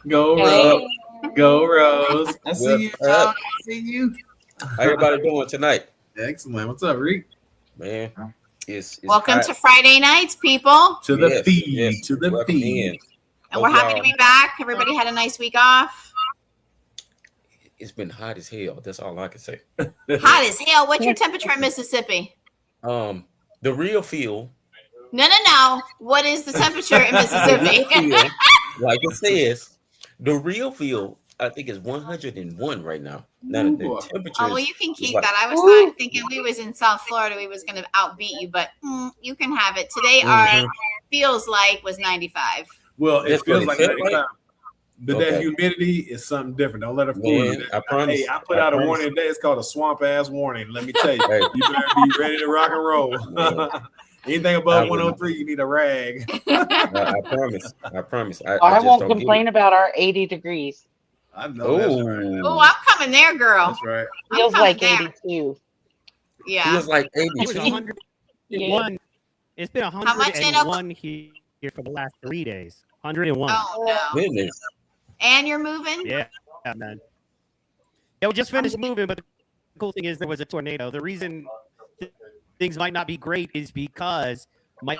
Go Rose. Go Rose. I see you, John. I see you. How everybody doing tonight? Excellent. What's up, Rick? Man, it's welcome hot. to Friday nights, people. To the feed. To the welcome feed. in. And we're happy to be back. Everybody had a nice week off. It's been hot as hell. That's all I can say. Hot as hell. What's your temperature in Mississippi? The real feel. No. What is the temperature in Mississippi? Like it says, the real feel, I think, is 101 right now. Now the temperature. Oh, well, you can keep that. I was thinking we was in South Florida, we was going to outbeat you, but you can have it. Today, our feels like was 95. Well, it feels like 95. But that humidity is something different. Don't let it fool you. I promise. Hey, I put out a warning today. It's called a swamp ass warning. Let me tell you, you better be ready to rock and roll. Anything above 103, you need a rag. I promise. I promise. I won't complain about our 80 degrees. I know that's right. Oh, I'm coming there, girl. That's right. Feels like 82. Yeah. Feels like 82. It's been 101 here for the last 3 days. 101. Oh, no. Goodness. And you're moving? Yeah, man. Yeah, we just finished moving, but the cool thing is there was a tornado. The reason things might not be great is because my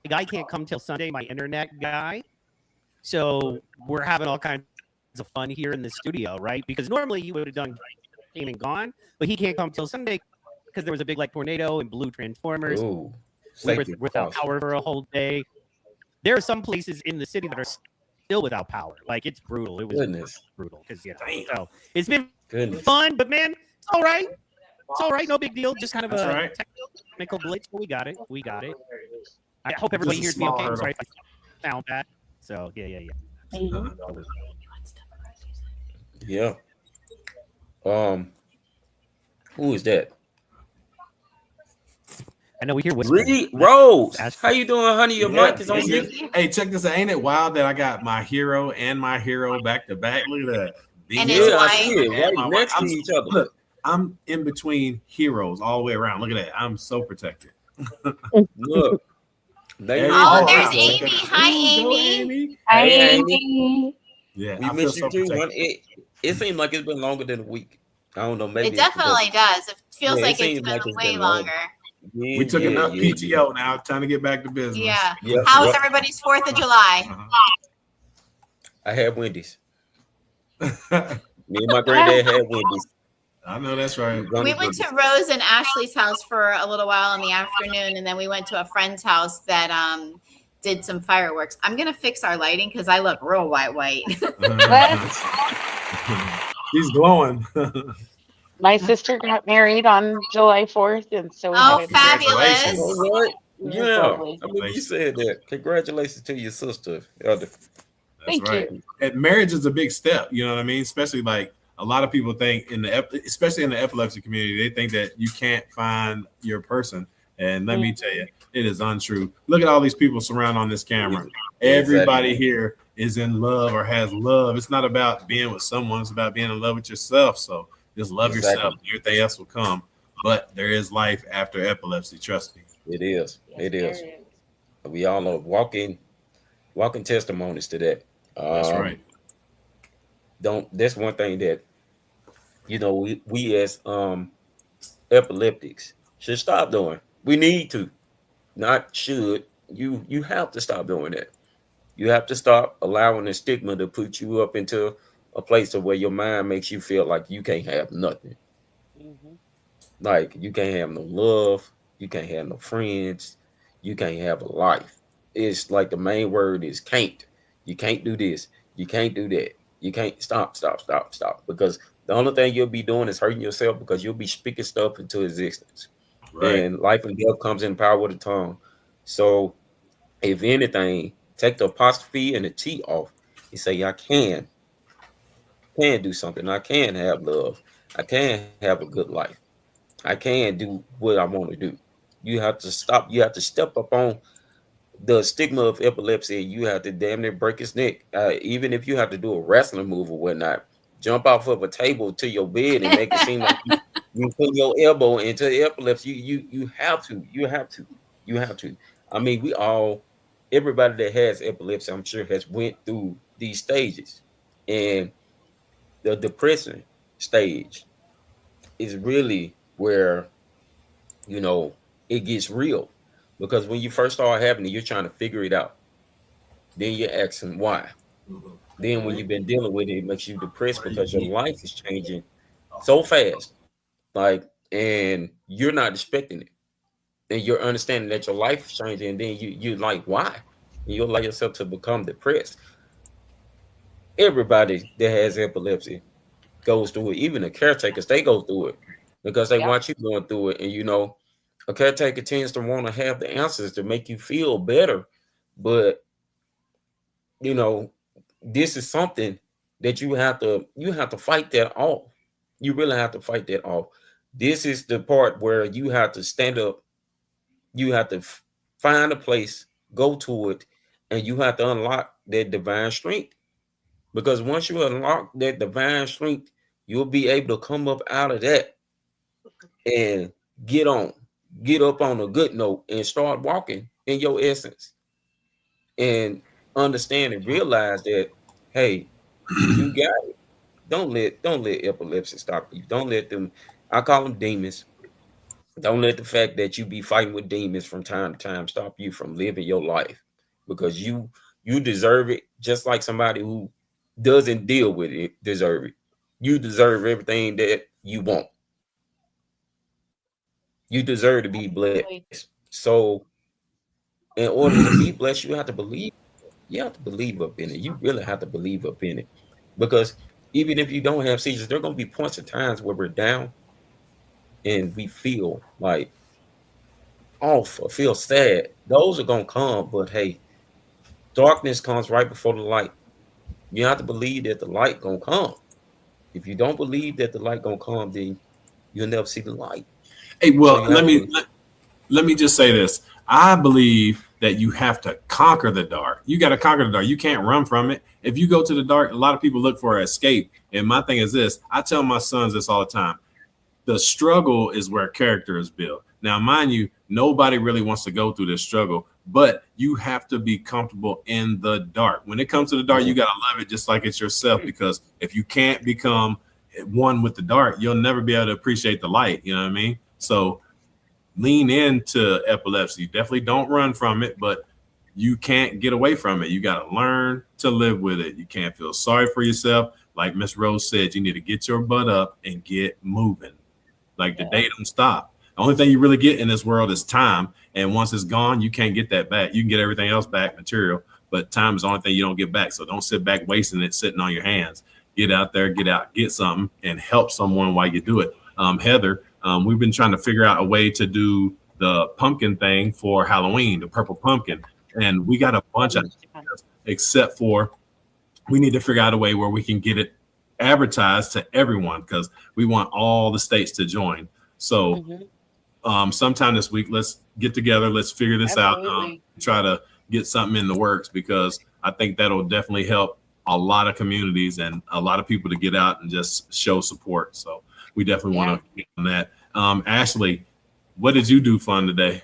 guy can't come till Sunday, my internet guy. So we're having all kinds of fun here in the studio, right? Because normally you would have done came and gone, but he can't come till Sunday because there was a big tornado and blue transformers. Ooh, we were without power for a whole day. There are some places in the city that are still without power. Like, it's brutal. It was brutal because so it's been fun, but man, it's all right. It's all right. No big deal. Just kind of a technical glitch. We got it. I hope everybody hears me okay. I'm sorry if I sound bad. So yeah. Yeah. Who is that? I know we hear whispering. Rose, how you doing, honey? Your mic is on you. Hey, check this out. Ain't it wild that I got my hero and my hero back to back? Look at that. And it's right next to each other. Look, I'm in between heroes all the way around. Look at that. I'm so protected. Look. There's Amy. Hi, Amy. Hi, Amy. Yeah, we miss you too. It seems like it's been longer than a week. I don't know. Maybe it definitely does. It feels like it's been way longer. We took enough PTO now. Time to get back to business. Yeah. How was everybody's 4th of July? I had Wendy's. Me and my granddad had Wendy's. I know that's right. We went to Rose and Ashley's house for a little while in the afternoon, and then we went to a friend's house that did some fireworks. I'm gonna fix our lighting because I look real white. She's glowing. My sister got married on July 4th, and so we Oh, had a fabulous! You know what? It was Yeah, lovely. I mean, you said that. Congratulations to your sister, Elder. That's Thank right. you. And marriage is a big step. You know what I mean? Especially like a lot of people think especially in the epilepsy community, they think that you can't find your person. And let me tell you, it is untrue. Look at all these people surrounded on this camera. Everybody here is in love or has love. It's not about being with someone. It's about being in love with yourself. So just love yourself. Everything else will come. But there is life after epilepsy. Trust me. It is. Yes, It is. there is. We all are walking testimonies to that. That's right. That's one thing that we as epileptics should stop doing. We need to, not should. You have to stop doing that. You have to stop allowing the stigma to put you up into a place of where your mind makes you feel like you can't have nothing. Like you can't have no love, you can't have no friends, you can't have a life. It's like the main word is can't. You can't do this, you can't do that. You can't stop. Because the only thing you'll be doing is hurting yourself because you'll be speaking stuff into existence. Right. And life and death comes in the power of the tongue. So if anything, take the apostrophe and the T off. You say, I can do something. I can have love. I can have a good life. I can do what I want to do. You have to stop. You have to step up on the stigma of epilepsy. You have to damn near break his neck. Even if you have to do a wrestling move or whatnot, jump off of a table to your bed and make it seem like you put your elbow into the epilepsy. You have to. You have to. I mean, everybody that has epilepsy, I'm sure, has went through these stages. And the depression stage is really where it gets real, because when you first start having it, you're trying to figure it out. Then you're asking why. Then when you've been dealing with it, it makes you depressed because your life is changing so fast, and you're not expecting it, and you're understanding that your life is changing, and then you're like, why? And you allow yourself to become depressed. Everybody that has epilepsy goes through it. Even the caretakers, they go through it because they watch you going through it. And a caretaker tends to want to have the answers to make you feel better. But this is something that you have to fight that off. You really have to fight that off. This is the part where you have to stand up. You have to find a place, go to it, and you have to unlock that divine strength. Because once you unlock that divine strength, you'll be able to come up out of that and get up on a good note and start walking in your essence, and understand and realize that, hey, you got it. Don't let epilepsy stop you. Don't let them, I call them demons. Don't let the fact that you be fighting with demons from time to time stop you from living your life, because you deserve it, just like somebody who doesn't deal with it deserve it. You deserve everything that you want. You deserve to be blessed. So in order to be blessed, you have to believe. You have to believe up in it. You really have to believe up in it. Because even if you don't have seizures, there are going to be points of times where we're down and we feel like off or feel sad. Those are going to come. But hey, darkness comes right before the light. You have to believe that the light going to come. If you don't believe that the light going to come, then you'll never see the light. Hey, well, let me just say this. I believe that you have to conquer the dark. You got to conquer the dark. You can't run from it. If you go to the dark, a lot of people look for an escape. And my thing is this. I tell my sons this all the time. The struggle is where character is built. Now, mind you, nobody really wants to go through this struggle, but you have to be comfortable in the dark. When it comes to the dark, you got to love it just like it's yourself, because if you can't become one with the dark, you'll never be able to appreciate the light. You know what I mean? So lean into epilepsy. Definitely don't run from it, but you can't get away from it. You got to learn to live with it. You can't feel sorry for yourself. Like Miss Rose said, you need to get your butt up and get moving. Like the day don't stop. The only thing you really get in this world is time. And once it's gone, you can't get that back. You can get everything else back, material, but time is the only thing you don't get back. So don't sit back wasting it sitting on your hands. Get out there, get out, get something, and help someone while you do it. Heather, we've been trying to figure out a way to do the pumpkin thing for Halloween, the purple pumpkin. And we got a bunch of ideas, except for we need to figure out a way where we can get it advertised to everyone because we want all the states to join. So sometime this week, let's get together. Let's figure this out. Try to get something in the works because I think that'll definitely help a lot of communities and a lot of people to get out and just show support. So we definitely want to get on that. Ashley, what did you do fun today?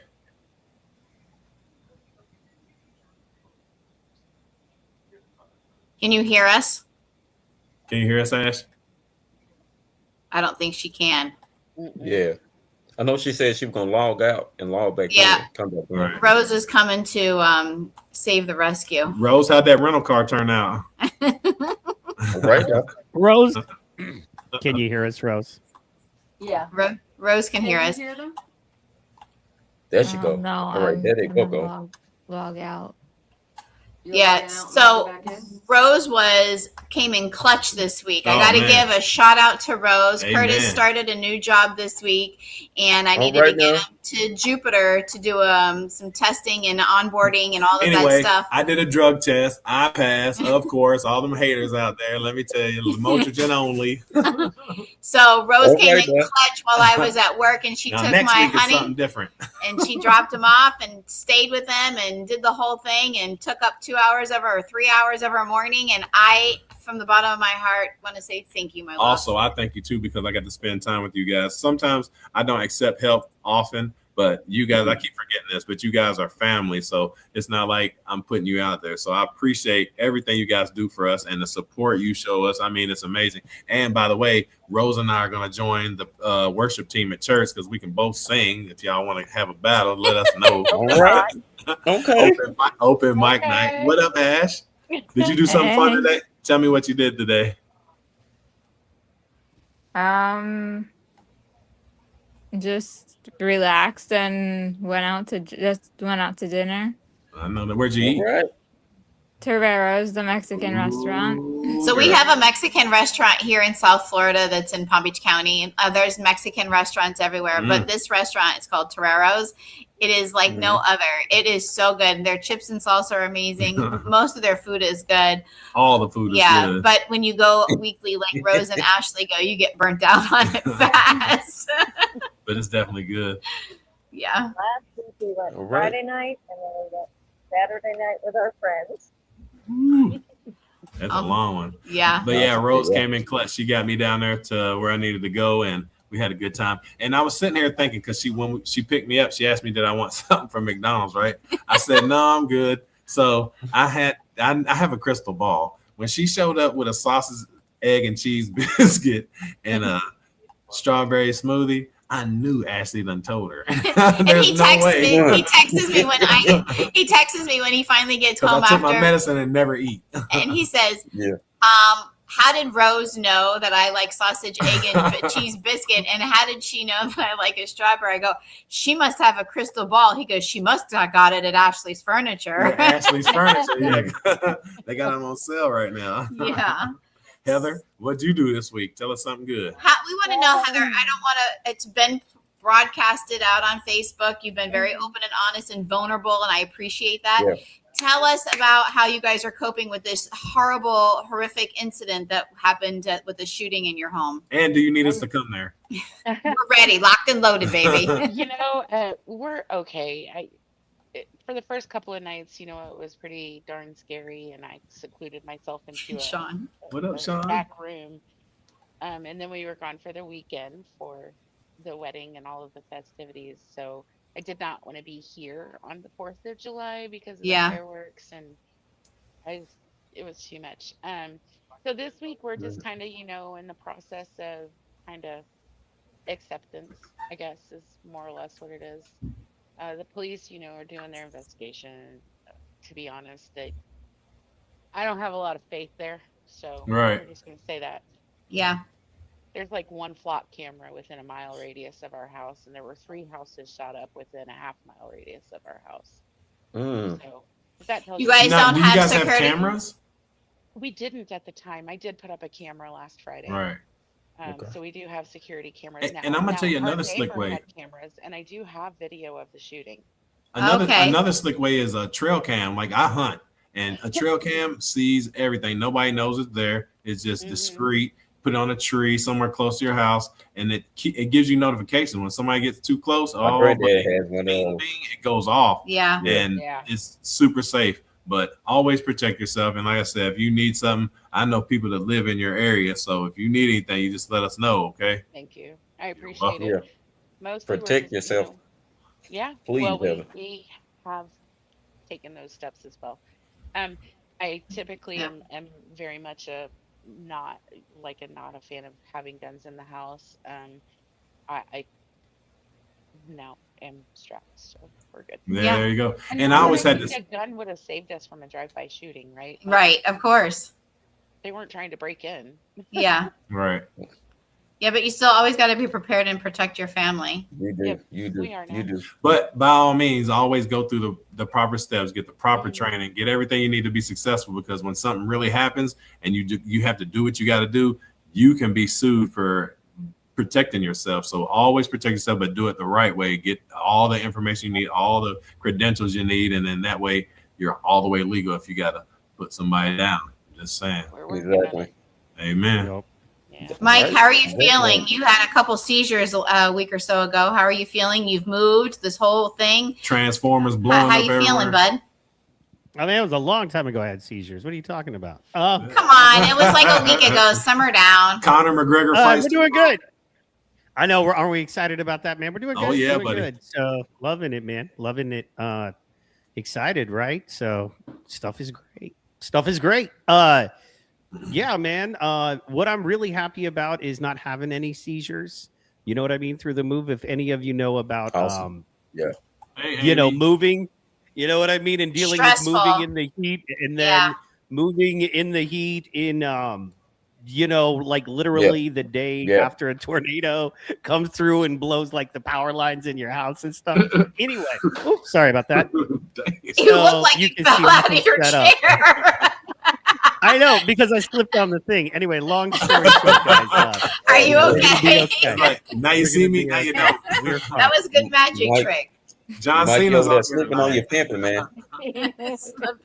Can you hear us? Can you hear us, Ash? I don't think she can. Yeah. I know she said she was gonna log out and log back in. Come back in. Right. Rose is coming to save the rescue. Rose, how'd that rental car turn out? Right now. Rose, can you hear us, Rose? Yeah. Rose can hear us. Hear them? There she go. No, All right, there they go. Log out. Yeah, so Rose came in clutch this week. I got to give a shout out to Rose. Amen. Curtis started a new job this week, and I needed to get him to Jupiter to do some testing and onboarding and all of that stuff. I did a drug test. I passed, of course. All them haters out there. Let me tell you, Lamotrigine only. So Rose came in clutch while I was at work, and she took next my week is honey something different. and she dropped him off and stayed with him and did the whole thing and took up 2 hours of her or 3 hours of her morning. And I, from the bottom of my heart, want to say thank you, my love. Also, I thank you too because I got to spend time with you guys. Sometimes I don't accept help often, but you guys, I keep forgetting this, but you guys are family. So it's not like I'm putting you out there. So I appreciate everything you guys do for us and the support you show us. I mean, it's amazing. And by the way, Rose and I are going to join the worship team at church because we can both sing. If y'all want to have a battle, let us know. All right. Okay. Open mic night. What up, Ash? Did you do something fun today? Tell me what you did today. Just relaxed and went out to dinner. I know that. Where'd you eat? All right. Torrero's, the Mexican restaurant. So we have a Mexican restaurant here in South Florida that's in Palm Beach County. There's Mexican restaurants everywhere, but this restaurant is called Torrero's. It is like no other. It is so good. Their chips and salsa are amazing. Most of their food is good. All the food is good. But when you go weekly, like Rose and Ashley go, you get burnt out on it fast. But it's definitely good. Yeah. Last week we went All right. Friday night and then we went Saturday night with our friends. That's a long one. Yeah. But yeah, Rose came in clutch. She got me down there to where I needed to go, and we had a good time. And I was sitting here thinking, because when she picked me up, she asked me, did I want something from McDonald's, right? I said, no, I'm good. So I have a crystal ball. When she showed up with a sausage, egg, and cheese biscuit and a strawberry smoothie, I knew Ashley done told her. And he texts me when he finally gets home I took after my medicine and never eat. And he says, how did Rose know that I like sausage, egg, and cheese biscuit? And how did she know that I like a strawberry? I go, she must have a crystal ball. He goes, she must have got it at Ashley's Furniture. Yeah, Ashley's Furniture. Yeah. They got them on sale right now. Yeah. Heather, what'd you do this week? Tell us something good. We want to know, Heather. I don't want to. It's been broadcasted out on Facebook. You've been very open and honest and vulnerable, and I appreciate that. Yeah. Tell us about how you guys are coping with this horrible, horrific incident that happened with the shooting in your home. And do you need us to come there? We're ready, locked and loaded, baby. We're okay. For the first couple of nights, it was pretty darn scary, and I secluded myself into Sean. What up, Sean? Back room. And then we were gone for the weekend for the wedding and all of the festivities. So I did not want to be here on the 4th of July because of the fireworks, and it was too much. So this week we're just kind of, in the process of kind of acceptance, I guess, is more or less what it is. The police, are doing their investigation. to be honest, that I don't have a lot of faith there. So Right. we're just going to say that. Yeah. There's like one flock camera within a mile radius of our house, and there were 3 houses shot up within a half-mile radius of our house. So if that tells you guys Now, don't do you have guys have security cameras? We didn't at the time. I did put up a camera last Friday. Right. So we do have security cameras now. And I'm gonna tell you our another slick neighbor way. had cameras, and I do have video of the shooting. Another slick way is a trail cam. Like I hunt, and a trail cam sees everything. Nobody knows it's there. It's just discreet. Put it on a tree somewhere close to your house, and it gives you notification when somebody gets too close. My granddad has one of those. It goes off. Yeah. And it's super safe. But always protect yourself. And like I said, if you need something, I know people that live in your area. So if you need anything, you just let us know. Okay. Thank you. I appreciate it. Yeah. Mostly Protect yourself. Yeah. Please, well, Heather. we have taken those steps as well. I typically am very much not a fan of having guns in the house. I now am strapped, so we're good. There you go. And I always had this. A gun would have saved us from a drive-by shooting, right? Right, of course. They weren't trying to break in. Yeah. Right. Yeah, but you still always got to be prepared and protect your family. You do. Yep, You do. we are now. You do. But by all means, always go through the proper steps, get the proper training, get everything you need to be successful. Because when something really happens and you have to do what you got to do, you can be sued for protecting yourself. So always protect yourself, but do it the right way. Get all the information you need, all the credentials you need, and then that way you're all the way legal if you got to put somebody down. Just saying. Exactly. Amen. Nope. Yeah. Mike, how are you feeling? You had a couple seizures a week or so ago. How are you feeling? You've moved this whole thing. Transformers blowing How up you feeling, everywhere. bud? I mean, it was a long time ago I had seizures. What are you talking about? Come on, it was like a week ago. Simmer down. Conor McGregor we're fights. doing good. I know. Aren't we excited about that, man? We're doing good. Oh, yeah, doing buddy. Good. So loving it, man. Loving it. Excited, right? So stuff is great. Stuff is great. Yeah, man. What I'm really happy about is not having any seizures. You know what I mean? Through the move. If any of you know about, Awesome. moving, you know what I mean? And dealing Stressful. with moving in the heat and then moving in the heat in, like literally the day after a tornado comes through and blows like the power lines in your house and stuff. Anyway, sorry about that. You look like you fell out of your chair. I know, because I slipped on the thing. Anyway, long story short, guys. Are you okay? Right. Now you see me. Now you know. That was a good magic trick. John Mike, Cena's you're up slipping on your pimping, man. I'm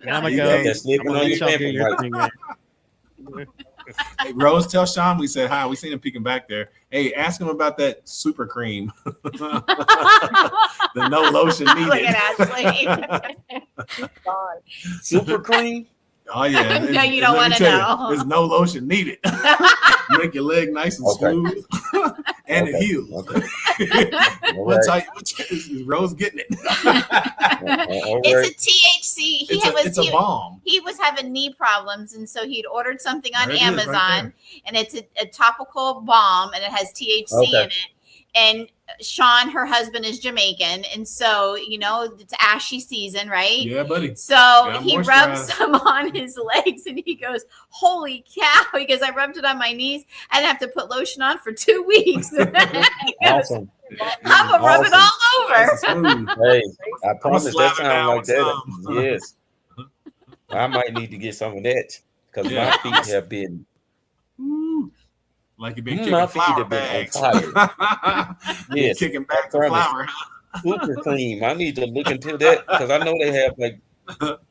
gonna You go. got that slipping on your Let y'all do pimping, your Mike. thing, man. Hey, Rose, tell Sean we said hi. We seen him peeking back there. Hey, ask him about that super cream. The no lotion needed. Look at Ashley. Super cream? Oh yeah. No, you don't let me want to tell know. There's no lotion needed. Make your leg nice and smooth, and it heals. Is Rose getting it? It's a THC. It's a balm. He was having knee problems, and so he'd ordered something on There it is, right Amazon, and it's a topical balm, and it has THC in it. And Sean, her husband, is Jamaican, and so it's ashy season, right? Yeah, buddy. So he rubs some on his legs, and he goes, "Holy cow!" Because I rubbed it on my knees. I didn't have to put lotion on for 2 weeks. Awesome. I'm gonna rub it all over. Hey, I promise that slap it sound down like with that. some. Yes. I might need to get some of that because my feet have been. Like you've been My kicking feet flour have been bags. on fire. Yes. Kicking back the flour. Super cream. I need to look into that because I know they have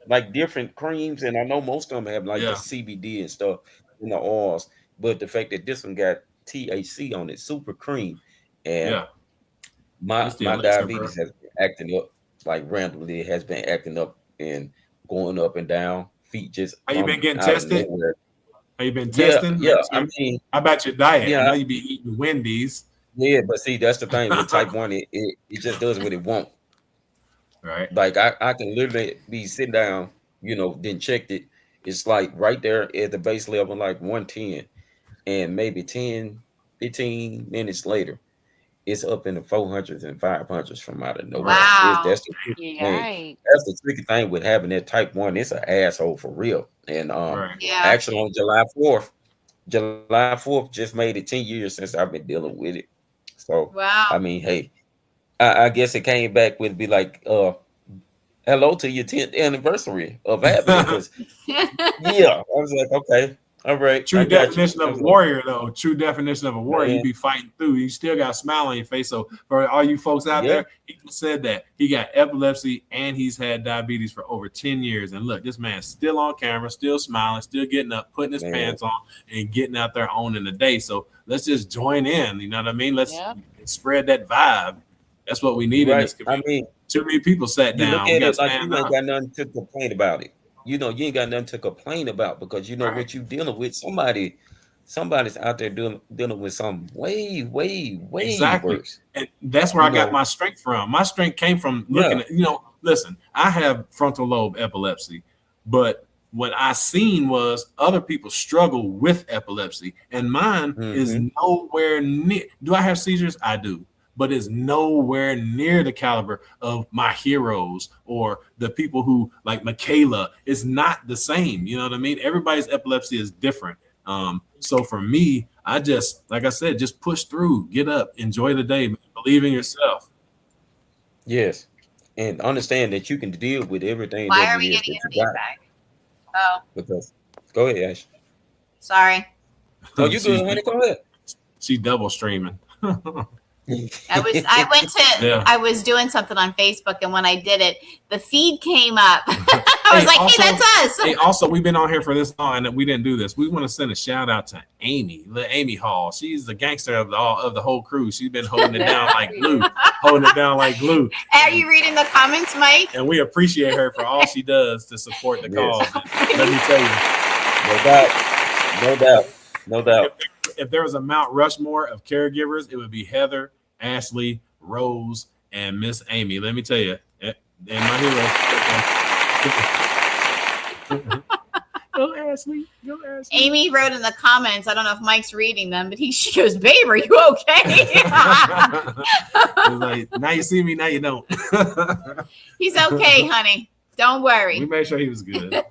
like different creams, and I know most of them have like the CBD and stuff in the oils. But the fact that this one got THC on it, super cream, and my diabetes has been acting up like randomly. It has been acting up and going up and down. Feet just. Have you been getting tested? Have you been testing? Yeah. I mean, how about your diet? Yeah. I know you be eating Wendy's. Yeah, but see, that's the thing with type 1. It just does what it wants. Right. Like I can literally be sitting down, then checked it. It's like right there at the base level, like 110, and maybe 10, 15 minutes later, it's up in the 400s and 500s from out of nowhere. Wow. That's the tricky thing. Yikes. That's the tricky thing with having that type 1. It's an asshole for real. And Yeah. actually on July 4th just made it 10 years since I've been dealing with it. So Wow. I mean, hey, I guess it came back with be like, hello to your 10th anniversary of having it. Because yeah, I was like, okay, all right. True I got definition you. of a warrior, though. True definition of a warrior. Man. You be fighting through. You still got a smile on your face. So for all you folks out there, he said that he got epilepsy and he's had diabetes for over 10 years. And look, this man's still on camera, still smiling, still getting up, putting his pants on, and getting out there owning the day. So let's just join in. You know what I mean? Let's spread that vibe. That's what we need in this community. I mean, too many people sat down. You look at it like you ain't got nothing to complain about it. You know, you ain't got nothing to complain about because you know what you dealing with. Somebody's out there dealing with something way worse. And that's where I got my strength from. My strength came from looking at, listen, I have frontal lobe epilepsy, but what I seen was other people struggle with epilepsy, and mine is nowhere near. Do I have seizures? I do. But it's nowhere near the caliber of my heroes or the people who like Michaela. It's not the same. You know what I mean? Everybody's epilepsy is different. So for me, I just, like I said, just push through, get up, enjoy the day, believe in yourself. Yes. And understand that you can deal with everything. Why are we getting a feedback? Oh. Because go ahead, Ash. Sorry. Oh, you good, honey? Go ahead. She double streaming. I was doing something on Facebook, and when I did it, the feed came up. I was like, hey, that's us. Hey, also, we've been on here for this long and we didn't do this. We want to send a shout out to Amy Hall. She's the gangster of the whole crew. She's been holding it down like glue. Are you reading the comments, Mike? And we appreciate her for all she does to support the cause. Let me tell you. No doubt. If there was a Mount Rushmore of caregivers, it would be Heather, Ashley, Rose, and Miss Amy. Let me tell you, and my hero. Go Ashley. Amy wrote in the comments. I don't know if Mike's reading them, but she goes, "Babe, are you okay?" Like, now you see me, now you don't. He's okay, honey. Don't worry. We made sure he was good.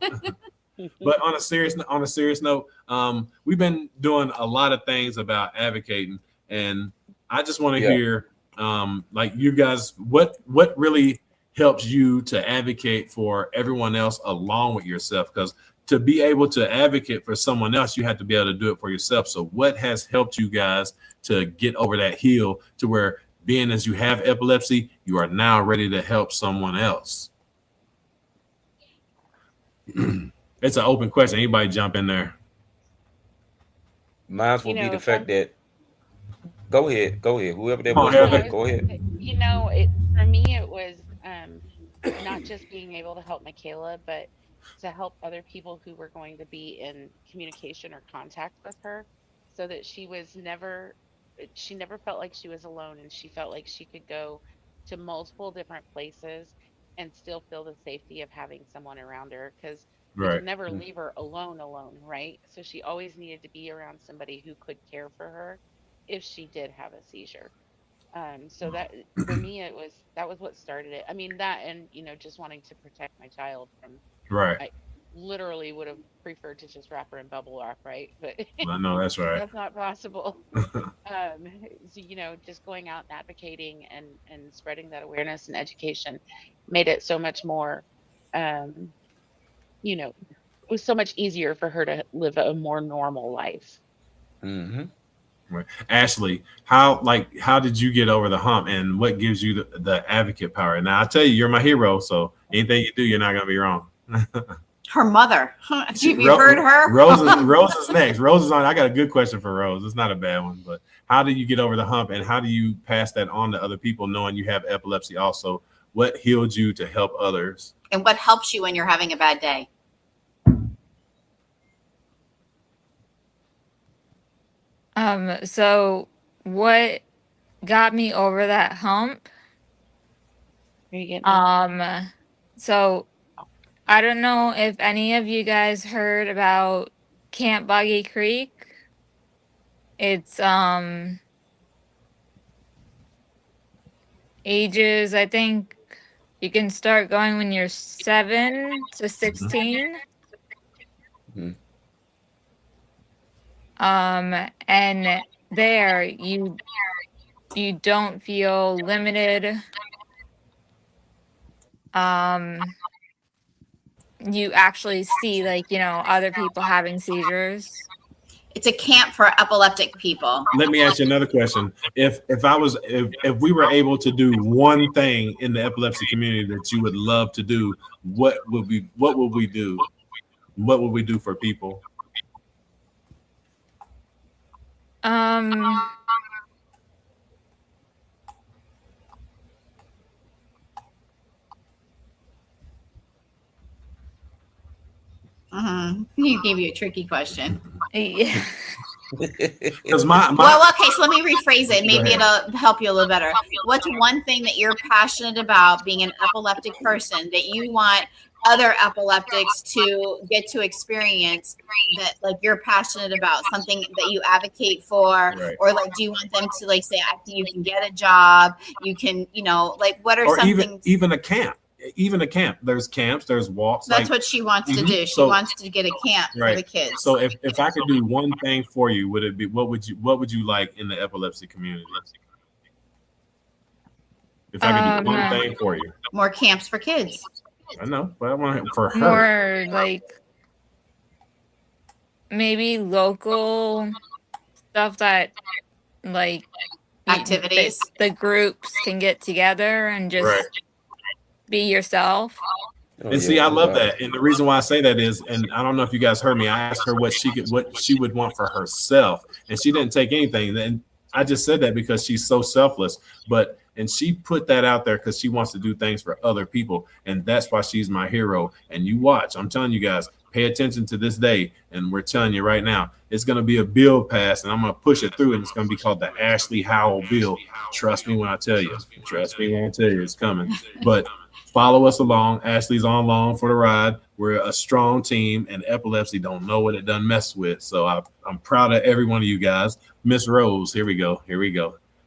But on a serious note, we've been doing a lot of things about advocating, and I just want to hear, like you guys, what really helps you to advocate for everyone else along with yourself? Because to be able to advocate for someone else, you have to be able to do it for yourself. So what has helped you guys to get over that hill to where, being as you have epilepsy, you are now ready to help someone else? It's an open question. Anybody jump in there? Mine will be the fact that go ahead. Whoever that was, go ahead. You know, for me, it was not just being able to help Michaela, but to help other people who were going to be in communication or contact with her, so that she never felt like she was alone, and she felt like she could go to multiple different places and still feel the safety of having someone around her, because we could never leave her alone, right? So she always needed to be around somebody who could care for her if she did have a seizure. So that for me, that was what started it. I mean, that, and just wanting to protect my child from. Right. I literally would have preferred to just wrap her in bubble wrap, right? But I know that's right. That's not possible. So, just going out and advocating and spreading that awareness and education made it so much more, it was so much easier for her to live a more normal life. Mm-hmm. Right. Ashley, how did you get over the hump, and what gives you the advocate power? Now I tell you, you're my hero, so anything you do, you're not gonna be wrong. Her mother. Have you heard her? Rose is next. Rose is on. I got a good question for Rose. It's not a bad one, but how do you get over the hump, and how do you pass that on to other people, knowing you have epilepsy also? What healed you to help others? And what helps you when you're having a bad day? So what got me over that hump? So I don't know if any of you guys heard about Camp Boggy Creek. It's ages, I think you can start going when you're 7 to 16. Mhm. And there you don't feel limited. You actually see, like, you know, other people having seizures. It's a camp for epileptic people. Let me ask you another question. If we were able to do one thing in the epilepsy community that you would love to do, what would we do? What would we do for people? He gave you a tricky question. Yeah. Because well, okay, so let me rephrase it. Maybe it'll help you a little better. What's one thing that you're passionate about being an epileptic person that you want other epileptics to get to experience, that like you're passionate about, something that you advocate for, Right. or like do you want them to like say, you can get a job, you can, you know, like what are some things? Even a camp. Even a camp. There's camps, there's walks. That's what she wants to do. She wants to get a camp for the kids. So if I could do one thing for you, would it be, what would you like in the epilepsy community? If I could do one thing for you. More camps for kids. I know, but I want it for her. More like maybe local stuff that like activities. The groups can get together and just be yourself. And see, I love that. And the reason why I say that is, and I don't know if you guys heard me, I asked her what she would want for herself, and she didn't take anything. And I just said that because she's so selfless, and she put that out there because she wants to do things for other people. And that's why she's my hero. And you watch, I'm telling you guys, pay attention to this day. And we're telling you right now, it's going to be a bill passed, and I'm going to push it through, and it's going to be called the Ashley Howell bill. Trust me when I tell you. Trust me when I tell you it's coming. But follow us along. Ashley's on along for the ride. We're a strong team, and epilepsy don't know what it done messed with. So I'm proud of every one of you guys. Miss Rose, here we go.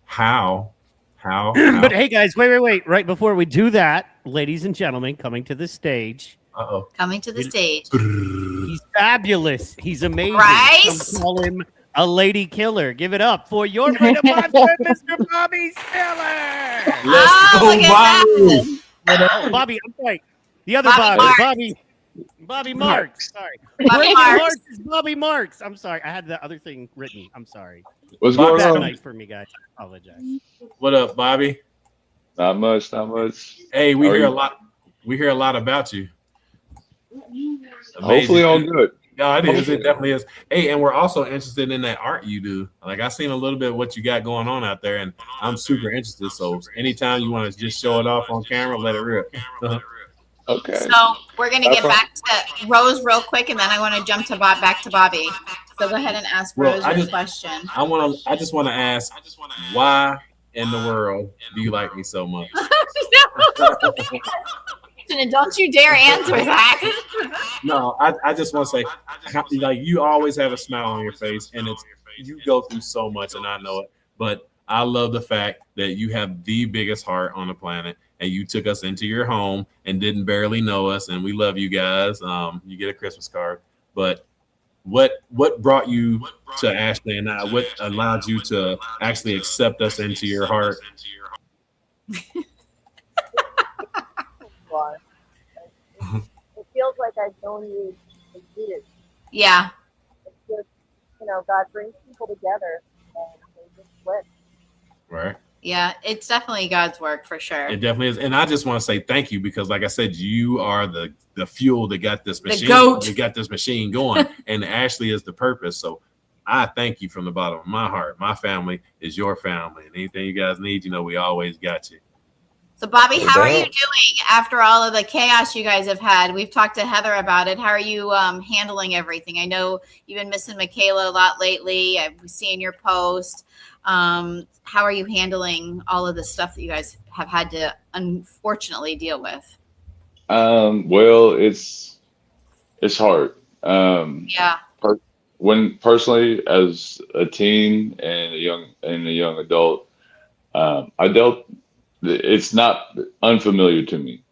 How? But hey, guys, wait. Right before we do that, ladies and gentlemen, coming to the stage. Coming to the stage. He's fabulous. He's amazing. Right? Some call him a lady killer. Give it up for your friend of mine, Mr. Bobby Stiller. Let's go, Bobby. Bobby, I'm sorry. The other Bobby Marks. Sorry. Bobby Marks. Is Bobby Marks. I'm sorry. I had the other thing written. I'm sorry. What's going on? Night for me, guys. I apologize. What up, Bobby? Not much. Hey, we hear a lot. We hear a lot about you. Amazing. Hopefully all good. No, it is. It definitely is. Hey, and we're also interested in that art you do. Like, I seen a little bit of what you got going on out there, and I'm super interested. So anytime you want to just show it off on camera, let it rip. Okay. So we're gonna get back to Rose real quick, and then I want to jump to back to Bobby. So go ahead and ask Rose your question. I just want to ask, why in the world do you like me so much? And don't you dare answer that. No, I just want to say, like, you always have a smile on your face, and you go through so much, and I know it. But I love the fact that you have the biggest heart on the planet, and you took us into your home and didn't barely know us, and we love you guys. You get a Christmas card, but what brought you to Ashley and I? What allowed you to actually accept us into your heart? It feels like I've known you for years. Yeah. It's just, God brings people together and they just click. Right. Yeah, it's definitely God's work for sure. It definitely is. And I just want to say thank you, because like I said, you are the fuel that got this machine. The goat. That got this machine going. And Ashley is the purpose. So I thank you from the bottom of my heart. My family is your family. And anything you guys need, we always got you. So Bobby, how are you doing after all of the chaos you guys have had? We've talked to Heather about it. How are you handling everything? I know you've been missing Michaela a lot lately. I've seen your post. How are you handling all of the stuff that you guys have had to unfortunately deal with? Well, it's hard. Yeah. When personally, as a teen and a young adult, I dealt it's not unfamiliar to me,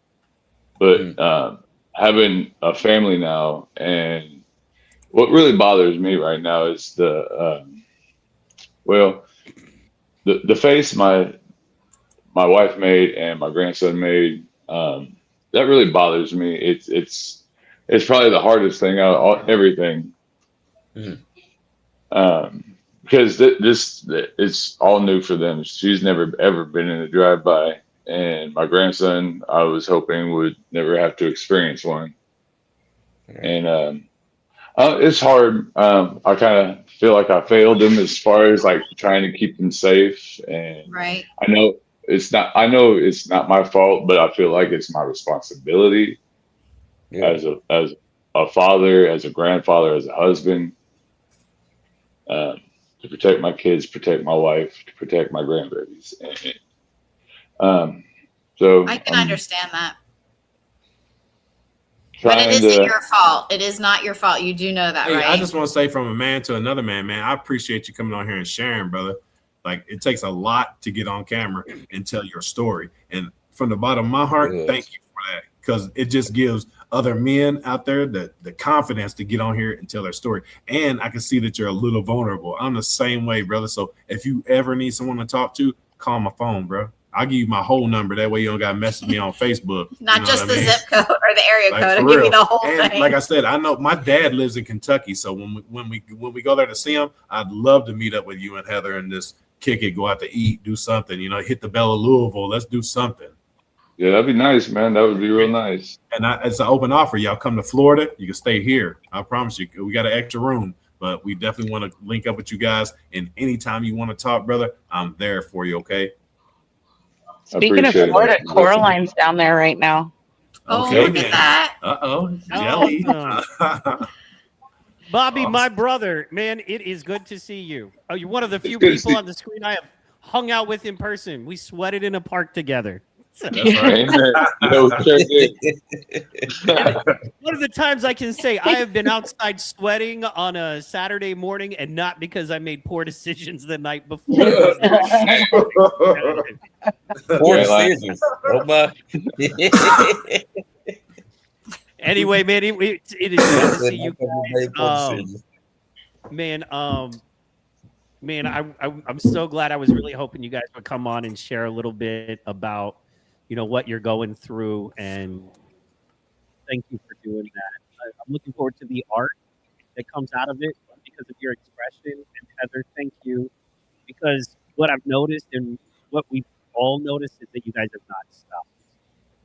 but having a family now, and what really bothers me right now is the face my wife made and my grandson made. That really bothers me. It's probably the hardest thing out of everything. Because it's all new for them. She's never ever been in a drive-by, and my grandson, I was hoping would never have to experience one. And it's hard. I kind of feel like I failed him as far as like trying to keep him safe. And Right. I know it's not. I know it's not my fault, but I feel like it's my responsibility as a father, as a grandfather, as a husband. To protect my kids, protect my wife, to protect my grandbabies. So I can understand that. But it isn't your fault. It is not your fault. You do know that, Hey, right? I just want to say from a man to another man, I appreciate you coming on here and sharing, brother. Like, it takes a lot to get on camera and tell your story. And from the bottom of my heart, thank you for that, because it just gives other men out there the confidence to get on here and tell their story. And I can see that you're a little vulnerable. I'm the same way, brother. So if you ever need someone to talk to, call my phone, bro. I'll give you my whole number. That way you don't got to message me on Facebook. Not just the zip code or the area code. I'll for give real. you the whole And thing. like I said, I know my dad lives in Kentucky. So when we go there to see him, I'd love to meet up with you and Heather and just kick it, go out to eat, do something, hit the Bell of Louisville. Let's do something. Yeah, that'd be nice, man. That would be real nice. And it's an open offer. Y'all come to Florida, you can stay here. I promise you. We got an extra room, but we definitely want to link up with you guys. And anytime you want to talk, brother, I'm there for you, okay? Speaking of Florida, Coraline's down there right now. Oh, okay, look at that. Uh-oh, jelly. Bobby, my brother, man, it is good to see you. Oh, you're one of the few people on the screen I have hung out with in person. We sweated in a park together. That's right. One of the times I can say I have been outside sweating on a Saturday morning, and not because I made poor decisions the night before. Poor decisions. Oh my. Anyway, man, it is good to see you guys. I'm so glad. I was really hoping you guys would come on and share a little bit about what you're going through, and thank you for doing that. I'm looking forward to the art that comes out of it because of your expression. And Heather, thank you, because what I've noticed and what we've all noticed is that you guys have not stopped.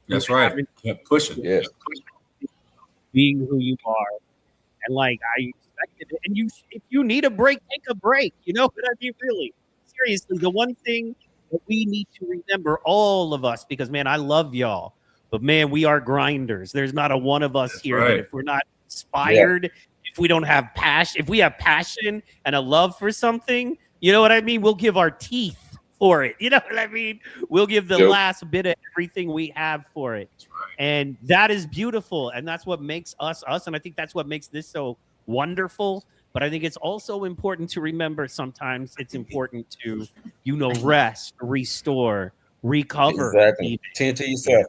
That's right. Kept pushing. Yes. Being who you are, and like I expected it. And if you need a break, take a break. You know what I mean? Really, seriously, the one thing that we need to remember, all of us, because man, I love y'all, but man, we are grinders. There's not a one of us here that if we're not inspired, if we don't have passion, if we have passion and a love for something, you know what I mean? We'll give our teeth for it. You know what I mean? We'll give the last bit of everything we have for it. And that is beautiful. And that's what makes us us. And I think that's what makes this so wonderful. But I think it's also important to remember sometimes it's important to, rest, restore, recover. Exactly. Tend to yourself.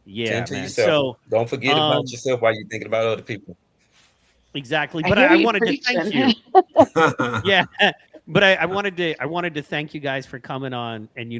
Yeah, Tend to man. yourself. So don't forget about yourself while you're thinking about other people. Exactly. But I wanted to thank you. Yeah. But I wanted to thank you guys for coming on. And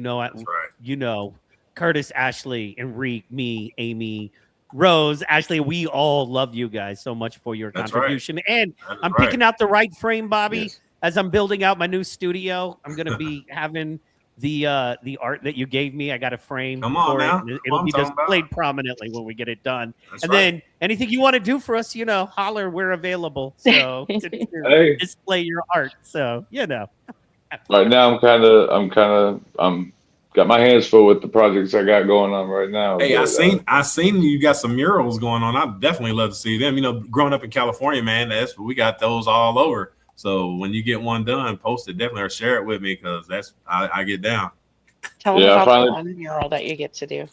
Curtis, Ashley, Enrique, me, Amy, Rose, Ashley, we all love you guys so much for your contribution. Right. And I'm picking out the right frame, Bobby, as I'm building out my new studio. I'm going to be having the art that you gave me. I got a frame for it. It'll be displayed prominently when we get it done. Then anything you want to do for us, holler, we're available. So to display your art. So, Right now I'm got my hands full with the projects I got going on right now. Hey, I seen you got some murals going on. I'd definitely love to see them. Growing up in California, man, we got those all over. So when you get one done, post it definitely or share it with me, because I get down. Tell them about the one mural that you get to do.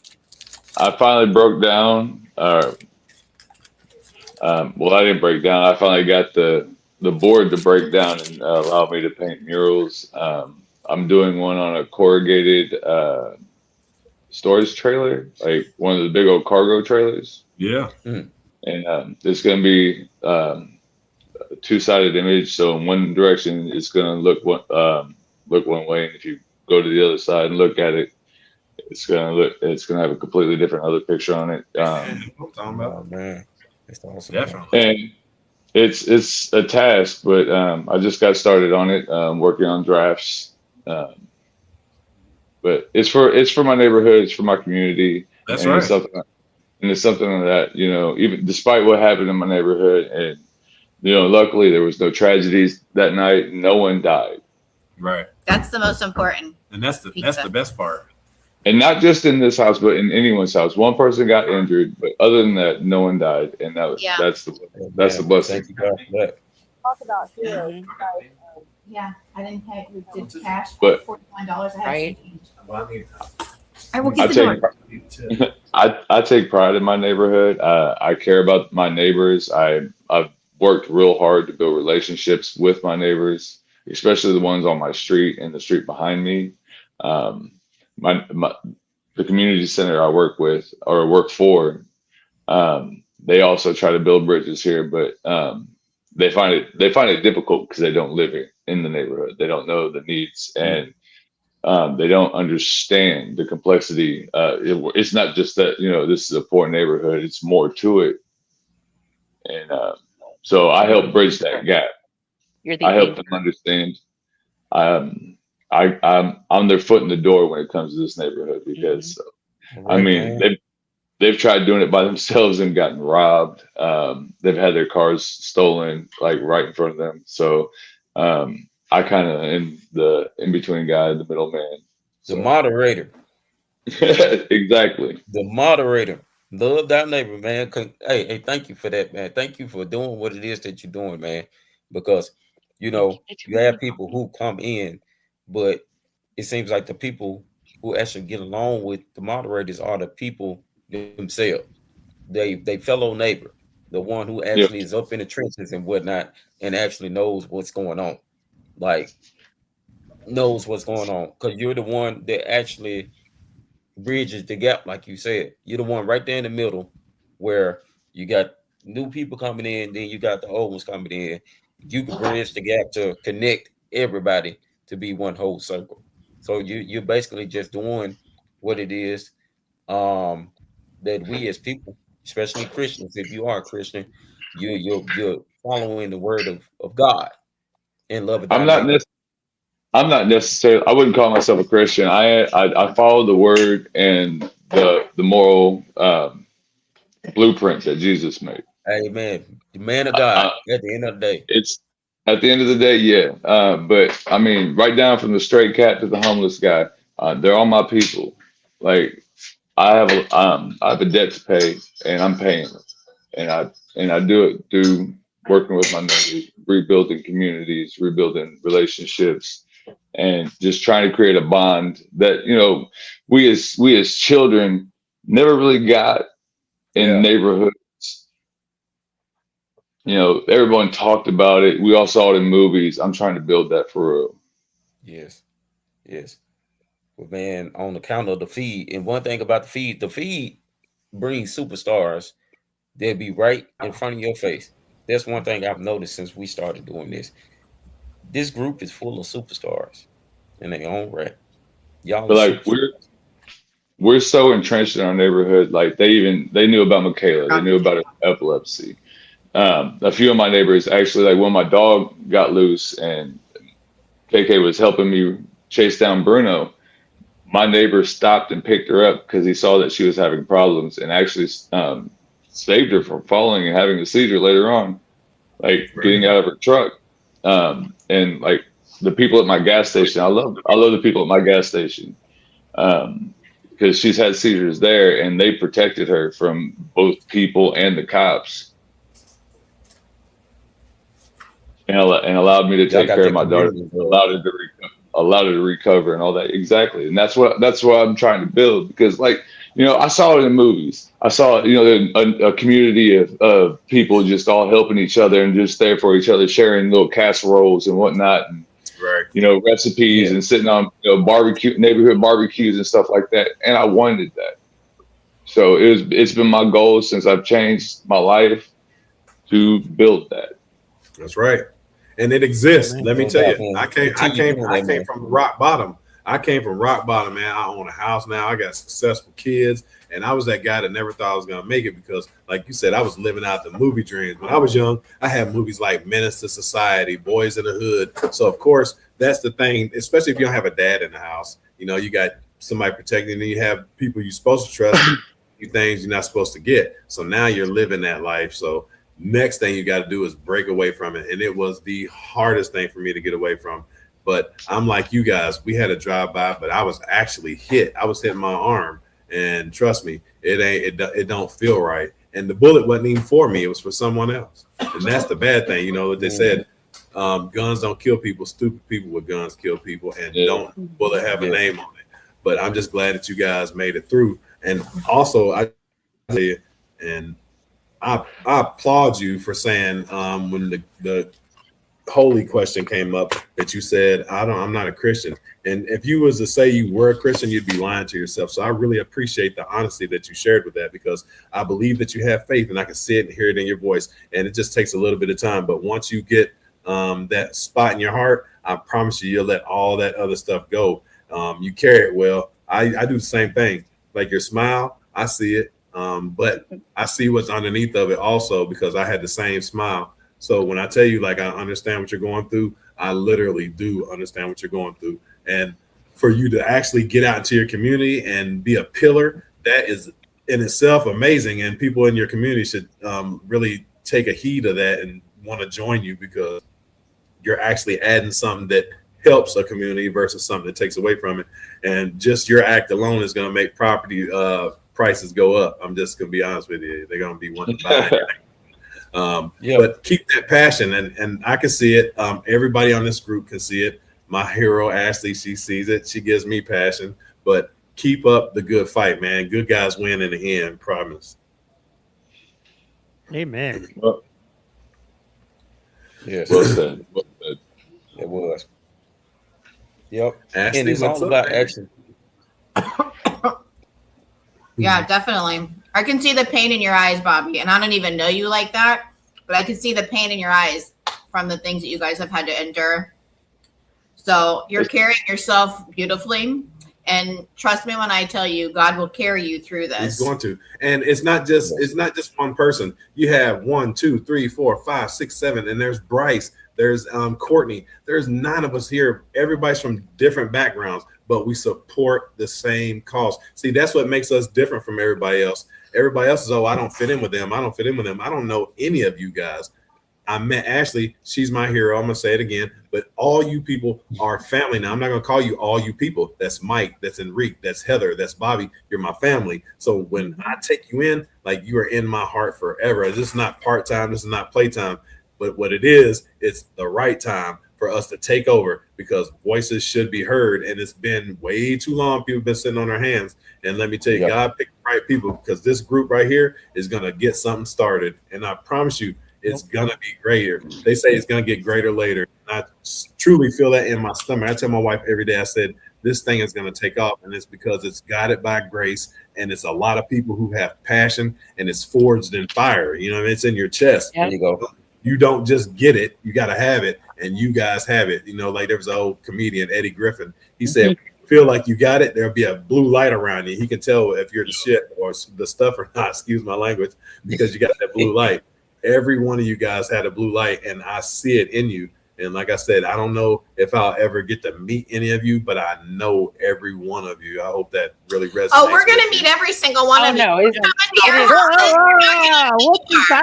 I finally broke down. Well, I didn't break down. I finally got the board to break down and allow me to paint murals. I'm doing one on a corrugated storage trailer, like one of the big old cargo trailers. Yeah. And it's going to be a two-sided image. So in one direction, it's going to look one way, and if you go to the other side and look at it, it's going to have a completely different other picture on it. Oh man, that's awesome. Definitely. And it's a task, but I just got started on it, working on drafts. But it's for my neighborhood, it's for my community. That's and right. It's something that, you know, even despite what happened in my neighborhood, and you know, luckily there was no tragedies that night. No one died. Right. That's the most important. And that's the best part. And not just in this house, but in anyone's house. One person got injured, but other than that, no one died. And that's the blessing. Thank you God for that. Talk about heroes, guys. Yeah, I didn't pay. We did cash. But- $41. I had Right. I will get the door. I take pride in my neighborhood. I care about my neighbors. I've worked real hard to build relationships with my neighbors, especially the ones on my street and the street behind me. The community center I work with or work for, they also try to build bridges here, but they find it difficult because they don't live here in the neighborhood. They don't know the needs, and they don't understand the complexity. It's not just that, you know, this is a poor neighborhood. It's more to it, and so I help bridge that gap. I help them understand. I'm their foot in the door when it comes to this neighborhood, because I mean, they've tried doing it by themselves and gotten robbed. They've had their cars stolen like right in front of them. So I kind of am the in-between guy, the middleman. The moderator. Exactly. The moderator. Love that neighbor, man. Hey, thank you for that, man. Thank you for doing what it is that you're doing, man. Because, you know, you have people who come in, but it seems like the people who actually get along with the moderators are the people themselves. They fellow neighbor, the one who actually is up in the trenches and whatnot, and actually knows what's going on. Like, knows what's going on. Because you're the one that actually bridges the gap, like you said. You're the one right there in the middle where you got new people coming in, then you got the old ones coming in. You can bridge the gap to connect everybody to be one whole circle. So you're basically just doing what it is that we as people, especially Christians, if you are a Christian, you're following the word of God and love. I'm not necessarily. I wouldn't call myself a Christian. I follow the word and the moral blueprint that Jesus made. Amen. The man of God. At the end of the day, it's at the end of the day, yeah. But I mean, right down from the stray cat to the homeless guy, they're all my people. Like I have a debt to pay, and I'm paying it, and I do it through working with my neighbors, rebuilding communities, rebuilding relationships, and just trying to create a bond that, you know, we as children never really got in neighborhoods. You know, everyone talked about it. We all saw it in movies. I'm trying to build that for real. Yes. But man, on account of the feed, and one thing about the feed brings superstars. They'll be right in front of your face. That's one thing I've noticed since we started doing this. This group is full of superstars in their own right. Y'all but like we're so entrenched in our neighborhood. Like they knew about Michaela. They knew about epilepsy. A few of my neighbors actually, like when my dog got loose and KK was helping me chase down Bruno, my neighbor stopped and picked her up because he saw that she was having problems, and actually saved her from falling and having a seizure later on, like getting out of her truck. And like the people at my gas station, I love the people at my gas station, because she's had seizures there, and they protected her from both people and the cops, and allowed me to take care of my daughter, allowed her to recover and all that. Exactly. And that's what I'm trying to build, because like, you know, I saw it in movies. I saw, you know, a community of people just all helping each other and just there for each other, sharing little casseroles and whatnot. And, right. recipes and sitting on neighborhood barbecues and stuff like that. And I wanted that. So it's been my goal since I've changed my life to build that. That's right. And it exists. Let me tell you, I came man. from rock bottom. I came from rock bottom, man. I own a house now. I got successful kids. And I was that guy that never thought I was going to make it because, like you said, I was living out the movie dreams. When I was young, I had movies like Menace to Society, Boys in the Hood. So, of course, that's the thing, especially if you don't have a dad in the house. You got somebody protecting you, and you have people you're supposed to trust, things you're not supposed to get. So now you're living that life. So next thing you got to do is break away from it. And it was the hardest thing for me to get away from. But I'm like you guys, we had a drive-by, but I was actually hit. I was hitting my arm. And trust me, it don't feel right. And the bullet wasn't even for me. It was for someone else. And that's the bad thing. What they said, guns don't kill people. Stupid people with guns kill people. And don't bullet have a name on it. But I'm just glad that you guys made it through. And also, I applaud you for saying when the holy question came up that you said, I'm not a Christian. And if you was to say you were a Christian, you'd be lying to yourself. So I really appreciate the honesty that you shared with that, because I believe that you have faith, and I can see it and hear it in your voice. And it just takes a little bit of time. But once you get that spot in your heart, I promise you'll let all that other stuff go. You carry it well. I do the same thing. Like your smile, I see it. But I see what's underneath of it also, because I had the same smile. So when I tell you, like, I understand what you're going through, I literally do understand what you're going through. And for you to actually get out into your community and be a pillar, that is in itself amazing. And people in your community should really take a heed of that and want to join you, because you're actually adding something that helps a community versus something that takes away from it. And just your act alone is going to make property prices go up. I'm just going to be honest with you. They're going to be wanting to buy it. But keep that passion, and I can see it. Everybody on this group can see it. My hero, Ashley, she sees it. She gives me passion. But keep up the good fight, man. Good guys win in the end, promise. Amen. Yes. Well said. It was. Yep. Ashley, and it's all about action. Yeah, definitely. I can see the pain in your eyes, Bobby. And I don't even know you like that, but I can see the pain in your eyes from the things that you guys have had to endure. So you're carrying yourself beautifully. And trust me when I tell you, God will carry you through this. He's going to. And it's not just one person. You have 1, 2, 3, 4, 5, 6, 7, and there's Bryce, there's Courtney. There's 9 of us here. Everybody's from different backgrounds, but we support the same cause. See, that's what makes us different from everybody else. Everybody else is, I don't fit in with them. I don't fit in with them. I don't know any of you guys. I met Ashley. She's my hero. I'm going to say it again. But all you people are family now. I'm not going to call you all you people. That's Mike. That's Enrique. That's Heather. That's Bobby. You're my family. So when I take you in, like, you are in my heart forever. This is not part-time. This is not playtime. But what it is, it's the right time for us to take over, because voices should be heard. And it's been way too long. People have been sitting on their hands. And let me tell you, God picked the right people, because this group right here is going to get something started. And I promise you, it's going to be greater. They say it's going to get greater later. And I truly feel that in my stomach. I tell my wife every day, I said, this thing is going to take off. And it's because it's guided by grace. And it's a lot of people who have passion, and it's forged in fire. You know what I mean? It's in your chest. There you go. You don't just get it. You got to have it. And you guys have it. You know, like there was an old comedian, Eddie Griffin. He said, feel like you got it, there'll be a blue light around you. He can tell if you're the shit or the stuff or not, excuse my language, because you got that blue light. Every one of you guys had a blue light, and I see it in you. And like I said, I don't know if I'll ever get to meet any of you, but I know every one of you. I hope that really resonates. Oh, we're going to meet every single one of you. No, I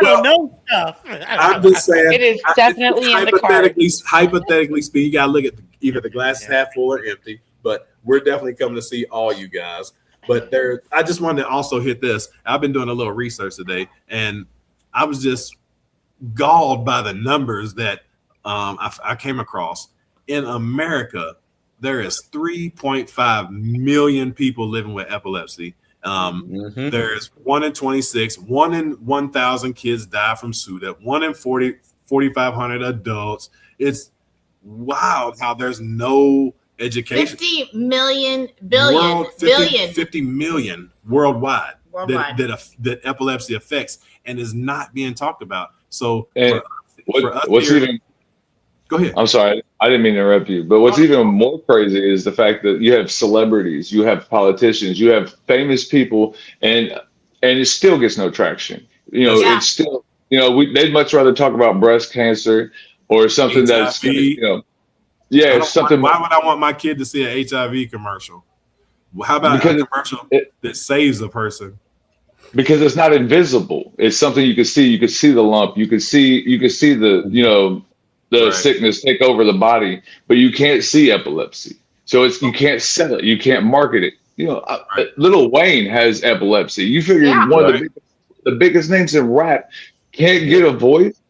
don't know stuff. I'm just saying. It is definitely in the cards. Hypothetically speaking, you got to look at either the glass is half full or empty, but we're definitely coming to see all you guys. But I just wanted to also hit this. I've been doing a little research today, and I was just galled by the numbers that I came across. In America, there is 3.5 million people living with epilepsy. There's 1 in 26, 1 in 1,000 kids die from SUDEP, 1 in 4,500 adults. It's wild how there's no education. 50 million billion 50 million worldwide. That epilepsy affects and is not being talked about. So what's here, even go ahead. I'm sorry, I didn't mean to interrupt you, but what's even more crazy is the fact that you have celebrities, you have politicians, you have famous people, and it still gets no traction. It's still, they'd much rather talk about breast cancer or something that's something. Why would I want my kid to see an HIV commercial? How about a commercial that saves a person? Because it's not invisible. It's something you can see. You can see the lump. You can see the the sickness take over the body, but you can't see epilepsy. So you can't sell it. You can't market it. Lil Wayne has epilepsy. You figure one of the biggest names in rap can't get a voice.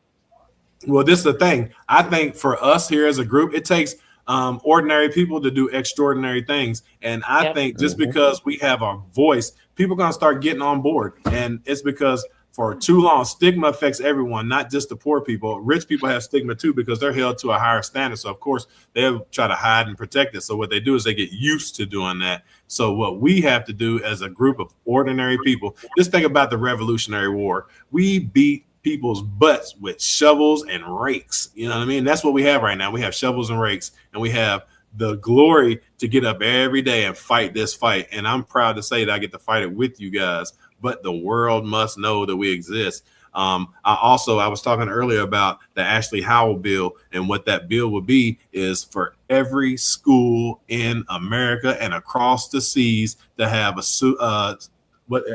Well, this is the thing. I think for us here as a group, it takes ordinary people to do extraordinary things. And I think just because we have a voice, people are going to start getting on board. And it's because for too long, stigma affects everyone, not just the poor people. Rich people have stigma too because they're held to a higher standard. So, of course, they'll try to hide and protect it. So what they do is they get used to doing that. So what we have to do as a group of ordinary people, just think about the Revolutionary War. We beat people's butts with shovels and rakes. You know what I mean? That's what we have right now. We have shovels and rakes, and we have the glory to get up every day and fight this fight. And I'm proud to say that I get to fight it with you guys, but the world must know that we exist. I was talking earlier about the Ashley Howell bill, and what that bill would be is for every school in America and across the seas to have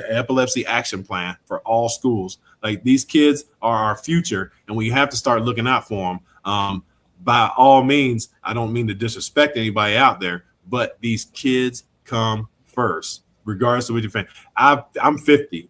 epilepsy action plan for all schools. Like, these kids are our future, and we have to start looking out for them. By all means, I don't mean to disrespect anybody out there, but these kids come first, regardless of what you're saying. I'm 50.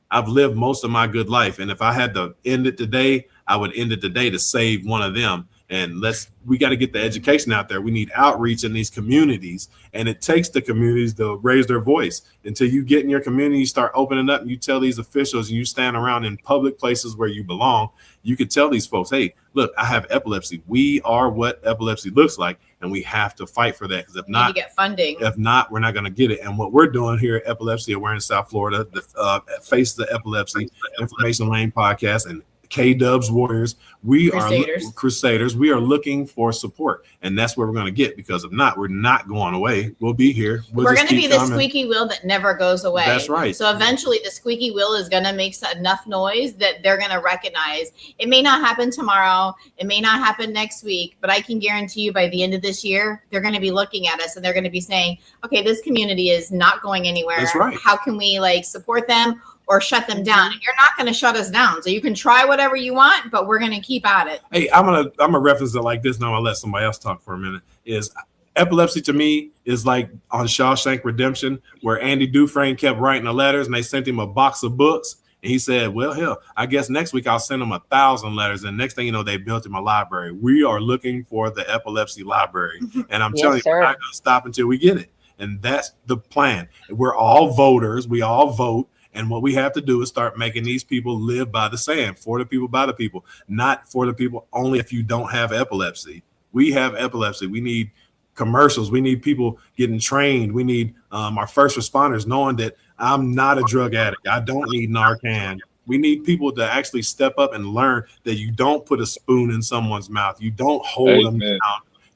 I've lived most of my good life, and if I had to end it today, I would end it today to save one of them. And we got to get the education out there. We need outreach in these communities, and it takes the communities to raise their voice. Until you get in your community, you start opening up, and you tell these officials, and you stand around in public places where you belong, you can tell these folks, hey, look, I have epilepsy. We are what epilepsy looks like, and we have to fight for that, because if not, get funding. If not, we're not going to get it. And what we're doing here at Epilepsy Awareness South Florida, the Face the Epilepsy Information Lane podcast, and K-Dubs Warriors, we are Crusaders. We are looking for support, and that's where we're going to get, because if not, we're not going away. We'll be here. We're going to be the squeaky wheel that never goes away. That's right. So eventually the squeaky wheel is going to make enough noise that they're going to recognize. It may not happen tomorrow. It may not happen next week, but I can guarantee you by the end of this year, they're going to be looking at us, and they're going to be saying, okay, this community is not going anywhere. That's right. How can we support them or shut them down? And you're not going to shut us down. So you can try whatever you want, but we're going to keep at it. Hey, I'm gonna reference it like this. Now I'll let somebody else talk for a minute. Is epilepsy to me is like on Shawshank Redemption, where Andy Dufresne kept writing the letters, and they sent him a box of books. And he said, well, hell, I guess next week I'll send them 1,000 letters. And next thing you know, they built him a library. We are looking for the epilepsy library. And I'm telling you, we're not going to stop until we get it. And that's the plan. We're all voters. We all vote. And what we have to do is start making these people live by the saying, for the people, by the people, not for the people only if you don't have epilepsy. We have epilepsy. We need commercials. We need people getting trained. We need our first responders knowing that I'm not a drug addict. I don't need Narcan. We need people to actually step up and learn that you don't put a spoon in someone's mouth. You don't hold them down.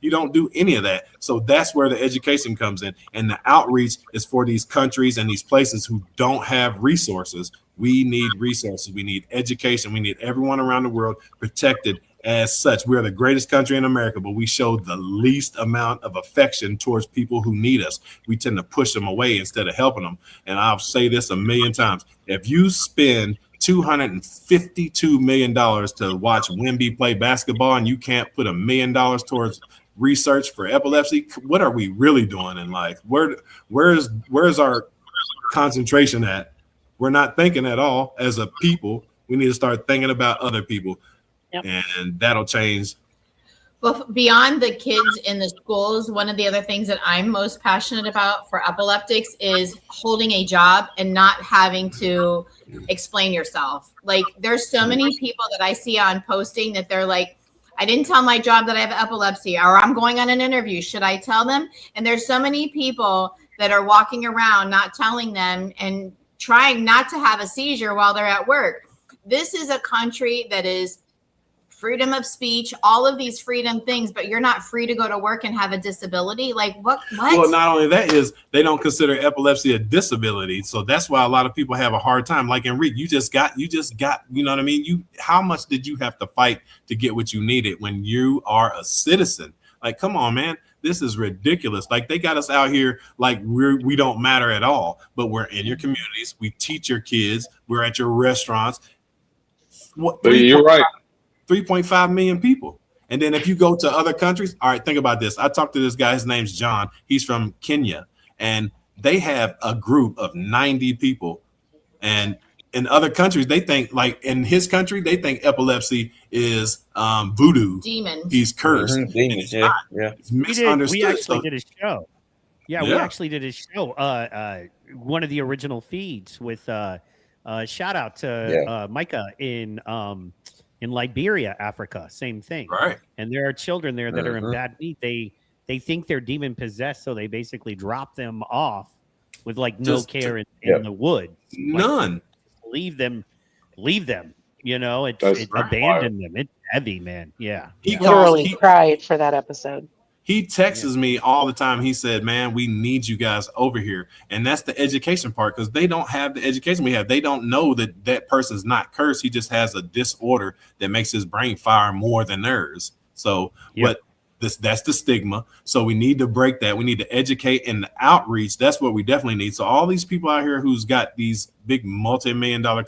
You don't do any of that. So that's where the education comes in. And the outreach is for these countries and these places who don't have resources. We need resources. We need education. We need everyone around the world protected as such. We are the greatest country in America, but we show the least amount of affection towards people who need us. We tend to push them away instead of helping them. And I'll say this 1,000,000 times. If you spend $252 million to watch Wemby play basketball, and you can't put $1 million towards research for epilepsy, what are we really doing in life? Where's our concentration at? We're not thinking at all as a people. We need to start thinking about other people. Yep. And that'll change. Well, beyond the kids in the schools, one of the other things that I'm most passionate about for epileptics is holding a job and not having to explain yourself. Like, there's so many people that I see on posting that they're like, I didn't tell my job that I have epilepsy, or I'm going on an interview. Should I tell them? And there's so many people that are walking around not telling them and trying not to have a seizure while they're at work. This is a country that is freedom of speech, all of these freedom things, but you're not free to go to work and have a disability. Like what? Well, not only that is they don't consider epilepsy a disability. So that's why a lot of people have a hard time. Like Enrique, you just got, you know what I mean? How much did you have to fight to get what you needed when you are a citizen? Like, come on, man. This is ridiculous. Like they got us out here like we don't matter at all, but we're in your communities. We teach your kids. We're at your restaurants. But you're right. 3.5 million people. And then if you go to other countries, all right, think about this. I talked to this guy, his name's John. He's from Kenya, and they have a group of 90 people. And in other countries, they think, like in his country, they think epilepsy is voodoo. Demons. He's cursed. Mm-hmm. Demons, yeah. It's misunderstood. We actually did a show. Yeah, we actually did a show. One of the original feeds with shout out to Micah in Liberia, Africa, same thing. Right. And there are children there that are in bad need. They think they're demon possessed, so they basically drop them off with like no care in the woods. None. Like, leave them. You know, it's abandon them. It's heavy, man. Yeah. He literally cried for that episode. He texts me all the time. He said, man, we need you guys over here. And that's the education part, because they don't have the education we have. They don't know that that person's not cursed. He just has a disorder that makes his brain fire more than theirs. So that's the stigma. So we need to break that. We need to educate and outreach. That's what we definitely need. So all these people out here who's got these big multi-million-dollar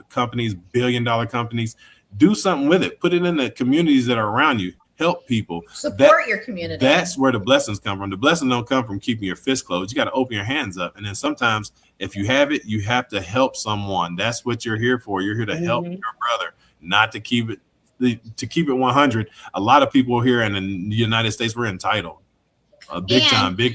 companies, billion-dollar companies, do something with it. Put it in the communities that are around you. Help people. Support your community. That's where the blessings come from. The blessings don't come from keeping your fist closed. You got to open your hands up. And then sometimes if you have it, you have to help someone. That's what you're here for. You're here to help your brother, not to keep it 100. A lot of people here in the United States, we're entitled. Big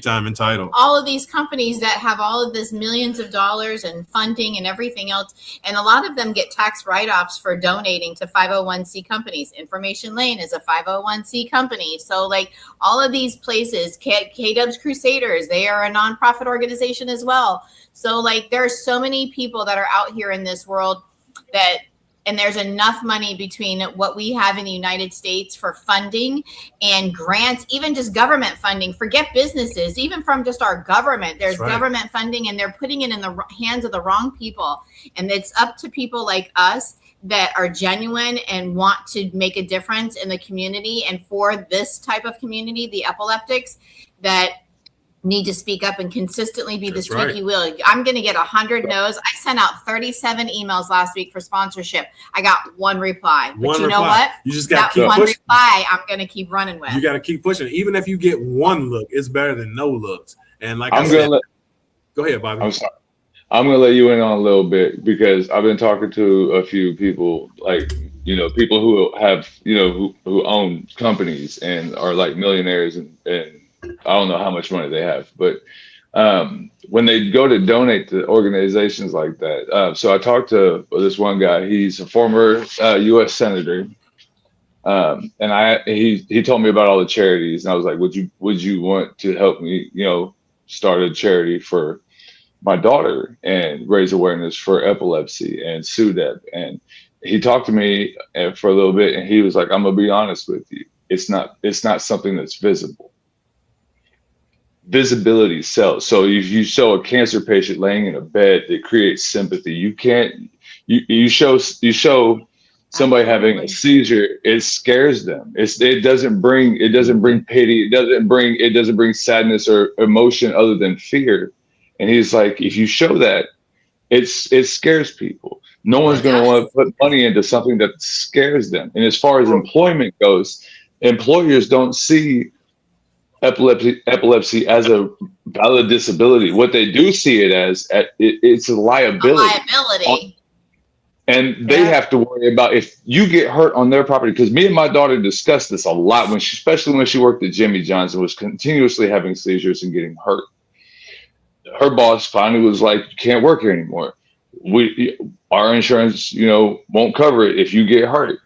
time entitled. All of these companies that have all of this millions of dollars and funding and everything else, and a lot of them get tax write-offs for donating to 501c companies. Information Lane is a 501c company. So like all of these places, K-Dubs Crusaders, they are a nonprofit organization as well. So like there are so many people that are out here in this world that, and there's enough money between what we have in the United States for funding and grants, even just government funding. Forget businesses, even from just our government. There's government funding, and they're putting it in the hands of the wrong people. And it's up to people like us that are genuine and want to make a difference in the community. And for this type of community, the epileptics, that need to speak up and consistently be the squeaky wheel. I'm going to get 100 no's. I sent out 37 emails last week for sponsorship. I got one reply. But you know what? You just got that one reply I'm going to keep running with. You got to keep pushing. Even if you get one look, it's better than no looks. And like go ahead, Bobby. I'm sorry. I'm going to let you in on a little bit, because I've been talking to a few people, like, people who have, who own companies and are like millionaires, and I don't know how much money they have, but when they go to donate to organizations like that. So I talked to this one guy. He's a former U.S. senator, and he told me about all the charities, and I was like, would you want to help me, start a charity for my daughter and raise awareness for epilepsy and SUDEP? And he talked to me for a little bit, and he was like, I'm gonna be honest with you, it's not something that's visible. Visibility sells. So if you show a cancer patient laying in a bed, it creates sympathy. You show somebody having a seizure, it scares them. It doesn't bring pity. It doesn't bring sadness or emotion other than fear. And he's like, if you show that, it scares people. No one's going to want to put money into something that scares them. And as far as employment goes, employers don't see epilepsy as a valid disability. What they do see it as, it's a liability. And they have to worry about if you get hurt on their property. Because me and my daughter discussed this a lot, especially when she worked at Jimmy John's and was continuously having seizures and getting hurt. Her boss finally was like, you can't work here anymore. Our insurance, won't cover it if you get hurt.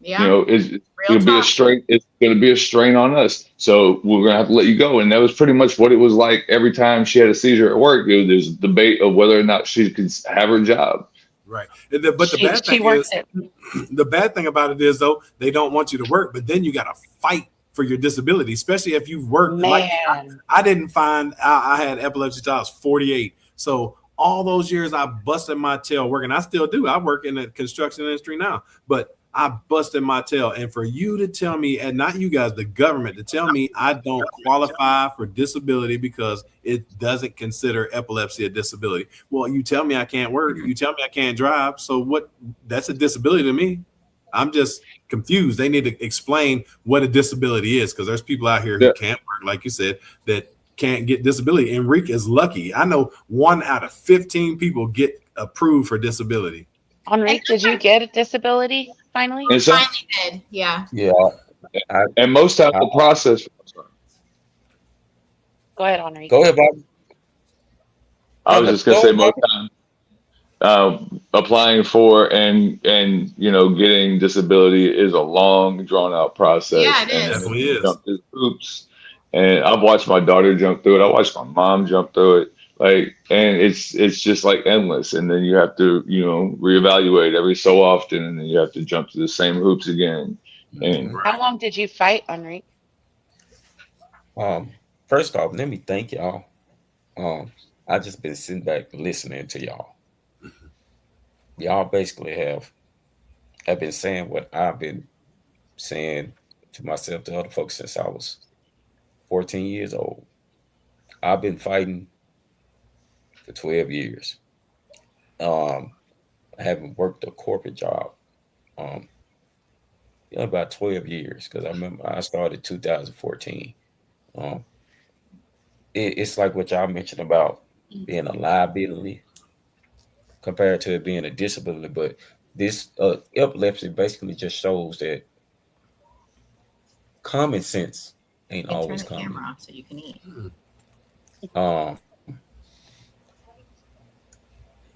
Yeah. You know, it's going to be a strain. It's going to be a strain on us. So we're going to have to let you go. And that was pretty much what it was like every time she had a seizure at work. There's a debate of whether or not she could have her job. Right. But the bad thing is, the bad thing about it is, though, they don't want you to work, but then you got to fight for your disability, especially if you've worked. Man. Like I didn't find I had epilepsy till I was 48. So all those years I busted my tail working. I still do. I work in the construction industry now, but I busted my tail. And for you to tell me, and not you guys, the government, to tell me I don't qualify for disability because it doesn't consider epilepsy a disability. Well, you tell me I can't work. You tell me I can't drive. So what? That's a disability to me. I'm just confused. They need to explain what a disability is, because there's people out here who can't work, like you said, that can't get disability. Enrique is lucky. I know 1 out of 15 people get approved for disability. Enrique, did you get a disability finally? Finally did. Yeah. Yeah. And most times the process. Go ahead, Enrique. Go ahead, Bob. I was just going to say most times applying for and getting disability is a long drawn out process. Yeah, it is. And Definitely is. jump through hoops. And I've watched my daughter jump through it. I watched my mom jump through it. And it's just like endless. And then you have to, reevaluate every so often, and then you have to jump to the same hoops again. And how long did you fight, Enrique? First off, let me thank y'all. I just been sitting back listening to y'all. Y'all basically have been saying what I've been saying to myself, to other folks, since I was 14 years old. I've been fighting for 12 years. I haven't worked a corporate job about 12 years, because I remember I started 2014. It's like what y'all mentioned about being a liability compared to it being a disability, but this epilepsy basically just shows that common sense ain't always common. Turn the camera off so you can eat.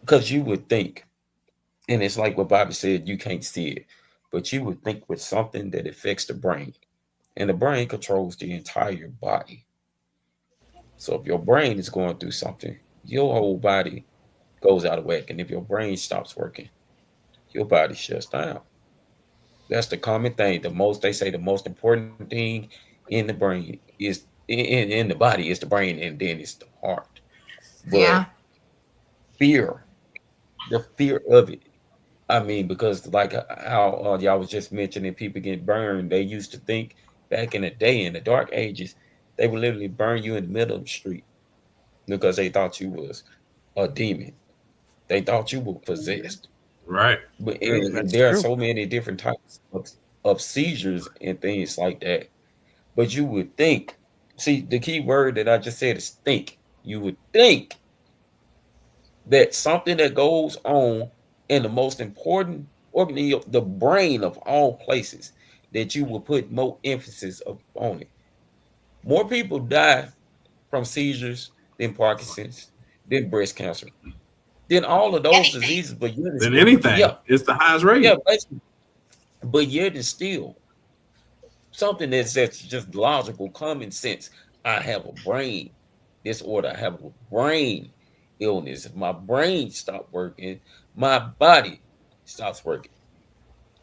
Because you would think, and it's like what Bobby said, you can't see it, but you would think with something that affects the brain, and the brain controls the entire body. So if your brain is going through something, your whole body goes out of whack. And if your brain stops working, your body shuts down. That's the common thing. They say the most important thing in the brain is in the body is the brain, and then it's the heart. But fear, the fear of it. I mean, because like how y'all was just mentioning, people get burned. They used to think back in the day, in the dark ages, they would literally burn you in the middle of the street because they thought you was a demon. They thought you were possessed. Right. But there are so many different types of seizures and things like that. But you would think, see, the key word that I just said is think. You would think that something that goes on in the most important organ, the brain of all places, that you will put more emphasis on it. More people die from seizures than Parkinson's, than breast cancer, than all of those diseases. But than anything, it's the highest rate. Yeah, basically. But yet it's still something that's just logical, common sense. I have a brain disorder. I have a brain illness. If my brain stops working, my body stops working.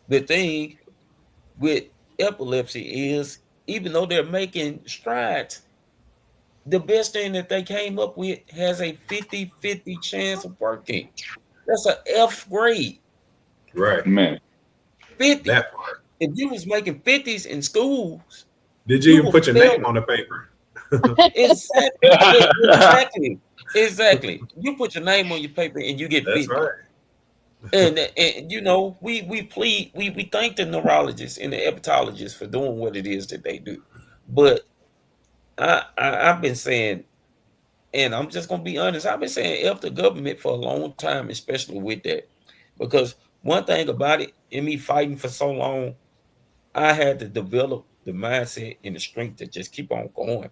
The thing with epilepsy is, even though they're making strides, the best thing that they came up with has a 50-50 chance of working. That's an F grade. Right. Man. 50. That part. If you was making 50s in schools, did you even put your name on the paper? Exactly. You put your name on your paper and you get 50. That's right. And we thank the neurologists and the hepatologists for doing what it is that they do. But I've been saying, and I'm just gonna be honest, I've been saying F the government for a long time, especially with that. Because one thing about it, in me fighting for so long, I had to develop the mindset and the strength to just keep on going.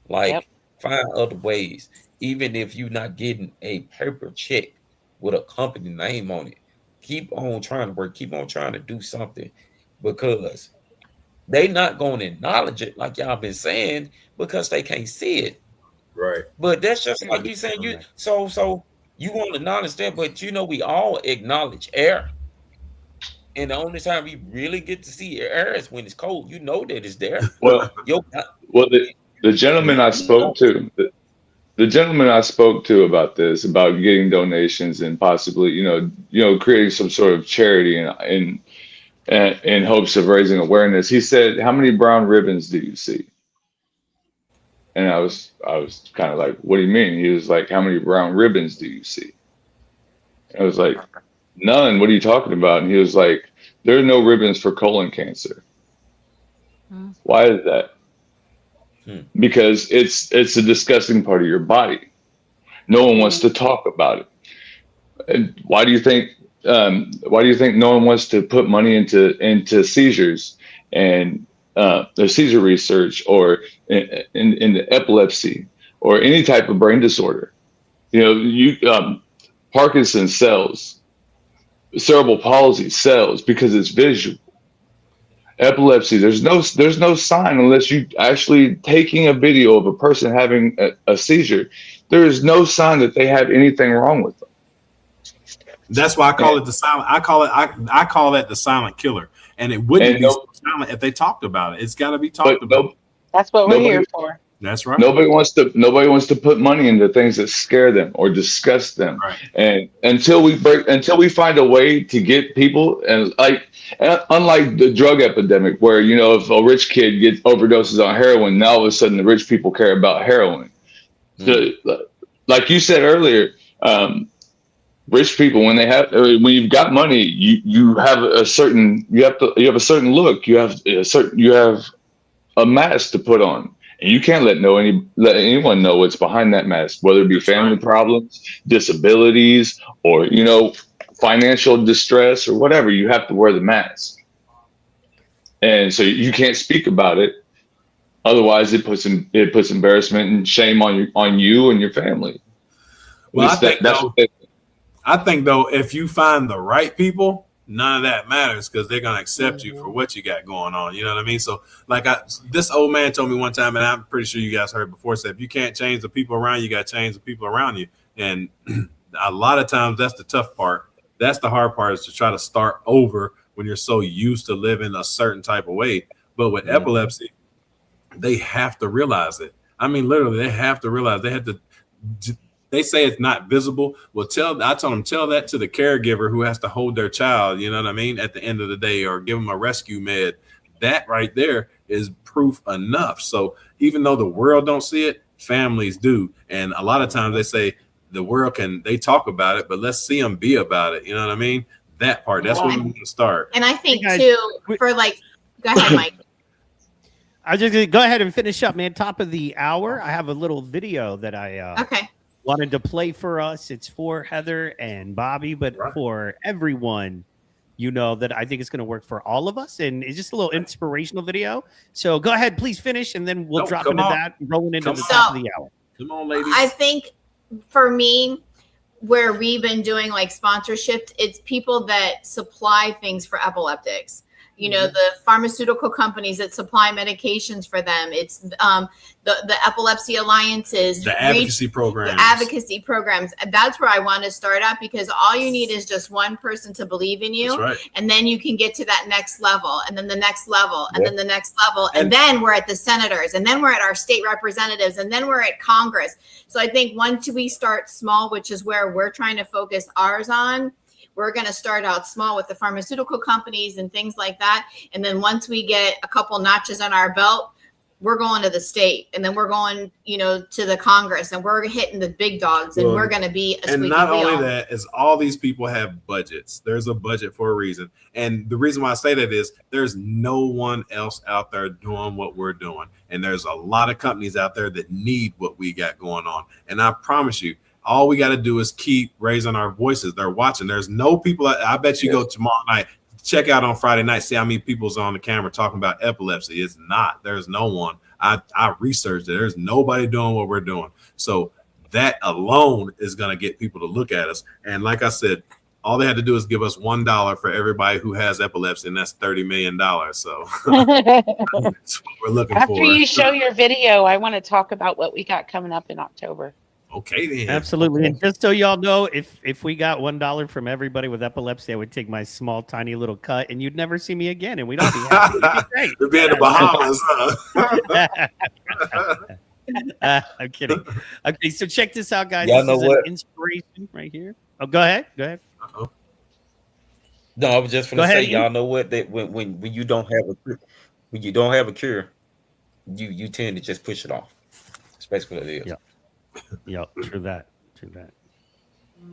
Like, find other ways. Even if you're not getting a paper check with a company name on it, keep on trying to work, keep on trying to do something. because they not going to acknowledge it like y'all been saying because they can't see it. Right. But that's just like you saying. You so you want to acknowledge that, but we all acknowledge air. And the only time we really get to see air is when it's cold. You know that it's there. Well, the gentleman I spoke to, the gentleman I spoke to about this, about getting donations and possibly, creating some sort of charity in hopes of raising awareness. He said, "How many brown ribbons do you see?" And I was kind of like, "What do you mean?" He was like, "How many brown ribbons do you see?" I was like, "None. What are you talking about?" And he was like, "There are no ribbons for colon cancer." Why is that? Because it's a disgusting part of your body. No one wants to talk about it. And why do you think no one wants to put money into seizures and the seizure research, or in epilepsy, or any type of brain disorder? Parkinson's cells, cerebral palsy cells, because it's visual. Epilepsy, there's no sign unless you actually taking a video of a person having a seizure. There is no sign that they have anything wrong with them. That's why I call it the silent. I call that the silent killer, and it wouldn't be silent if they talked about it. It's got to be talked about. That's what we're here for. That's right. Nobody wants to put money into things that scare them or disgust them. Right. And until we find a way to get people, and unlike the drug epidemic, where if a rich kid gets overdoses on heroin, now all of a sudden the rich people care about heroin. So, like you said earlier, rich people, when you've got money, you have a certain look, you have a mask to put on. And you can't let anyone know what's behind that mask, whether it be family problems, disabilities, or financial distress, or whatever. You have to wear the mask, and so you can't speak about it. Otherwise, it puts embarrassment and shame on you and your family. Well, I think though, if you find the right people, none of that matters, because they're gonna accept you for what you got going on. You know what I mean? So, this old man told me one time, and I'm pretty sure you guys heard before, said if you can't change the people around you, got to change the people around you. And a lot of times, that's the tough part. That's the hard part, is to try to start over when you're so used to living a certain type of way. But with epilepsy, they have to realize it. I mean, literally, they have to realize. They say it's not visible. Well, I told them, tell that to the caregiver who has to hold their child, you know what I mean, at the end of the day, or give them a rescue med. That right there is proof enough. So even though the world don't see it, families do. And a lot of times they say the world they talk about it, but let's see them be about it. You know what I mean? That part, that's where we need to start. And I think too, go ahead, Mike. I was just going to go ahead and finish up, man. Top of the hour. I have a little video that I wanted to play for us. It's for Heather and Bobby, but for everyone, that I think it's going to work for all of us. And it's just a little inspirational video. So go ahead, please finish, and then we'll drop into that, rolling into the top of the hour. Come on, ladies. I think for me, where we've been doing sponsorships, it's people that supply things for epileptics. The pharmaceutical companies that supply medications for them. It's the epilepsy alliances, the advocacy programs. The advocacy programs. That's where I want to start at, because all you need is just one person to believe in you. That's right. And then you can get to that next level, and then the next level, and then the next level. And then we're at the senators, and then we're at our state representatives, and then we're at Congress. So I think once we start small, which is where we're trying to focus ours on, we're going to start out small with the pharmaceutical companies and things like that. And then once we get a couple notches on our belt, we're going to the state, and then we're going, to the Congress, and we're hitting the big dogs, and we're going to be a and not only that, is all these people have budgets. There's a budget for a reason. And the reason why I say that is there's no one else out there doing what we're doing. And there's a lot of companies out there that need what we got going on. And I promise you, all we got to do is keep raising our voices. They're watching. There's no people. I bet you go tomorrow night, check out on Friday night, see how many people's on the camera talking about epilepsy. It's not. There's no one. I researched it. There's nobody doing what we're doing. So that alone is going to get people to look at us. And like I said, all they had to do is give us $1 for everybody who has epilepsy, and that's $30 million. So that's what we're looking After for. you show your video, I want to talk about what we got coming up in October. Okay, then. Absolutely. And just so y'all know, if we got $1 from everybody with epilepsy, I would take my small, tiny little cut, and you'd never see me again, and we'd all be happy. It'd be great. We'd be in the Bahamas, huh? I'm kidding. Okay, so check this out, guys. Y'all this know is what? an inspiration right here. Oh, go ahead. Go ahead. Uh-oh. No, I was just gonna Go say, ahead, y'all know what? That when you don't have a cure, when you don't have a cure, you tend to just push it off. That's basically what it is. Yeah, true that. True that.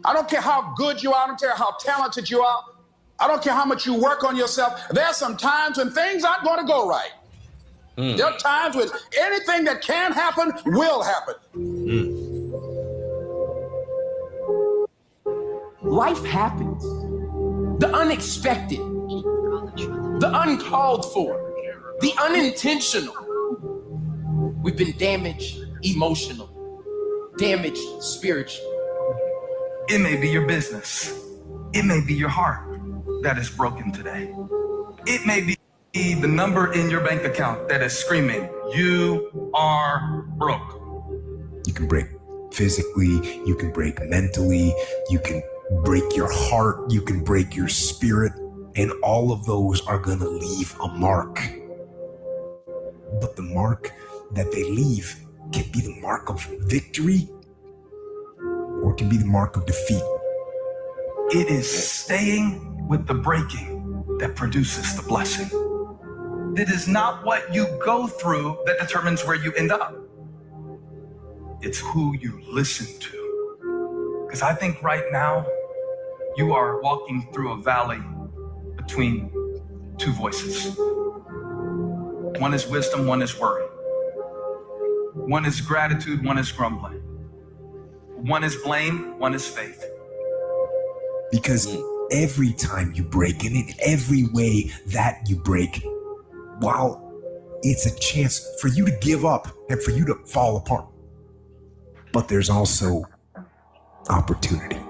I don't care how good you are. I don't care how talented you are. I don't care how much you work on yourself. There are some times when things aren't going to go right. There are times when anything that can happen will happen. Life happens. The unexpected, the uncalled for, the unintentional. We've been damaged emotional, damaged spiritual. It may be your business. It may be your heart that is broken today. It may be the number in your bank account that is screaming, you are broke. You can break physically, you can break mentally, you can break your heart, you can break your spirit, and all of those are gonna leave a mark. But the mark that they leave can be the mark of victory, or it can be the mark of defeat. It is staying with the breaking that produces the blessing. It is not what you go through that determines where you end up. It's who you listen to. Because I think right now, you are walking through a valley between two voices. One is wisdom, one is worry. One is gratitude, one is grumbling. One is blame, one is faith. Because every time you break, and in every way that you break, while it's a chance for you to give up and for you to fall apart, but there's also opportunity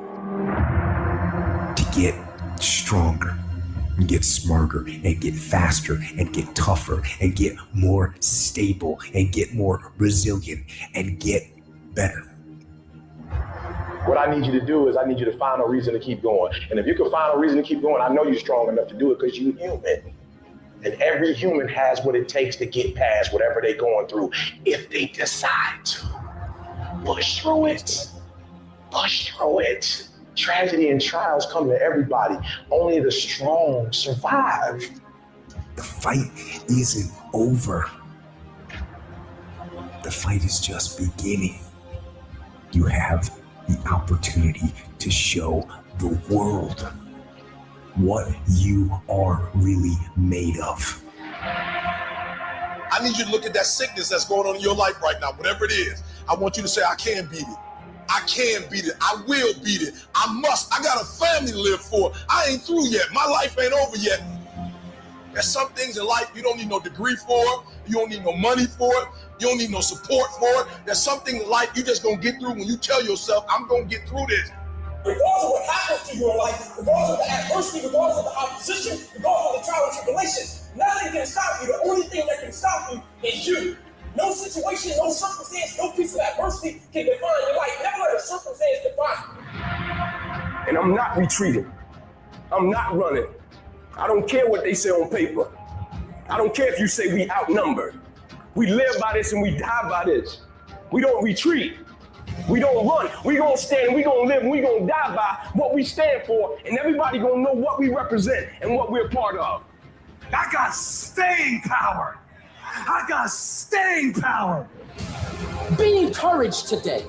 to get stronger and get smarter and get faster and get tougher and get more stable and get more resilient and get better. What I need you to do is I need you to find a reason to keep going. And if you can find a reason to keep going, I know you're strong enough to do it because you're human. And every human has what it takes to get past whatever they're going through if they decide to. Push through it. Push through it. Tragedy and trials come to everybody. Only the strong survive. The fight isn't over. The fight is just beginning. You have the opportunity to show the world what you are really made of. I need you to look at that sickness that's going on in your life right now, whatever it is. I want you to say, I can beat it. I can beat it. I will beat it. I must. I got a family to live for. I ain't through yet. My life ain't over yet. There's some things in life you don't need no degree for. You don't need no money for it. You don't need no support for it. There's something in life you just gonna get through when you tell yourself, I'm gonna get through this. Regardless of what happens to you in life, regardless of the adversity, regardless of the opposition, regardless of the trial and tribulation, nothing can stop you. The only thing that can stop you is you. No situation, no circumstance, no piece of adversity can define your life. Never let a circumstance define you. And I'm not retreating. I'm not running. I don't care what they say on paper. I don't care if you say we outnumbered. We live by this and we die by this. We don't retreat. We don't run. We gonna stand, we gonna live, and we gonna die by what we stand for, and everybody gonna know what we represent and what we're a part of. I got staying power. I got staying power. Be encouraged today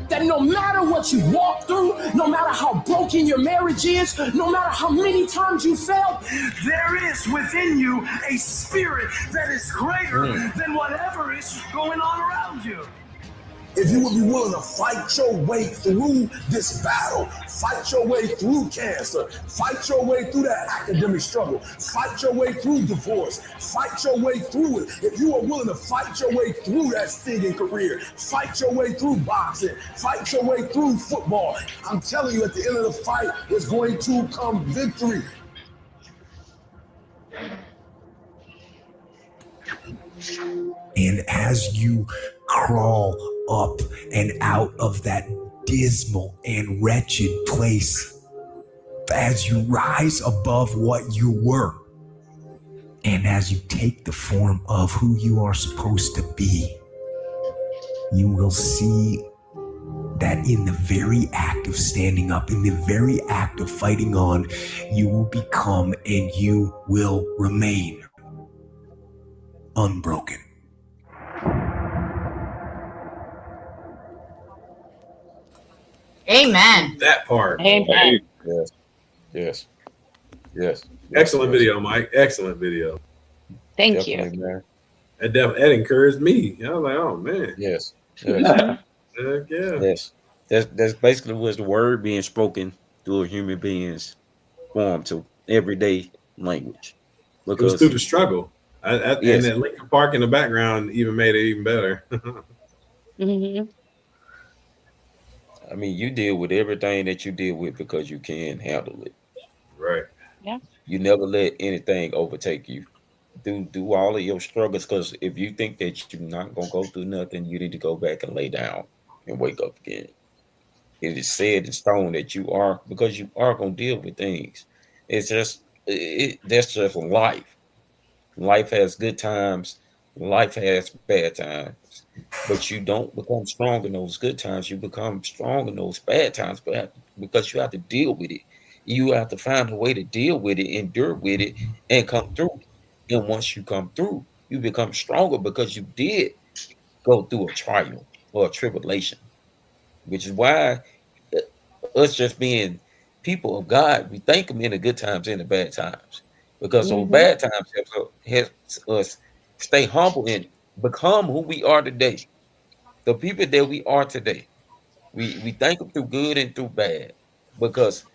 that no matter what you walk through, no matter how broken your marriage is, no matter how many times you failed, there is within you a spirit that is greater than whatever is going on around you. if you would be willing to fight your way through this battle, fight your way through cancer, fight your way through that academic struggle, fight your way through divorce, fight your way through it. If you are willing to fight your way through that singing career, fight your way through boxing, fight your way through football, I'm telling you, at the end of the fight is going to come victory. And as you crawl up and out of that dismal and wretched place, as you rise above what you were, and as you take the form of who you are supposed to be, you will see that in the very act of standing up, in the very act of fighting on, you will become and you will remain unbroken. Amen. That part. Amen. Yes. Excellent video, Mike. Excellent video. Thank Definitely, you. man. That encouraged me. I was like, oh man. Yes. Yeah. Yes. That's basically was the word being spoken through a human being's form to everyday language. It was through the struggle. And Yes. that Lincoln Park in the background even made it even better. I mean, you deal with everything that you deal with because you can handle it. Right. Yeah. You never let anything overtake you. Do all of your struggles, because if you think that you're not gonna go through nothing, you need to go back and lay down and wake up again. It is said in stone that you are, because you are gonna deal with things. It's just that's just life. Life has good times, life has bad times. But you don't become strong in those good times. You become strong in those bad times, but because you have to deal with it. You have to find a way to deal with it, endure with it, and come through. And once you come through, you become stronger because you did go through a trial or a tribulation, which is why us just being people of God, we thank Him in the good times and the bad times, because those bad times helps us stay humble and become who we are today. The people that we are today, we thank Him through good and through bad, because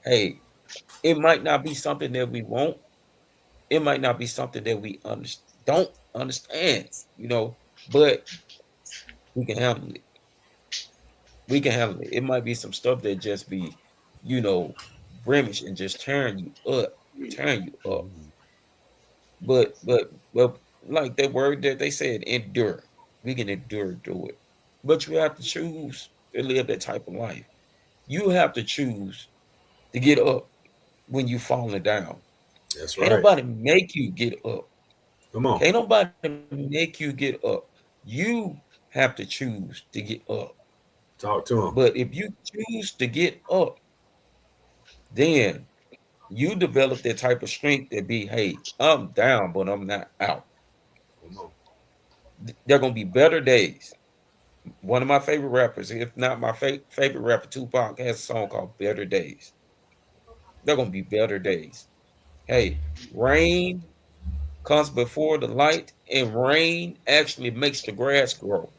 hey, it might not be something that we want. It might not be something that we don't understand, but we can handle it. We can handle it. It might be some stuff that just be, blemish and just turn you up. But like that word that they said, endure. We can endure through it. But you have to choose to live that type of life. You have to choose to get up when you falling down. That's Can't right. nobody make you get up. Come on. Can't nobody make you get up. You have to choose to get up. Talk to him. But if you choose to get up, then you develop that type of strength that be, hey, I'm down, but I'm not out. Come on. There are going to be better days. One of my favorite rappers, if not my favorite rapper, Tupac, has a song called Better Days. There are going to be better days. Hey, rain comes before the light, and rain actually makes the grass grow.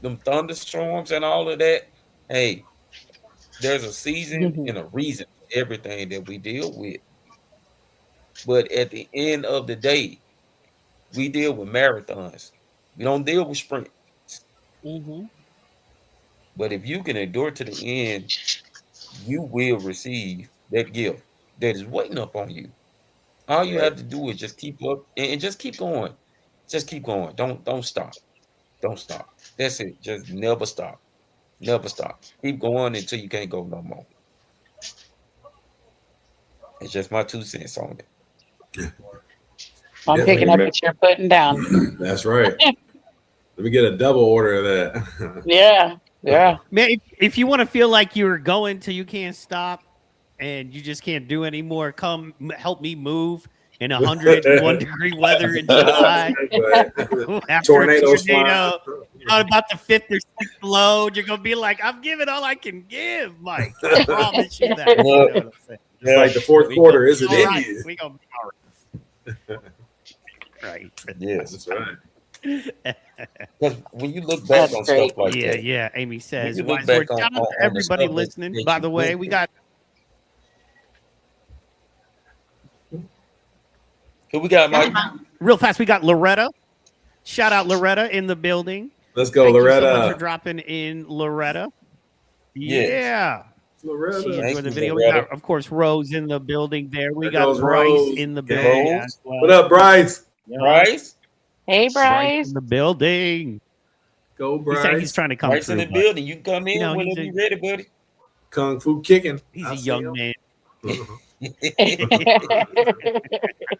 Them thunderstorms and all of that, hey, there's a season and a reason for everything that we deal with. But at the end of the day, we deal with marathons. We don't deal with sprints. But if you can endure to the end, you will receive that gift that is waiting up on you. All you have to do is just keep up and just keep going. Just keep going. Don't stop. Don't stop. That's it. Just never stop. Never stop. Keep going until you can't go no more. It's just my 2 cents on it. I'm picking up what you're putting down. That's right. Let me get a double order of that. Yeah. Man, if you want to feel like you're going till you can't stop and you just can't do anymore, come help me move in 101 degree weather in July. After Tornado. On about the 5th or 6th load, you're gonna be like, I'm giving all I can give, Mike. I promise you that. You know what I'm saying? It's like the fourth quarter isn't in you. We gonna be all right. Right. Yes, that's right. Because when you look back on stuff like that, yeah. Amy says, you look wise back words. on Shout out to the everybody stuff listening. that By you the way, went we through. got Who we got, Mike? real fast. We got Loretta. Shout out Loretta in the building. Let's go, Thank Loretta. you so much for dropping in, Loretta. Yes. Yeah. Loretta. She Thank enjoyed the you, video. Loretta. We got, of course, Rose in the building there. We There got goes Bryce Rose. in the Okay. building Rose. as well. What up, Bryce? Yeah. Bryce. Hey, Bryce Bryce. in the building. Go, He Bryce. said he's trying to come Bryce in through, the but building. You can come in you know, whenever you're ready, buddy. Kung Fu kicking. he's I a see young him. man.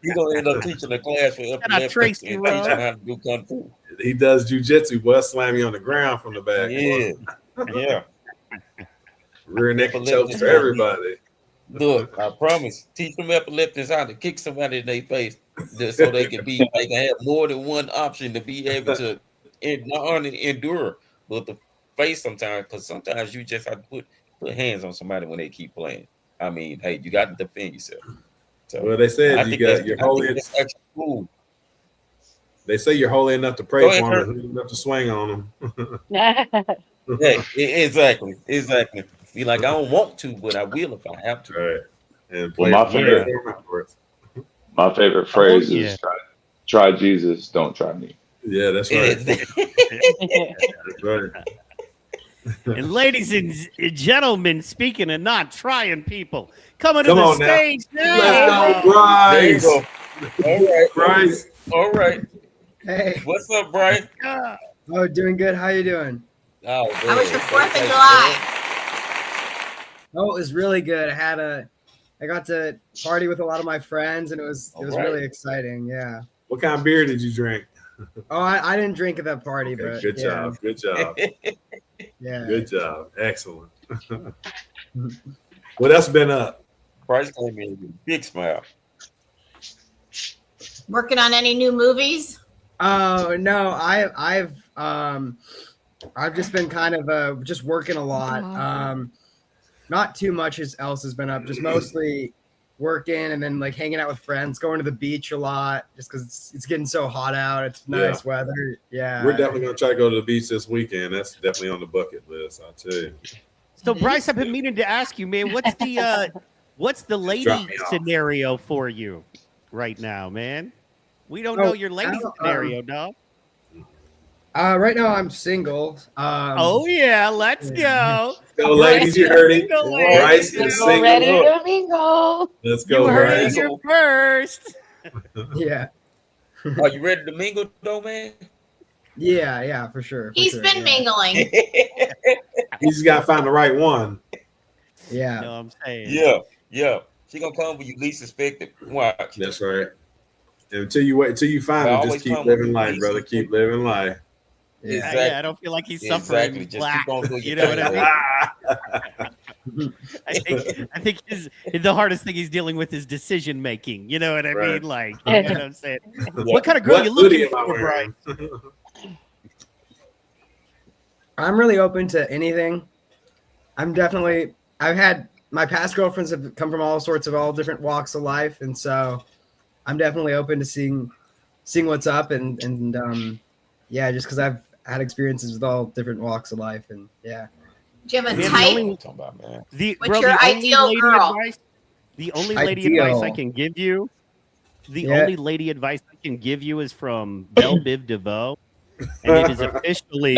You're gonna end up teaching a class for Shout out epileptics Tracy and Rowe. teach them how to do kung fu. He does jujitsu, boy. Slam you on the ground from the back. Yeah, yeah. Rear naked chokes Epileptics for gonna be- everybody. Look, I promise. Teach them epileptics how to kick somebody in their face, just so they can have more than one option to be able to not only endure, but the face sometimes. Because sometimes you just have to put hands on somebody when they keep playing. I mean, hey, you got to defend yourself. So Well, they said I you think got you're holy. that's actually cool. They say you're holy enough to pray Go for ahead, him Kurt. and holy enough to swing on him. Yeah, exactly. Be like, I don't want to, but I will if I have to. Right. And Well, play my for favorite- him afterwards. My favorite phrase yeah. is try Jesus, don't try me. Yeah, that's right. That's right. And ladies and gentlemen, speaking of not trying people, coming to Come the on now. stage now. Let's go, There you Bryce. go. All right, Bryce. All right. Hey. What's up, Brian? Oh, doing good. How you doing? Oh, How was your 4th of July? Oh, it was really good. I got to party with a lot of my friends, and it was right. really exciting. Yeah. What kind of beer did you drink? Oh, I didn't drink at that party, Okay, but good yeah. job. Good job. Yeah. Good job. Excellent. What else been up? Bryce came in with a big smile. Working on any new movies? Oh no, I've just been kind of just working a lot. Not too much else has been up. Just mostly working and then like hanging out with friends, going to the beach a lot, just because it's getting so hot out. It's nice weather. Yeah, We're definitely gonna try to go to the beach this weekend. That's definitely on the bucket list. I'll tell you. So Bryce, I've been meaning to ask you, man, what's the lady drop me off. scenario for you right now, man? We don't know your lady scenario, dog. Right now I'm single. Oh yeah, let's go. Go, ladies, you heard it. Single Bryce ladies. is single. Ready to mingle. Let's You go, heard it Bryce. here first. Yeah. Are you ready to mingle, though, man? Yeah, for sure. He's been mingling. You just gotta find the right one. Yeah. You know what I'm saying? Yeah. She gonna come when you least expect it. Watch. That's right. And until you find I it, always just keep come living with life, these brother. Keep living life. Yeah, I don't feel like he's suffering. Exactly. Just keep on doing You your know what thing, I mean? I think the hardest thing he's dealing with is decision making. You know what I mean? Like, you know what I'm saying? What kind of girl What you hoodie looking am I for, wearing? Brian? I'm really open to anything. I've had my past girlfriends have come from all different walks of life, and so I'm definitely open to seeing what's up and yeah, just because I've had experiences with all different walks of life, and yeah. Do you have a Man, type? What's your ideal girl? The only lady advice I can give you, only lady advice I can give you is from Belle Biv DeVoe, and it is officially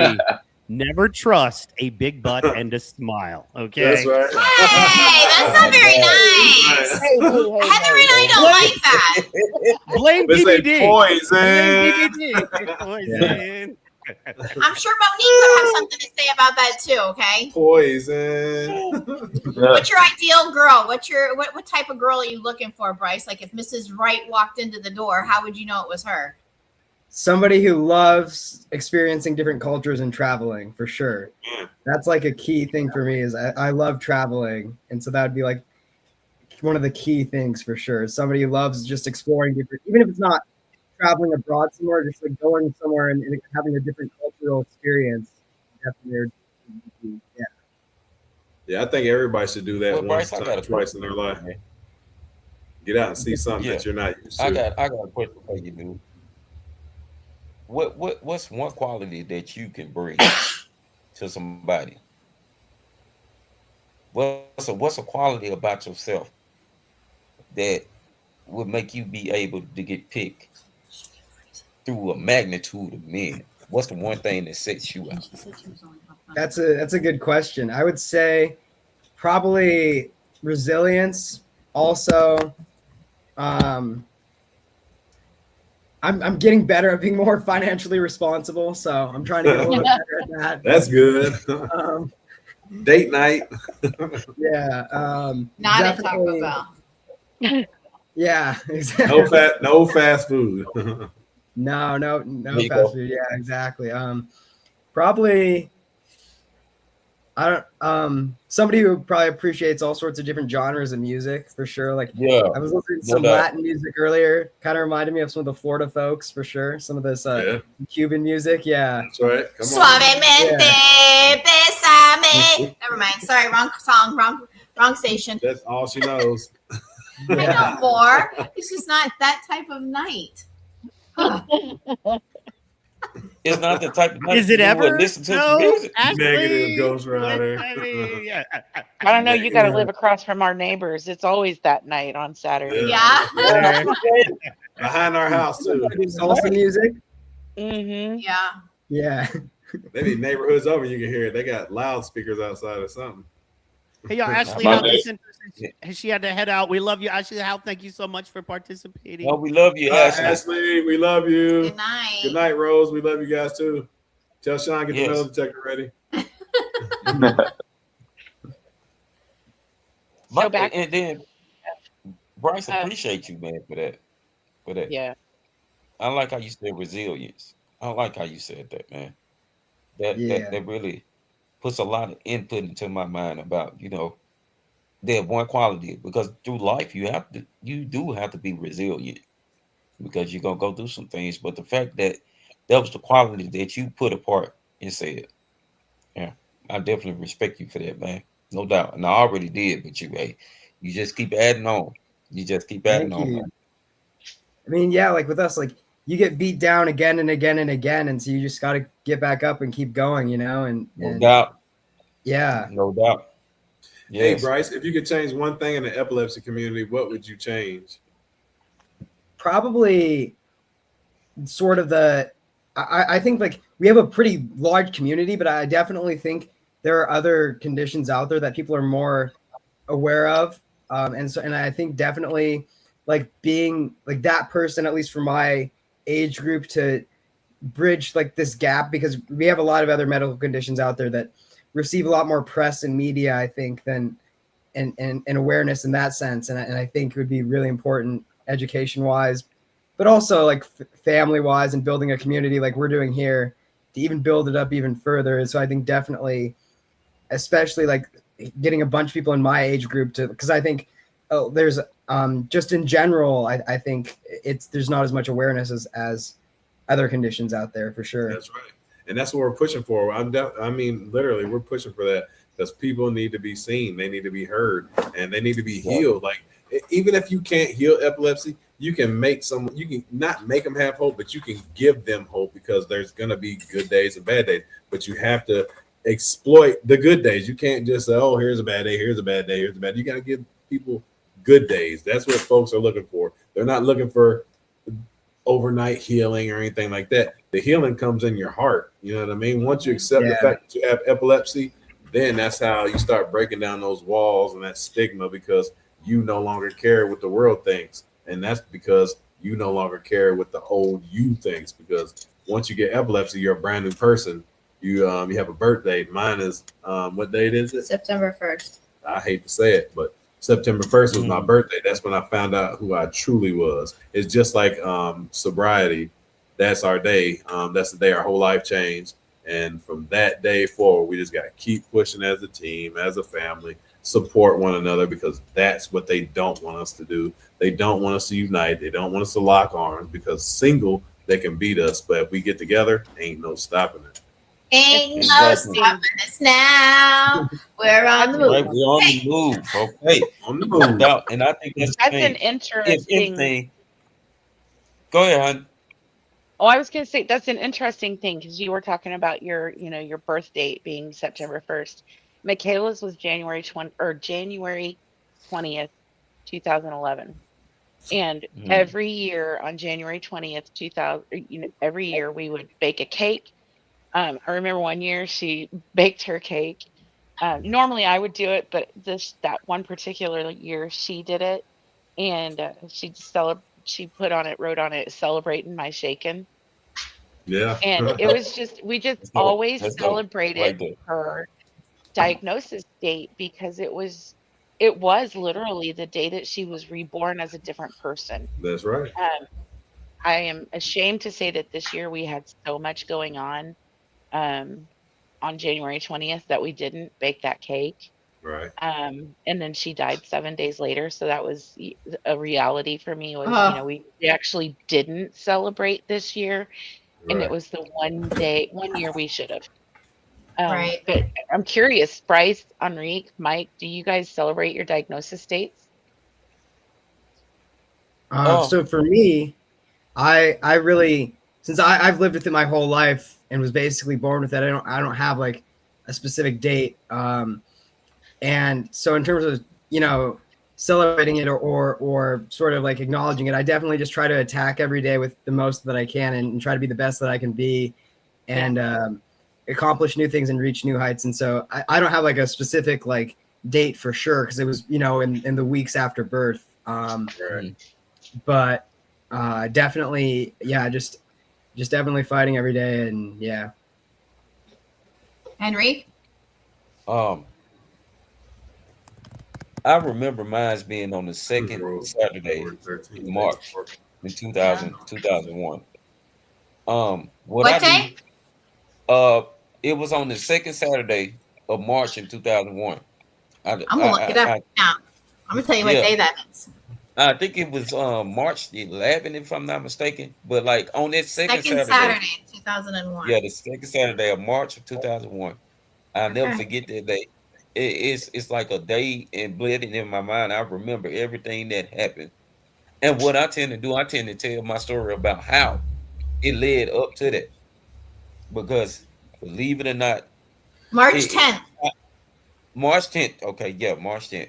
never trust a big butt and a smile. Okay, That's right. Hey, that's not very nice. Heather and I don't like that. Blame Let's say BBD. poison. Blame BBD. Poison. I'm sure Monique would have something to say about that too. Okay. Poison. What's your ideal girl? What type of girl are you looking for, Bryce? Like if Mrs. Wright walked into the door, how would you know it was her? Somebody who loves experiencing different cultures and traveling, for sure. That's like a key thing for me. Is I love traveling, and so that would be like one of the key things for sure. Somebody who loves just exploring different, even if it's not traveling abroad somewhere, just like going somewhere and having a different cultural experience. Definitely, Yeah, I think everybody should do that Well, once, Bryce, I got a twice in their life. Get out and see something Yeah. that you're not used to. I got a question for you, dude. what's one quality that you can bring to somebody? What's a quality about yourself that would make you be able to get picked through a magnitude of men? What's the one thing that sets you out? That's a good question. I would say probably resilience. Also, I'm getting better at being more financially responsible, so I'm trying to get a little bit better at that. That's good. Date night. Yeah. Not at Taco Bell. Yeah, exactly. No fast food. No fast food. Yeah, exactly. Probably I don't somebody who probably appreciates all sorts of different genres of music for sure. Like I was listening to some Latin music earlier, kind of reminded me of some of the Florida folks for sure. Some of this Cuban music, yeah. That's right. Come Suavemente, besame. Never mind. Sorry, wrong song, wrong station. That's all she knows. I know more. It's just not that type of night. It's not the type of night Is it you ever? would listen to some No, music. Negative Ghost Rider. I don't know. You got to live across from our neighbors. It's always that night on Saturday. Yeah. Behind our house too. Salsa music. Mm-hmm. Yeah. Yeah. Maybe neighborhoods over, you can hear it. They got loudspeakers outside or something. Hey, y'all, Ashley, Hal, she had to head out. We love you, Ashley Hal. Thank you so much for participating. Oh, we love you, Ashley. We love you. Good night. Good night, Rose. We love you guys too. Tell Sean, get the metal detector ready. And then Bryce, appreciate you, man, for that. Yeah. I like how you said resilience. I like how you said that, man. That really puts a lot of input into my mind about, that one quality, because through life you do have to be resilient, because you're gonna go through some things. But the fact that was the quality that you put apart and said, yeah, I definitely respect you for that, man. No doubt. And I already did, but you just keep adding on. You just keep adding on. Man. I mean, yeah, like with us, like you get beat down again and again and again, and so you just got to get back up and keep going, and no doubt. Yeah, no doubt. Yes. Hey, Bryce, if you could change one thing in the epilepsy community, what would you change? Probably sort of I think like we have a pretty large community, but I definitely think there are other conditions out there that people are more aware of. And I think definitely like being like that person, at least for my age group, to bridge like this gap, because we have a lot of other medical conditions out there that receive a lot more press and media, I think, than and awareness in that sense. And I think it would be really important education wise, but also like family wise, and building a community like we're doing here to even build it up even further. And so I think definitely, especially like getting a bunch of people in my age group to, because I think there's just in general, I think there's not as much awareness as other conditions out there for sure. That's right. And that's what we're pushing for. I mean, literally, we're pushing for that, because people need to be seen, they need to be heard, and they need to be healed. Like, even if you can't heal epilepsy, you can not make them have hope, but you can give them hope, because there's going to be good days and bad days, but you have to exploit the good days. You can't just say, oh, here's a bad day, here's a bad day, here's a bad day. You got to give people good days. That's what folks are looking for. They're not looking for overnight healing or anything like that. The healing comes in your heart. You know what I mean? Once you accept the fact that you have epilepsy, then that's how you start breaking down those walls and that stigma, because you no longer care what the world thinks. And that's because you no longer care what the old you thinks, because once you get epilepsy, you're a brand new person. You have a birth date. Mine is what date is it? September 1st. I hate to say it, but September 1st was my birthday. That's when I found out who I truly was. It's just like sobriety. That's our day. That's the day our whole life changed. And from that day forward, we just got to keep pushing as a team, as a family, support one another, because that's what they don't want us to do. They don't want us to unite. They don't want us to lock arms, because single, they can beat us. But if we get together, ain't no stopping it. Ain't no stopping us now. We're on the move. Right, we're on the move. Okay. On the move. And I think that's an interesting. Go ahead, hon. Oh, I was going to say that's an interesting thing because you were talking about your, your birth date being September 1st. Michaela's was January 20th, 2011. And every year on January 20th, 2000, every year we would bake a cake. I remember one year she baked her cake. Normally I would do it, but that one particular year she did it, and she wrote on it, celebrating my shaking. Yeah. And it was we just always That's dope. celebrated her diagnosis date because it was literally the day that she was reborn as a different person. That's right. I am ashamed to say that this year we had so much going on January 20th that we didn't bake that cake. Right. And then she died 7 days later. So that was a reality for me was, we actually didn't celebrate this year. And it was the one year we should have. Right. But I'm curious, Bryce, Enrique, Mike, do you guys celebrate your diagnosis dates? So for me, I really, since I've lived with it my whole life and was basically born with it, I don't have like a specific date. And so in terms of, celebrating it or sort of like acknowledging it, I definitely just try to attack every day with the most that I can and try to be the best that I can be and accomplish new things and reach new heights. And so I don't have like a specific like date for sure because it was, in the weeks after birth. But definitely, just definitely fighting every day and yeah. Enrique? I remember mine being on the second Saturday in March in 2001. What day? It was on the second Saturday of March in 2001. I'm gonna look it up now. I'm gonna tell you what day that is. I think it was March 11th, if I'm not mistaken. But like on that second Saturday, 2001. Yeah, the second Saturday of March of 2001. I'll never forget that day. It's like a day embedded in my mind. I remember everything that happened. And what I tend to do, I tend to tell my story about how it led up to that. Because believe it or not, March 10th. March 10th. Okay, yeah, March 10th.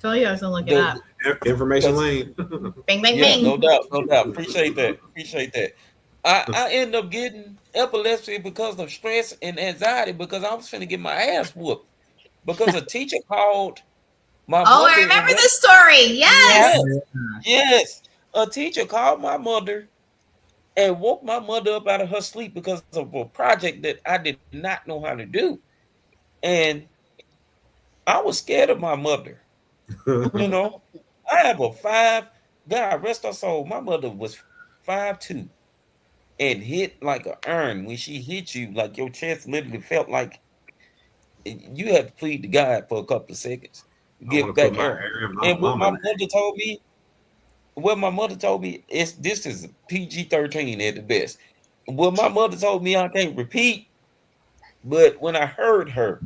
Tell you I was gonna look it up. Information lane. Bing, bing, yeah, bing. No doubt. Appreciate that. I ended up getting epilepsy because of stress and anxiety because I was finna get my ass whooped because a teacher called my mother. Oh, I remember this story. Yes. A teacher called my mother and woke my mother up out of her sleep because of a project that I did not know how to do. And I was scared of my mother. I have God rest her soul. My mother was 5'2" and hit like an urn. When she hit you, like your chest literally felt like you had to plead to God for a couple of seconds to get back air. And what my mother told me is this is PG-13 at the best. What my mother told me I can't repeat, but when I heard her,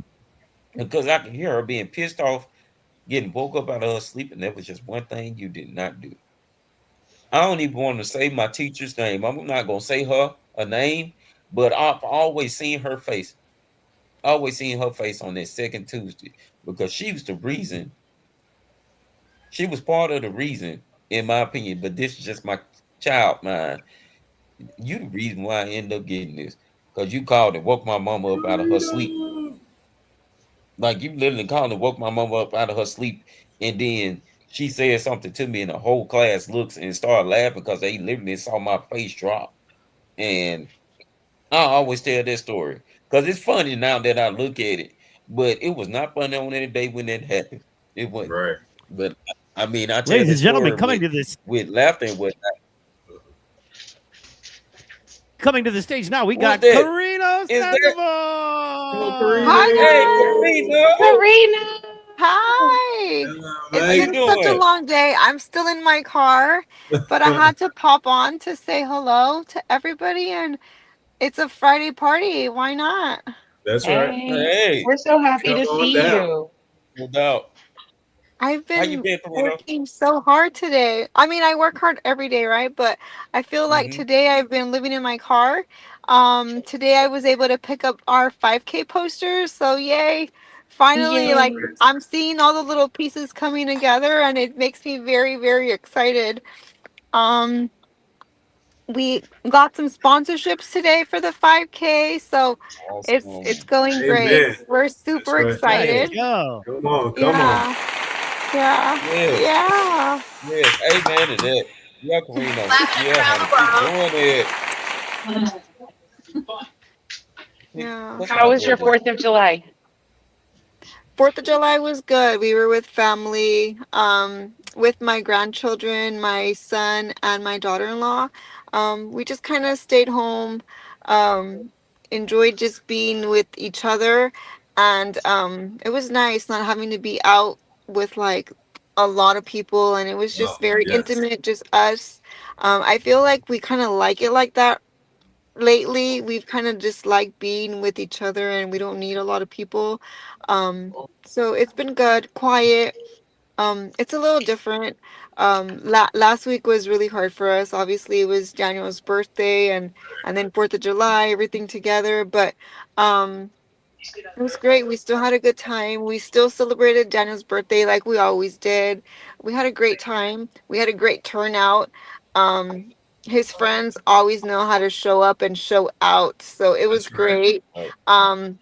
because I could hear her being pissed off, getting woke up out of her sleep, and that was just one thing you did not do. I don't even want to say my teacher's name. I'm not going to say a name, but I've always seen her face. Always seen her face on that second Tuesday because she was the reason. She was part of the reason, in my opinion, but this is just my child mind. You the reason why I ended up getting this because you called and woke my mama up out of her sleep. Like you literally called and woke my mama up out of her sleep, and then she said something to me, and the whole class looks and started laughing because they literally saw my face drop. And I always tell this story because it's funny now that I look at it, but it was not funny on any day when that happened. It wasn't. Right. But I mean, I tell Ladies and this gentlemen, story with laughter and whatnot. Coming to the stage now, we Who's got that? Karina Sandoval. Hi, Karina. Hi. How It's you been such a doing? long day. I'm still in my car, but I had to pop on to say hello to everybody, and it's a Friday party. Why not? That's right. Hey, we're so happy to Come on see down. you. No doubt. I've How you been been, Karina? working so hard today. I mean, I work hard every day, right? But I feel like Mm-hmm. today I've been living in my car. Today I was able to pick up our 5K posters. So yay. Finally, like Yay. I'm seeing all the little pieces coming together and it makes me very, very excited. Um, we got some sponsorships today for the 5K, so Awesome. it's going great. Amen. We're That's super right. Let's excited. go. Come on, come on. Yeah. Yeah. Yes, Yeah. yes. Amen to that. Yeah, Karina. Clapping Yeah, around honey. the Keep world. doing it. Yeah. Push How my was your brother. 4th of July? 4th of July was good. We were with family, with my grandchildren, my son, and my daughter-in-law. We just kind of stayed home, um, enjoyed just being with each other, and it was nice not having to be out with like a lot of people, and it was just Oh, very yes. intimate, just us. I feel like we kind of like it like that lately. We've kind of just like being with each other and we don't need a lot of people. So it's been good, quiet. It's a little different. Last week was really hard for us. Obviously, it was Daniel's birthday and then 4th of July, everything together. But um, it was great. We still had a good time. We still celebrated Daniel's birthday like we always did. We had a great time. We had a great turnout. Um, his friends always know how to show up and show out. So it was That's right. great. Right. Um,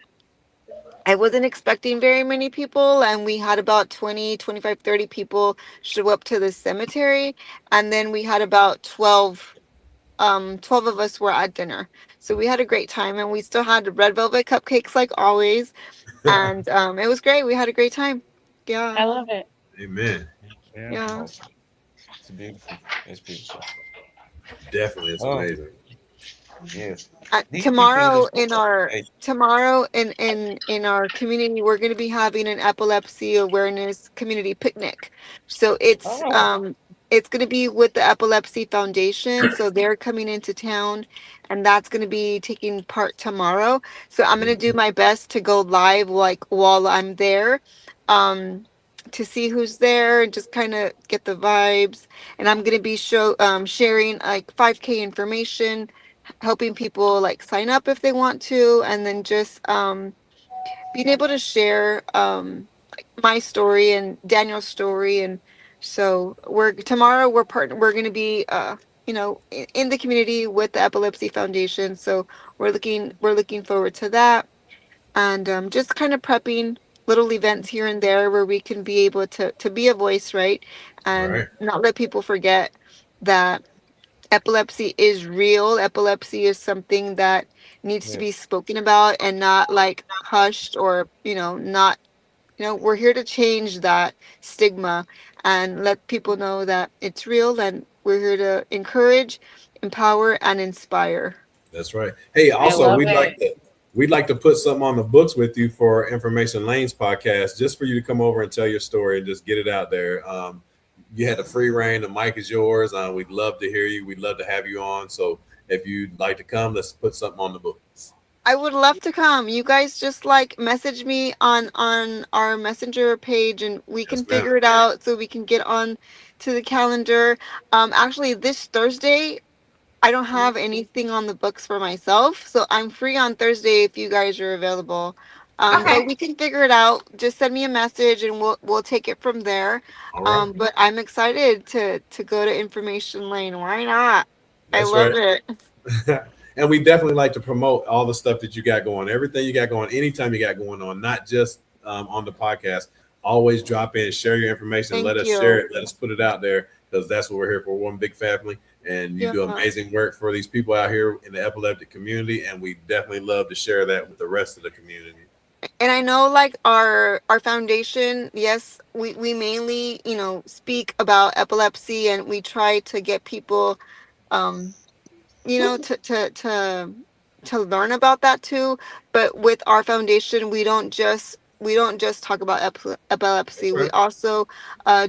I wasn't expecting very many people, and we had about 20, 25, 30 people show up to the cemetery. And then we had about 12 of us were at dinner. So we had a great time, and we still had red velvet cupcakes like always. And it was great. We had a great time. Yeah. I love it. Amen. Yeah. Yeah. Awesome. It's beautiful. It's beautiful. Definitely. It's amazing. Yes. These people in Tomorrow this in our hey, tomorrow in our community, we're going to be having an epilepsy awareness community picnic. So oh, it's going to be with the Epilepsy Foundation. So they're coming into town, and that's going to be taking part tomorrow. So I'm going to do my best to go live like while I'm there, um, to see who's there and just kind of get the vibes. And I'm going to be sharing like 5K information, helping people like sign up if they want to, and then just being able to share like my story and Daniel's story. And so we're going to be in the community with the Epilepsy Foundation. So we're looking forward to that, and just kind of prepping little events here and there where we can be able to be a voice, right, and Right. not let people forget that epilepsy is real. Epilepsy is something that needs to yeah. be spoken about and not like hushed, or not, we're here to change that stigma and let people know that it's real, and we're here to encourage, empower, and inspire. That's right. Hey, I also love it. we'd like to put something on the books with you for Information Lanes podcast, just for you to come over and tell your story and just get it out there. You had the free reign. The mic is yours. We'd love to hear you. We'd love to have you on. So if you'd like to come, let's put something on the books. I would love to come. You guys just like message me on our messenger page, and we can Yes, ma'am. figure it out so we can get on to the calendar. Actually, this Thursday I don't have anything on the books for myself, so I'm free on Thursday if you guys are available. Okay. But we can figure it out. Just send me a message and we'll take it from there. All right. But I'm excited to go to Information Lane. Why not? I That's love right. it. And we definitely like to promote all the stuff that you got going, everything you got going, anytime you got going on, not just on the podcast. Always drop in, share your information, let Thank us share you. it, let us put it out there, because that's what we're here for, one big family. And you do Yeah. amazing work for these people out here in the epileptic community, and we definitely love to share that with the rest of the community. And I know like our foundation, yes, we mainly, speak about epilepsy, and we try to get people um to learn about that too. But with our foundation, we don't just just talk about epilepsy. We Right. also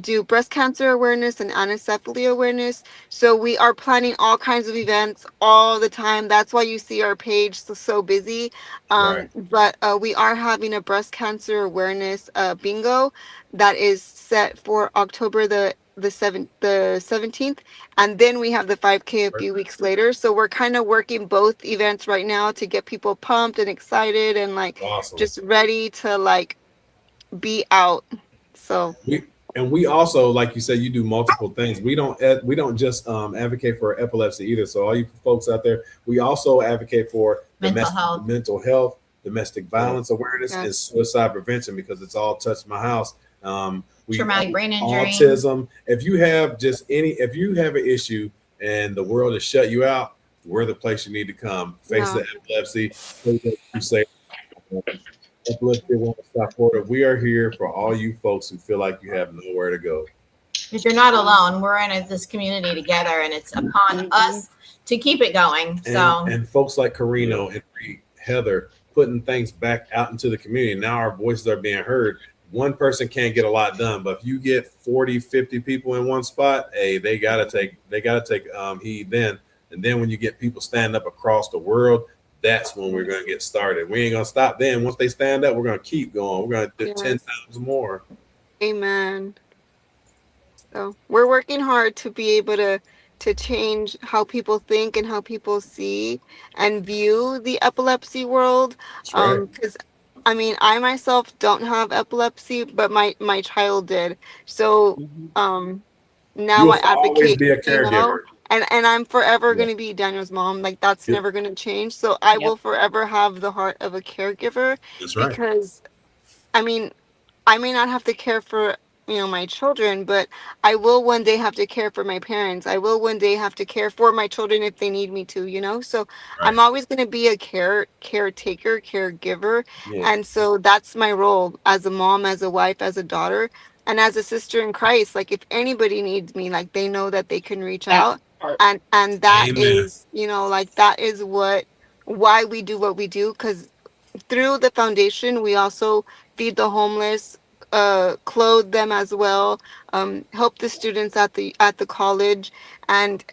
do breast cancer awareness and anencephaly awareness. So we are planning all kinds of events all the time. That's why you see our page so busy. Right. But we are having a breast cancer awareness bingo that is set for October the 17th, and then we have the 5K a few weeks later. So we're kind of working both events right now to get people pumped and excited and like Awesome. just ready to like be out. So we also, like you said, you do multiple things. We don't just advocate for epilepsy either. So all you folks out there, we also advocate for mental health, domestic violence awareness, and suicide prevention, because it's all touched my house. Traumatic brain injury, autism. If you have an issue and the world has shut you out, we're the place you need to come. Face the epilepsy. You say Epilepsy Won't Stop Florida. We are here for all you folks who feel like you have nowhere to go. Because you're not alone. We're in this community together, and it's upon us to keep it going. So and folks like Carino and Heather putting things back out into the community. Now our voices are being heard. One person can't get a lot done, but if you get 40, 50 people in one spot, hey, they gotta take heed then. And then when you get people stand up across the world, that's when we're gonna get started. We ain't gonna stop then. Once they stand up, we're gonna keep going. We're gonna do 10 times more. Amen. So we're working hard to be able to change how people think and how people see and view the epilepsy world. Because I mean, I myself don't have epilepsy, but my child did. So now I advocate, be a caregiver. And I'm forever going to be Daniel's mom. Like that's never going to change. So I will forever have the heart of a caregiver. That's right. Because I mean, I may not have to care for my children, but I will one day have to care for my parents. I will one day have to care for my children if they need me to. So I'm always going to be a caretaker, caregiver. And so that's my role as a mom, as a wife, as a daughter, and as a sister in Christ. Like if anybody needs me, like they know that they can reach out. And that is, like that is why we do what we do. Because through the foundation, we also feed the homeless, clothe them as well, help the students at the college, and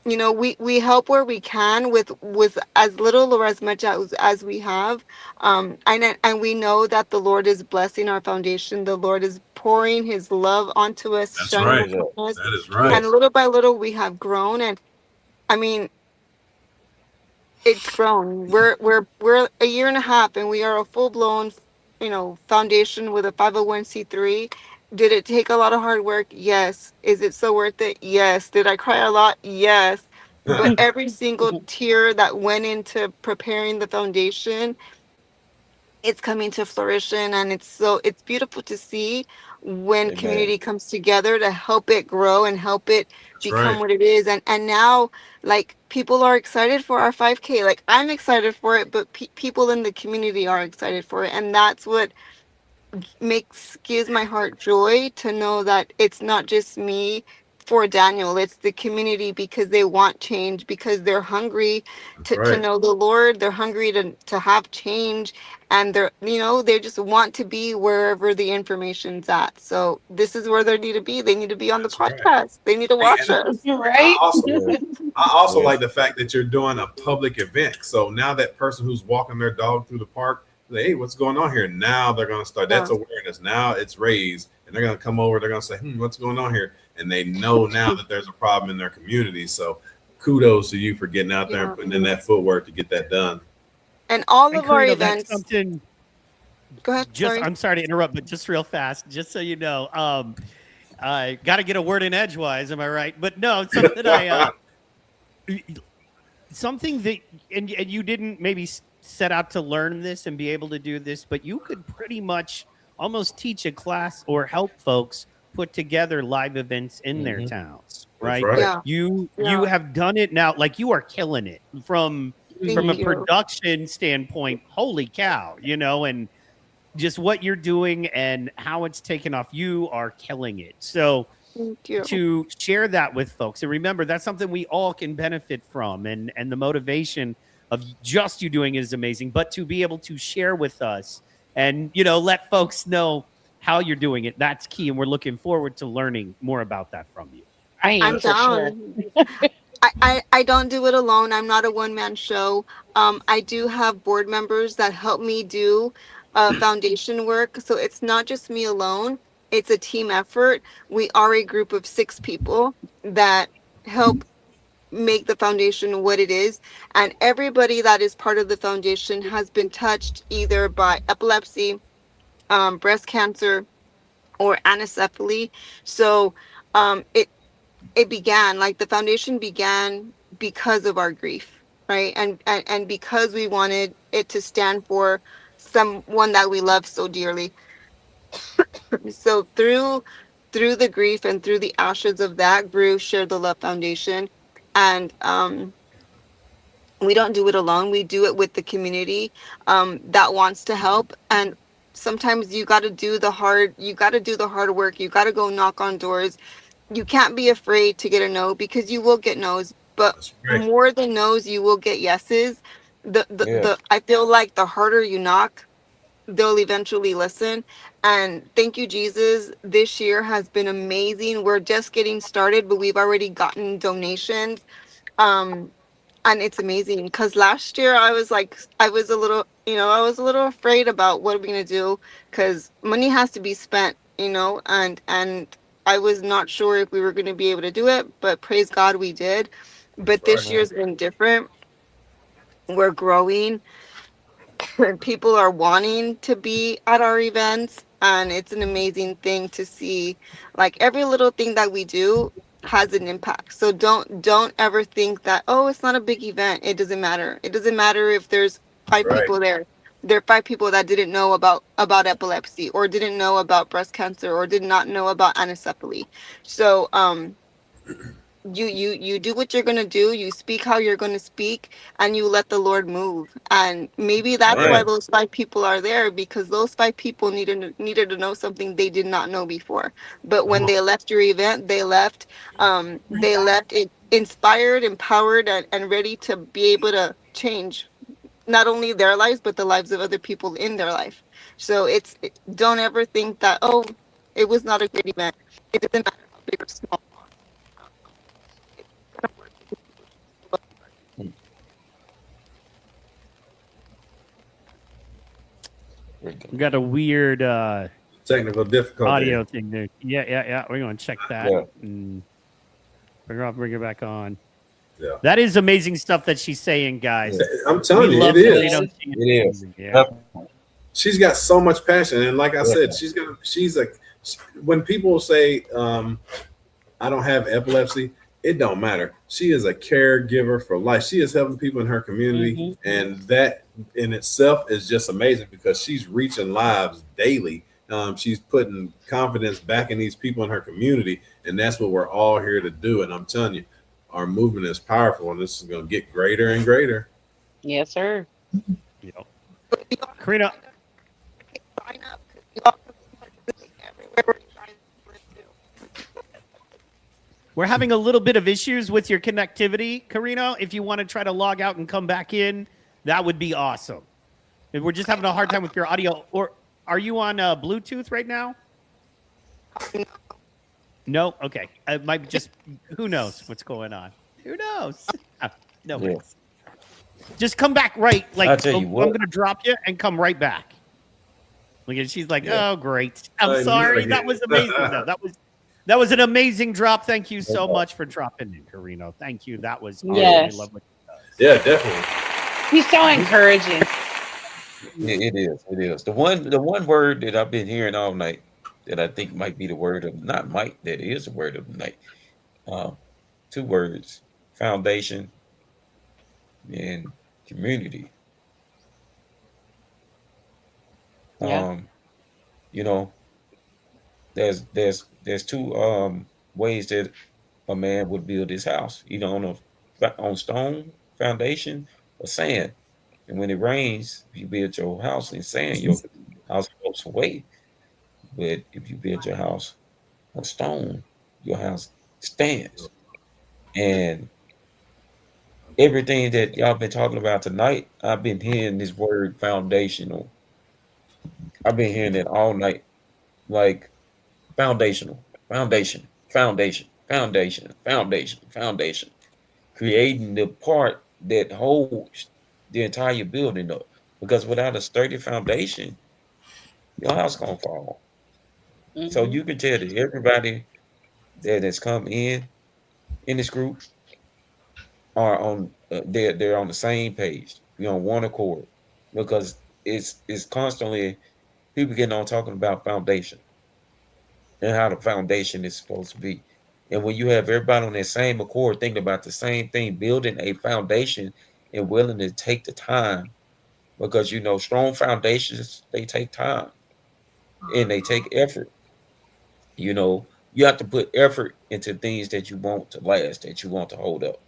we help where we can with as little or as much as we have, and we know that the Lord is blessing our foundation. The Lord is pouring His love onto us. That's right. That is right. And little by little, we have grown, and I mean, it's grown. We're a year and a half, and we are a full blown, foundation with a 501c3. Did it take a lot of hard work? Yes. Is it so worth it? Yes. Did I cry a lot? Yes. But every single tear that went into preparing the foundation, it's coming to fruition, and it's beautiful to see when community comes together to help it grow and help it become what it is. And now, like, people are excited for our 5K. Like, I'm excited for it, but people in the community are excited for it, and that's what gives my heart joy to know that it's not just me for Daniel, it's the community, because they want change, because they're hungry to know the Lord. They're hungry to have change, and they just want to be wherever the information's at. So this is where they need to be. They need to be on the podcast. They need to watch us. Right. I also like the fact that you're doing a public event. So now that person who's walking their dog through the park, hey, what's going on here? Now they're going to start. That's awareness. Now it's raised, and they're going to come over. They're going to say, what's going on here? And they know now that there's a problem in their community. So kudos to you for getting out there and putting in that footwork to get that done. And all of our events. Go ahead. I'm sorry to interrupt, but just real fast, just so you know, I got to get a word in edgewise. Am I right? But no, something that, and you didn't maybe set out to learn this and be able to do this, but you could pretty much almost teach a class or help folks put together live events in their towns, right? Yeah. You have done it now. Like, you are killing it from a production standpoint. Holy cow, and just what you're doing and how it's taken off. You are killing it. So to share that with folks, and remember, that's something we all can benefit from, and the motivation of just you doing it is amazing, but to be able to share with us and let folks know how you're doing it. That's key, and we're looking forward to learning more about that from you. I'm down. I don't do it alone. I'm not a one-man show. I do have board members that help me do foundation work. So it's not just me alone. It's a team effort. We are a group of 6 people that help make the foundation what it is. And everybody that is part of the foundation has been touched either by epilepsy, breast cancer, or anencephaly. So it began, like, the foundation began because of our grief, right? And because we wanted it to stand for someone that we love so dearly. So through the grief and through the ashes of that grew Share the Love Foundation. And we don't do it alone. We do it with the community that wants to help. And sometimes you got to do the hard work. You got to go knock on doors. You can't be afraid to get a no, because you will get no's, but more than no's, you will get yeses. The I feel like the harder you knock, they'll eventually listen. And thank you, Jesus. This year has been amazing. We're just getting started, but we've already gotten donations. And it's amazing, because last year I was a little, afraid about what we're going to do, because money has to be spent, and I was not sure if we were going to be able to do it, but praise God we did. But this year's been different. We're growing. People are wanting to be at our events, and it's an amazing thing to see. Like, every little thing that we do has an impact. So don't ever think that, oh, it's not a big event. It doesn't matter. It doesn't matter if there's 5 people there. There are 5 people that didn't know about epilepsy, or didn't know about breast cancer, or did not know about anencephaly. So you do what you're gonna do. You speak how you're gonna speak, and you let the Lord move. And maybe that's why those 5 people are there, because those 5 people needed to know something they did not know before. But when they left your event, they left it inspired, empowered, and ready to be able to change not only their lives, but the lives of other people in their life. So don't ever think that, oh, it was not a great event. It doesn't matter how big or small. We got a weird technical difficulty audio thing there. Yeah. We're going to check that and bring it back on. Yeah. That is amazing stuff that she's saying, guys. I'm telling you, it is. It is. Yeah. She's got so much passion, and like I said, when people say I don't have epilepsy, it don't matter. She is a caregiver for life. She is helping people in her community, and that in itself is just amazing, because she's reaching lives daily. She's putting confidence back in these people in her community, and that's what we're all here to do. And I'm telling you, our movement is powerful, and this is going to get greater and greater. Yes, sir. Karina. We're having a little bit of issues with your connectivity, Karina. If you want to try to log out and come back in, that would be awesome. We're just having a hard time with your audio. Or are you on Bluetooth right now? No? Okay. It might just, who knows what's going on? Who knows? No. Yeah. Just come back right. Like, I'm going to drop you and come right back. Look at, she's like, oh, great. I'm sorry. That was amazing, though. That was an amazing drop. Thank you so much for dropping in, Karina. Thank you. That was awesome. Yes. I love what you does. Yeah, definitely. He's so encouraging. It is. It is. The one word that I've been hearing all night that I think might be the word of, not might, that is the word of the night. 2 words: foundation and community. Yeah. There's 2 ways that a man would build his house, either on stone foundation or sand. And when it rains, if you build your house in sand, your house floats away. But if you build your house on stone, your house stands. And everything that y'all been talking about tonight, I've been hearing this word foundational I've been hearing it all night. Like foundational, foundation, foundation, foundation, foundation, foundation. Creating the part that holds the entire building up. Because without a sturdy foundation, your house gonna fall. So Mm-hmm. you can tell that everybody that has come in this group are on they're on the same page. You're on one accord because it's constantly people getting on talking about foundation and how the foundation is supposed to be. And when you have everybody on that same accord thinking about the same thing, building a foundation and willing to take the time, because strong foundations, they take time and they take effort. You have to put effort into things that you want to last, that you want to hold up.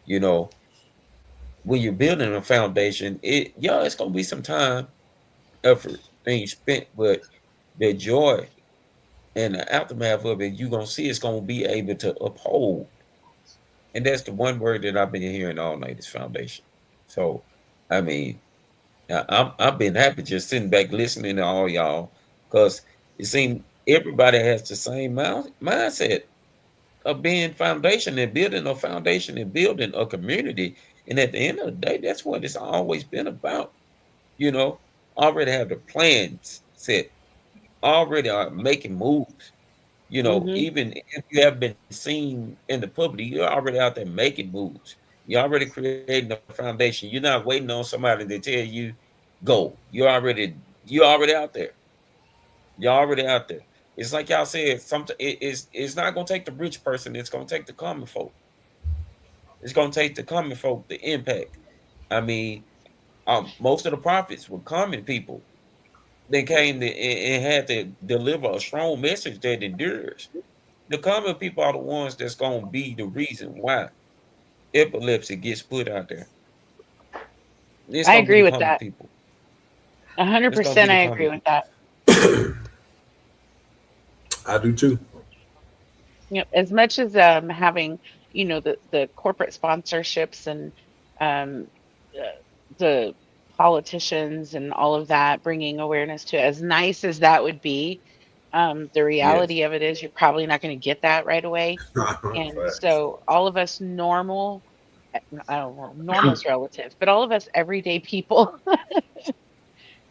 You know, when you're building a foundation, it's gonna be some time, effort, things spent, but the joy and the aftermath of it, you're gonna see it's gonna be able to uphold. And that's the one word that I've been hearing all night is foundation. So, I mean, I've been happy just sitting back listening to all y'all because it seems everybody has the same mindset of being foundation and building a foundation and building a community. And at the end of the day, that's what it's always been about. You know, already have the plans set, already are making moves. Mm-hmm. Even if you have been seen in the public, you're already out there making moves. You're already creating a foundation. You're not waiting on somebody to tell you go. You're already out there. You're already out there. It's like y'all said, something it's not gonna take the rich person, it's gonna take the common folk. It's gonna take the common folk, the impact. I mean, most of the prophets were common people. They came and had to deliver a strong message that endures. The common people are the ones that's gonna be the reason why epilepsy gets put out there. It's I gonna be agree the with common that. people. It's gonna be 100%. the I common agree with people. that. I do too. Yep. As much as having, the corporate sponsorships and um, the politicians and all of that bringing awareness to it, as nice as that would be, the Yes. reality of it is you're probably not going to get that right away. And Facts. so all of us normal, I don't know, normal's relative, but all of us everyday people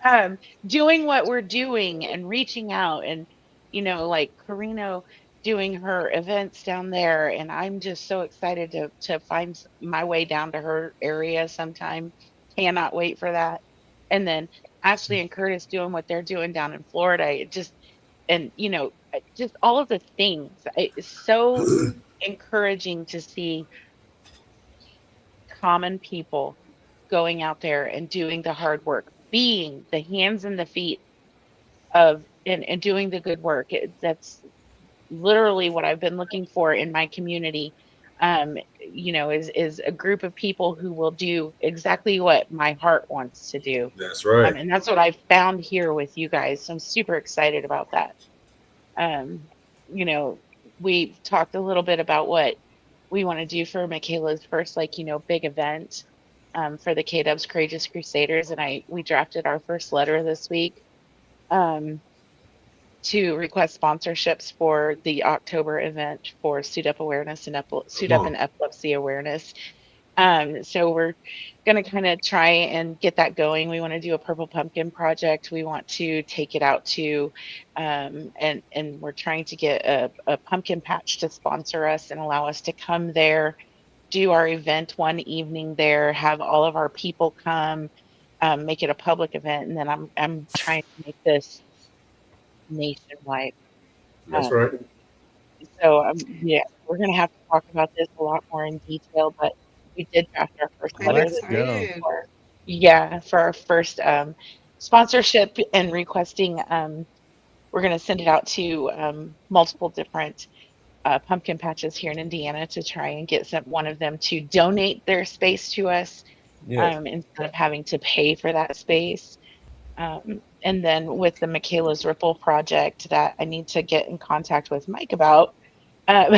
um, doing what we're doing and reaching out and like Carino doing her events down there, and I'm just so excited to find my way down to her area sometime. Cannot wait for that. And then Ashley and Curtis doing what they're doing down in Florida. It just and just all of the things. It's so encouraging to see common people going out there and doing the hard work, being the hands and the feet of and doing the good work. That's literally what I've been looking for in my community. Is a group of people who will do exactly what my heart wants to do. That's right. And that's what I found here with you guys. So I'm super excited about that. Um, you know, we talked a little bit about what we want to do for Michaela's first, big event for the K Dubs Courageous Crusaders, and we drafted our first letter this week. Um, to request sponsorships for the October event for Suit Up Awareness and Suit Come Up on. and Epilepsy Awareness. So we're going to kind of try and get that going. We want to do a purple pumpkin project. We want to take it out to, and we're trying to get a pumpkin patch to sponsor us and allow us to come there, do our event one evening there, have all of our people come, make it a public event, and then I'm trying to make this nationwide. That's Um, right. so yeah, we're gonna have to talk about this a lot more in detail, but we did draft our first I'm letter Let's this week go. excited. for our first sponsorship and requesting. We're gonna send it out to multiple different pumpkin patches here in Indiana to try and get one of them to donate their space to us Yes. instead of having to pay for that space. And then with the Michaela's Ripple project that I need to get in contact with Mike about, um,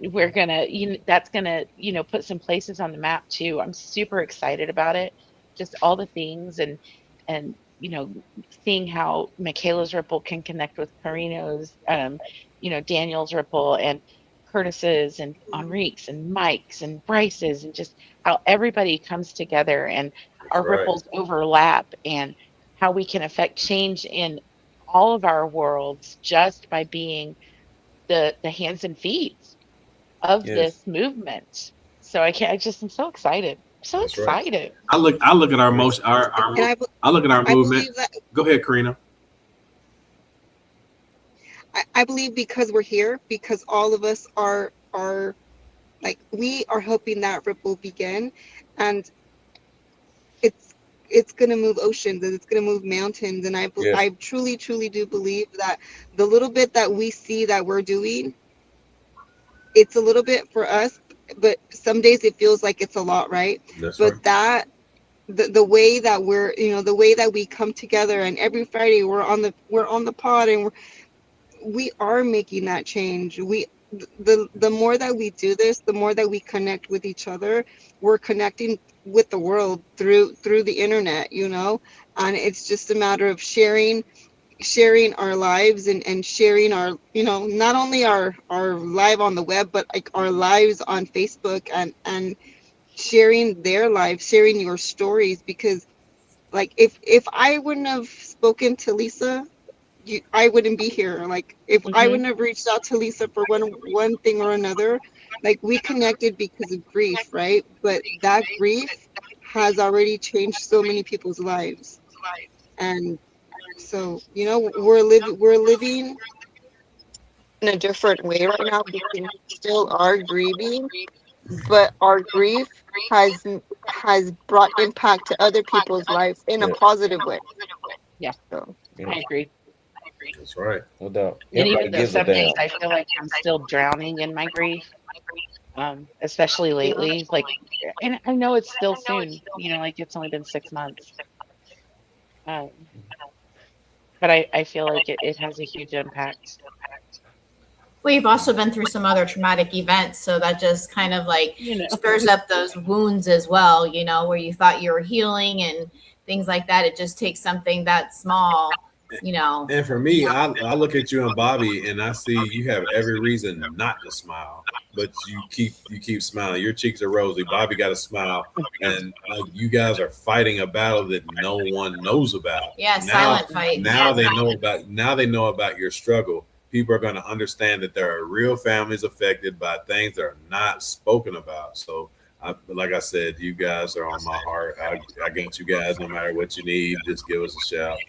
we're gonna, that's gonna, put some places on the map too. I'm super excited about it. Just all the things and seeing how Michaela's ripple can connect with Carino's, Daniel's ripple and Curtis's and Enrique's and Mike's and Bryce's, and just how everybody comes together and our ripples overlap, and how we can affect change in all of our worlds just by being the hands and feet of this movement. So I'm so excited. So excited. I look at our motion, I look at our movement. Go ahead, Karina. I believe because we're here, because all of us are like, we are helping that ripple begin, and it's going to move oceans, and it's going to move mountains. And I truly do believe that the little bit that we see that we're doing, it's a little bit for us, but some days it feels like it's a lot, right? That the way that we're, the way that we come together, and every Friday we're on the pod, and we are making that change. The more that we do this, the more that we connect with each other, we're connecting with the world through the internet, and it's just a matter of sharing our lives, and sharing our, not only our live on the web, but like our lives on Facebook, and sharing their lives, sharing your stories. Because like, if I wouldn't have spoken to Lisa, I wouldn't be here. Like, if I wouldn't have reached out to Lisa for one thing or another, like, we connected because of grief, right? But that grief has already changed so many people's lives. And so, we're living in a different way right now. We still are grieving, but our grief has brought impact to other people's lives in a positive way. Yeah. So I agree. That's right. No doubt. And even though some days I feel like I'm still drowning in my grief, especially lately. Like, and I know it's still soon, like it's only been 6 months. But I feel like it has a huge impact. Well, you've also been through some other traumatic events, so that just kind of like stirs up those wounds as well, where you thought you were healing and things like that. It just takes something that small, And for me, I look at you and Bobby, and I see you have every reason not to smile, but you keep smiling. Your cheeks are rosy. Bobby got a smile, and you guys are fighting a battle that no one knows about. Yeah, silent fight. Now they know about your struggle. People are going to understand that there are real families affected by things that are not spoken about. So, like I said, you guys are on my heart. I get you guys no matter what you need. Just give us a shout.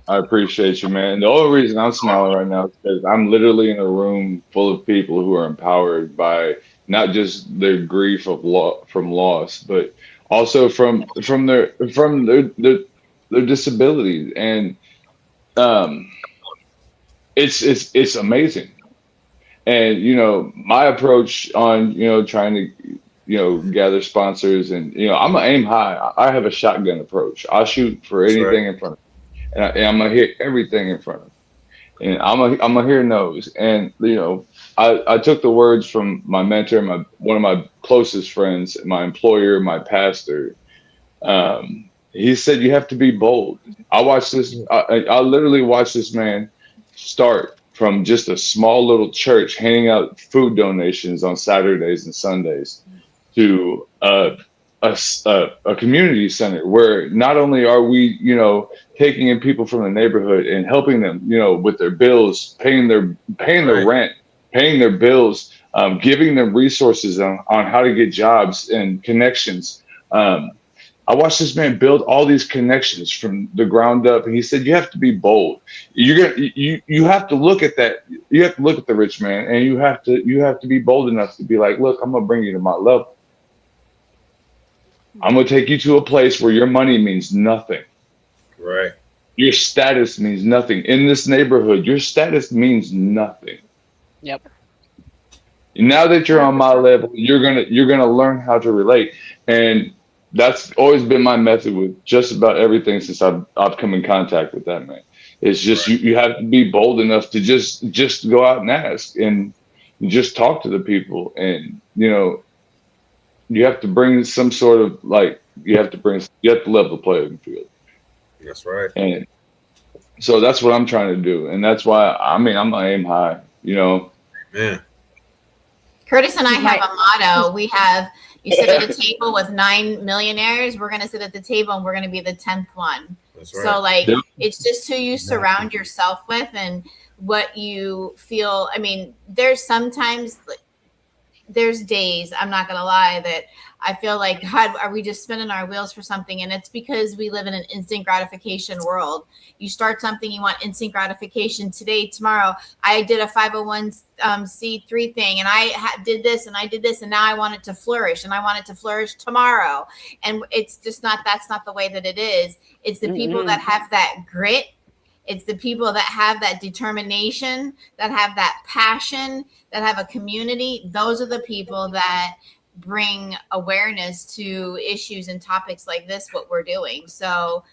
I appreciate you, man. The only reason I'm smiling right now is because I'm literally in a room full of people who are empowered by not just their grief from loss, but also from their disabilities, and it's amazing. And my approach on trying to gather sponsors, and I'm gonna aim high. I have a shotgun approach. I'll shoot for anything in front of me. And I'm gonna hit everything in front of me, and I'm gonna hear no's. And I took the words from my mentor, one of my closest friends, my employer, my pastor. He said you have to be bold. I watched this. I literally watched this man start from just a small little church handing out food donations on Saturdays and Sundays to a community center where not only are we, taking in people from the neighborhood and helping them, with their bills, paying their rent, paying their bills, giving them resources on how to get jobs and connections. I watched this man build all these connections from the ground up, and he said, "You have to be bold. You have to look at that. You have to look at the rich man, and you have to be bold enough to be like, look, I'm gonna bring you to my level. I'm going to take you to a place where your money means nothing. Right. Your status means nothing. In this neighborhood, your status means nothing. Yep. Now that you're on my level, you're gonna learn how to relate. And that's always been my method with just about everything since I've come in contact with that man. It's just you have to be bold enough to just go out and ask and just talk to the people, and you have to bring some sort of you have to level the playing field. That's right. And so that's what I'm trying to do. And that's why, I mean, I'm going to aim high, you know. Man. Curtis and I have a motto. We have, you sit at a table with 9 millionaires. We're going to sit at the table and we're going to be the 10th one. That's right. So like, it's just who you surround yourself with and what you feel. I mean, there's days, I'm not going to lie, that I feel like, God, are we just spinning our wheels for something? And it's because we live in an instant gratification world. You start something, you want instant gratification today, tomorrow. I did a 501c3 thing and I did this and I did this and now I want it to flourish and I want it to flourish tomorrow. And it's just not, that's not the way that it is. It's the people that have that grit. It's the people that have that determination, that have that passion, that have a community. Those are the people that bring awareness to issues and topics like this, what we're doing. So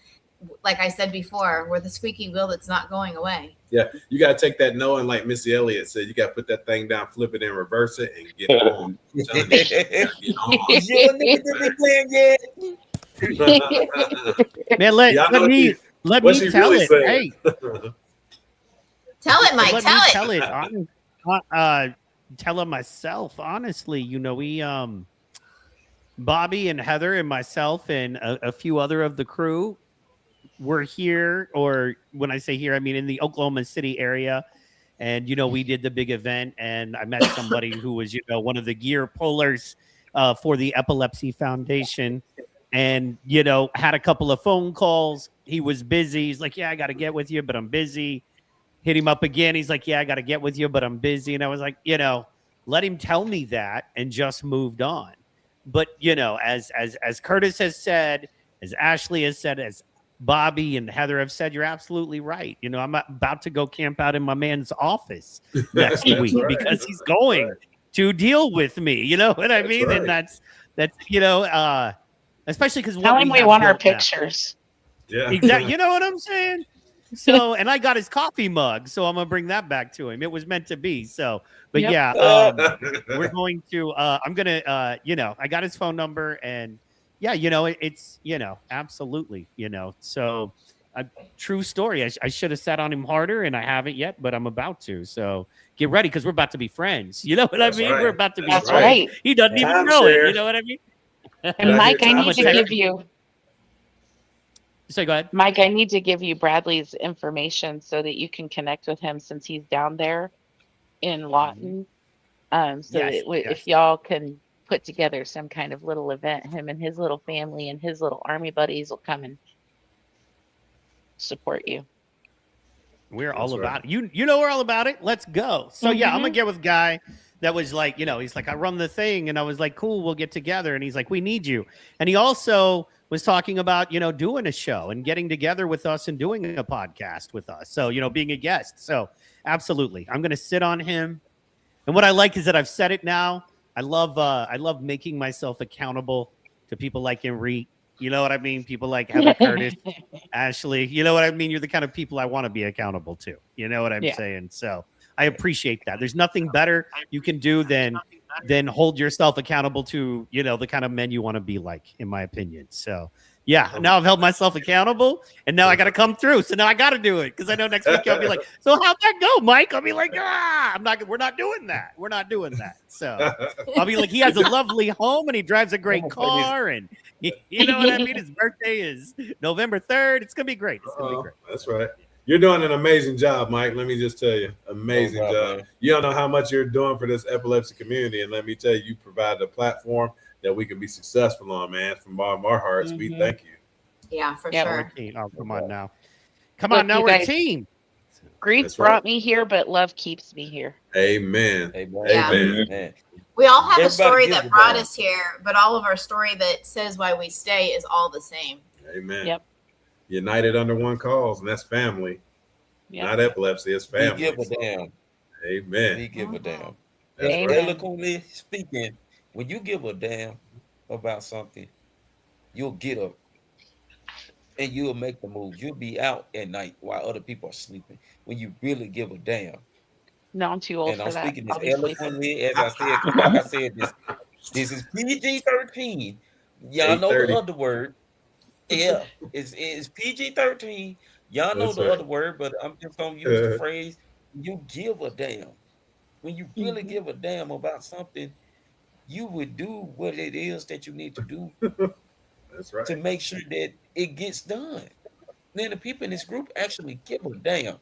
like I said before, we're the squeaky wheel that's not going away. Yeah, you got to take that no, and like Missy Elliott said, you got to put that thing down, flip it and reverse it and get on. Man, let me tell it. Hey. Tell it, Mike. Tell it. Tell it myself. Honestly, you know, we Bobby and Heather and myself and a few other of the crew were here, or when I say here, I mean in the Oklahoma City area. And, you know, we did the big event and I met somebody who was, you know, one of the gear pullers for the Epilepsy Foundation. And, you know, had a couple of phone calls. He was busy. He's like, yeah, I got to get with you, but I'm busy. Hit him up again. He's like, yeah, I got to get with you, but I'm busy. And I was like, you know, let him tell me that and just moved on. But, you know, as Curtis has said, as Ashley has said, as Bobby and Heather have said, you're absolutely right. You know, I'm about to go camp out in my man's office next week because he's going to deal with me. You know what I mean? Right. And that's, you know, especially because tell him we want our pictures. Yeah, exactly. You know what I'm saying? So, and I got his coffee mug, so I'm gonna bring that back to him. It was meant to be. So, but yeah, we're going to. I'm gonna. You know, I got his phone number, and yeah, you know, it's you know, absolutely, you know. So, a true story. I should have sat on him harder, and I haven't yet, but I'm about to. So, get ready because we're about to be friends. You know what I mean? Right. We're about to be friends. Right. He doesn't even know it. You know what I mean? And Mike, I need to give you. So go ahead. Mike, I need to give you Bradley's information so that you can connect with him since he's down there in Lawton. If y'all can put together some kind of little event, him and his little family and his little army buddies will come and support you. We're all about it. You know we're all about it. Let's go. So yeah, I'm gonna get with a guy that was like, you know, he's like, I run the thing, and I was like, cool, we'll get together. And he's like, we need you. And he also was talking about, you know, doing a show and getting together with us and doing a podcast with us. So, you know, being a guest. So absolutely. I'm going to sit on him. And what I like is that I've said it now. I love making myself accountable to people like Enrique. You know what I mean? People like Heather Curtis, Ashley. You know what I mean? You're the kind of people I want to be accountable to. You know what I'm saying? So I appreciate that. There's nothing better you can do than hold yourself accountable to, you know, the kind of men you want to be like, in my opinion. So yeah, now I've held myself accountable and now I got to come through. So now I got to do it. Cause I know next week I'll be like, so how'd that go, Mike? I'll be like, we're not doing that. We're not doing that. So I'll be like, he has a lovely home and he drives a great car. And you know what I mean? His birthday is November 3rd. It's going to be great. It's going to be great. That's right. You're doing an amazing job, Mike. Let me just tell you, amazing job. Man. You don't know how much you're doing for this epilepsy community. And let me tell you, you provide a platform that we can be successful on, man. From all of our hearts, we thank you. Yeah, for sure. Oh, come on now. Come on now, we're a team. Grief brought me here, but love keeps me here. Amen. Amen. We all have a story that brought us here, but all of our story that says why we stay is all the same. Amen. Yep. United under one cause, and that's family. Yep. Not epilepsy, it's family. We give a damn. Amen. We give a damn. That's eloquently speaking, when you give a damn about something, you'll get up and you'll make the move. You'll be out at night while other people are sleeping. When you really give a damn. No, I'm too old for that. And I'm speaking this eloquently, as I said, like I said, this is PG-13. Y'all know the other word. Yeah, it's PG-13. Y'all know That's the right. other word, but I'm just gonna use the phrase, you give a damn. When you really give a damn about something, you would do what it is that you need to do That's right. to make sure that it gets done. Then the people in this group actually give a damn. I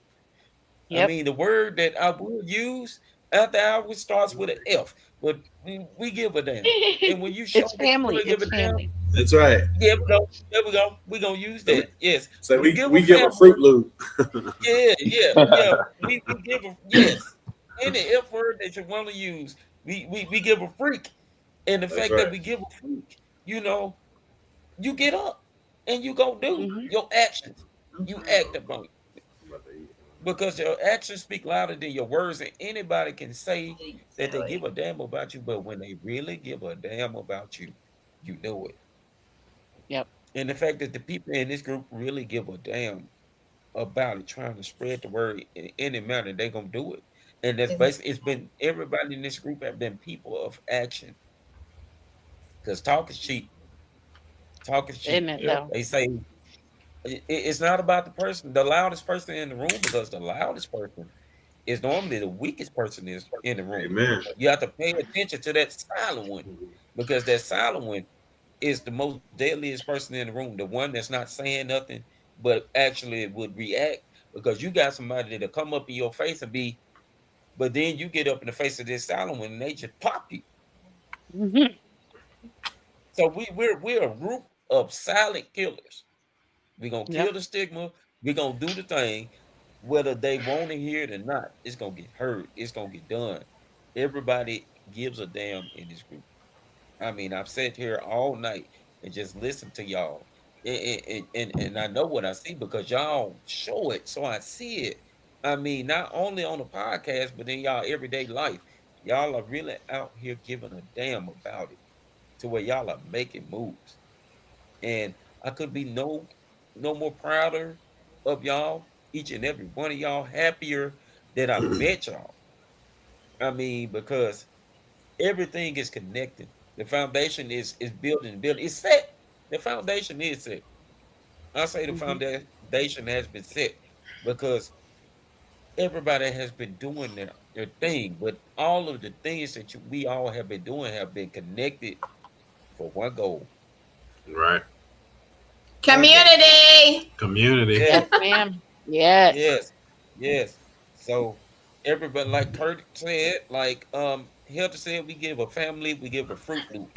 Yep. mean, the word that I will use after hours starts with an F, but we give a damn. And when you show It's that you family. really give It's a damn, family. That's right. there we go. There we go. We're gonna use So we, that. Yes. so You we, give a we give a family. Fruit Loop. Yeah, yeah, yeah. We give a yes. Any F word that you want to use, we give a freak. And the That's fact that right. we give a freak, you get up and you go do Hmm. your actions. You act upon it. Because your actions speak louder than your words, and anybody can say that they give a damn about you, but when they really give a damn about you, you know it. Yep. And the fact that the people in this group really give a damn about it, trying to spread the word in any manner, they're gonna do it. And that's basically it's been everybody in this group have been people of action. Because talk is cheap. Talk is cheap. Isn't it though? They say it's not about the person, the loudest person in the room, because the loudest person is normally the weakest person is in the room. Amen. You have to pay attention to that silent one, because that silent one is the most deadliest person in the room, the one that's not saying nothing, but actually would react, because you got somebody that'll come up in your face and be, but then you get up in the face of this silent one and they just pop you. Hmm. So we're a group of silent killers. We're gonna kill Yep. the stigma. We're gonna do the thing, whether they want to hear it or not. It's gonna get heard. It's gonna get done. Everybody gives a damn in this group. I mean, I've sat here all night and just listened to y'all, and I know what I see because y'all show it, so I see it. I mean, not only on the podcast, but in y'all everyday life, y'all are really out here giving a damn about it, to where y'all are making moves. And I could be no more prouder of y'all, each and every one of y'all, happier that I met y'all. I mean, because everything is connected. The foundation is building. It's set. The foundation is set. I say the Hmm. foundation has been set because everybody has been doing their thing, but all of the things that we all have been doing have been connected for one goal. Right. One goal. Community. Community. Yes, Yes, ma'am. Yes. yes, yes. So everybody, like Kurt said, like Hilda said, we give a family, we give a Fruit Loop,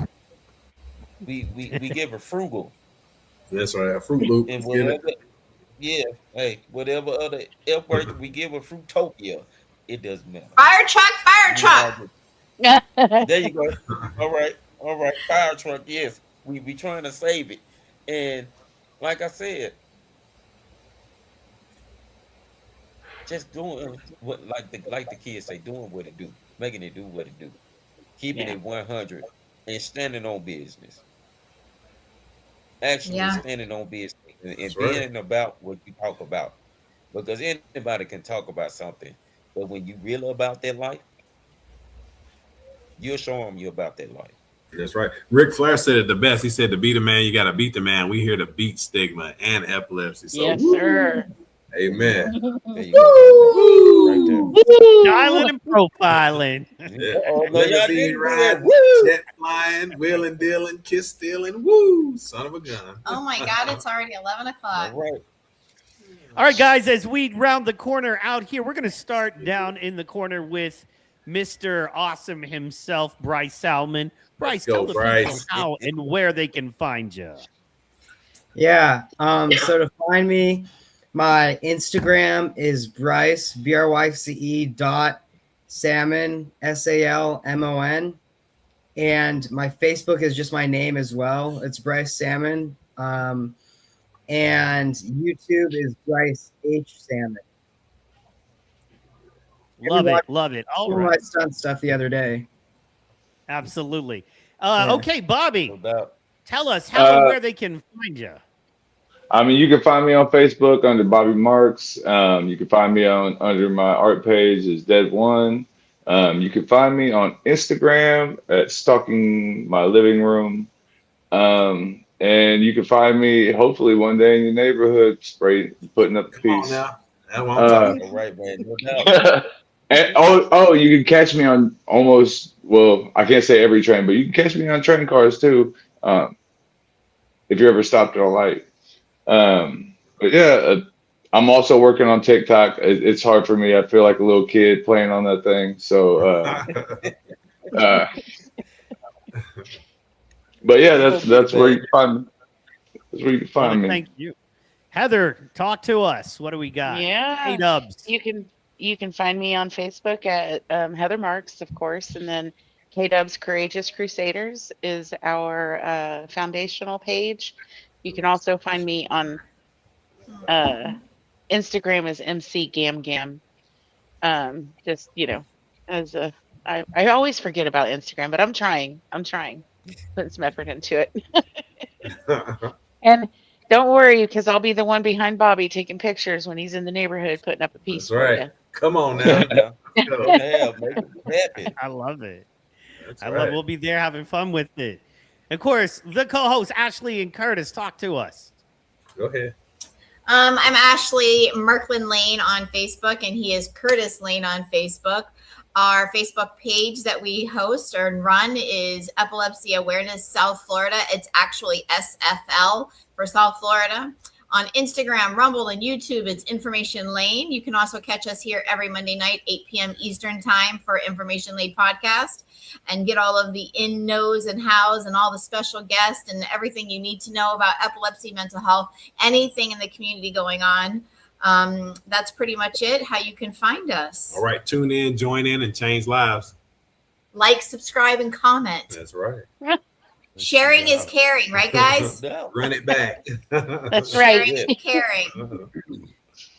we give a frugal, That's right. A Fruit Loop. and Let's get whatever. it. Yeah, hey, whatever other F word we give a Fruitopia, it doesn't matter. Fire truck, fire We truck. are there. You go. All right. Fire truck. Yes, we trying to save it, and like I said, just doing what like the kids say, doing what it do, making it do what it do, keeping Yeah. it 100, and standing on business. Actually Yeah. standing on business and That's right. being about what you talk about, because anybody can talk about something, but when you really about that life, you'll show them you about that life. That's right. Ric Flair said it the best. He said, "To beat a man, you got to beat the man." We here to beat stigma and epilepsy. So, Yes, woo, sir. amen. There you go. Right there. Woo! Styling and profiling. Yeah. Oh no, y'all Limousine didn't do that. riding, Woo! jet flying, wheeling, dealing, kiss stealing. Woo! Son of a gun. Oh my God, it's already 11 All o'clock. right. All right, guys, as we round the corner out here, we're going to start down in the corner with Mr. Awesome himself, Bryce Salmon. Bryce, go, tell the people Bryce. how and where they can find you. Yeah. So to find me, my Instagram is Bryce BRYCE.salmon SALMON, and my Facebook is just my name as well. It's Bryce Salmon. And YouTube is Bryce H Salmon. Love it. Love it. All Some of my right. stunt stuff the other day. Absolutely. Yeah. Okay, Bobby, No doubt. tell us how and where they can find you. I mean, you can find me on Facebook under Bobby Marks. You can find me under my art page is Dead One. You can find me on Instagram at Stalking My Living Room. and you can find me hopefully one day in your neighborhood, putting up a piece. Come on now. That's what I'm talking All right, man. No doubt. And you can catch me on almost, well, I can't say every train, but you can catch me on train cars too. If you ever stopped at a light. But yeah, I'm also working on TikTok. It's hard for me. I feel like a little kid playing on that thing. So, but yeah, that's where you can find me. That's where you can find me. Thank you. Heather, talk to us. What do we got? Yeah. K-Dubs. You can find me on Facebook at Heather Marks, of course, and then K-Dubs Courageous Crusaders is our foundational page. You can also find me on Instagram as MC Gam Gam. Just as a I always forget about Instagram, but I'm trying. Putting some effort into it. And don't worry, because I'll be the one behind Bobby taking pictures when he's in the neighborhood putting up a piece That's right. for you. Come on now. I love it. That's I right. love. We'll be there having fun with it. Of course, the co-hosts Ashley and Curtis, talk to us. Go ahead. I'm Ashley Merklin Lane on Facebook, and he is Curtis Lane on Facebook. Our Facebook page that we host or run is Epilepsy Awareness South Florida. It's actually SFL for South Florida. On Instagram, Rumble, and YouTube, it's Information Lane. You can also catch us here every Monday night, 8 p.m. Eastern Time for Information Lane podcast and get all of the in, knows, and hows and all the special guests and everything you need to know about epilepsy, mental health, anything in the community going on. That's pretty much it, how you can find us. All right. Tune in, join in, and change lives. Like, subscribe, and comment. That's right. Sharing is caring, right, guys? Run it back. That's right. Sharing is caring.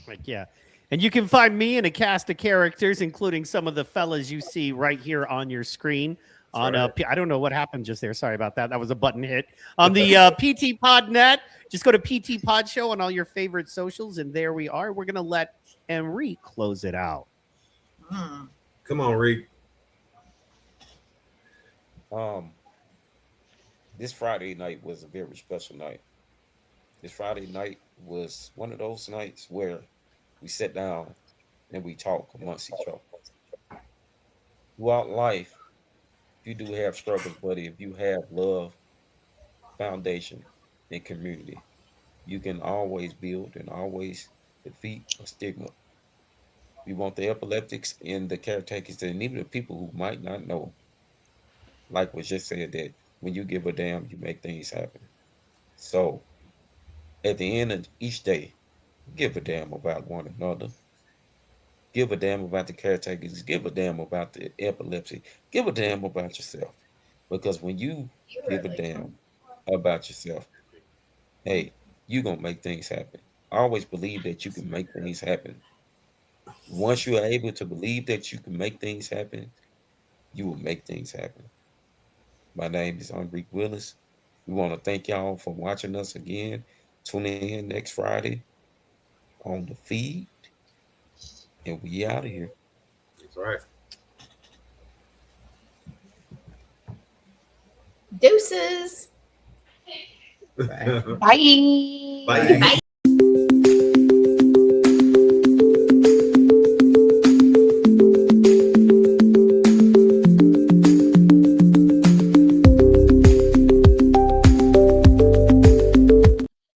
Like, yeah. And you can find me in a cast of characters, including some of the fellas you see right here on your screen. On I don't know what happened just there. Sorry about that. That was a button hit. On the PT Podnet, just go to PT Pod Show on all your favorite socials, and there we are. We're going to let Enrique close it out. Come on, Reek. This Friday night was a very special night. This Friday night was one of those nights where we sit down and we talk amongst each other. Throughout life, you do have struggles, but if you have love, foundation, and community, you can always build and always defeat a stigma. We want the epileptics and the caretakers and even the people who might not know, like was just said, that when you give a damn, you make things happen. So at the end of each day, give a damn about one another. Give a damn about the caretakers. Give a damn about the epilepsy. Give a damn about yourself. Because when you give a damn about yourself, hey, you're going to make things happen. I always believe that you can make things happen. Once you are able to believe that you can make things happen, you will make things happen. My name is Enrique Willis. We want to thank y'all for watching us again. Tune in next Friday on the F.E.E.D. And we out of here. That's right. Deuces. Bye. Bye. Bye.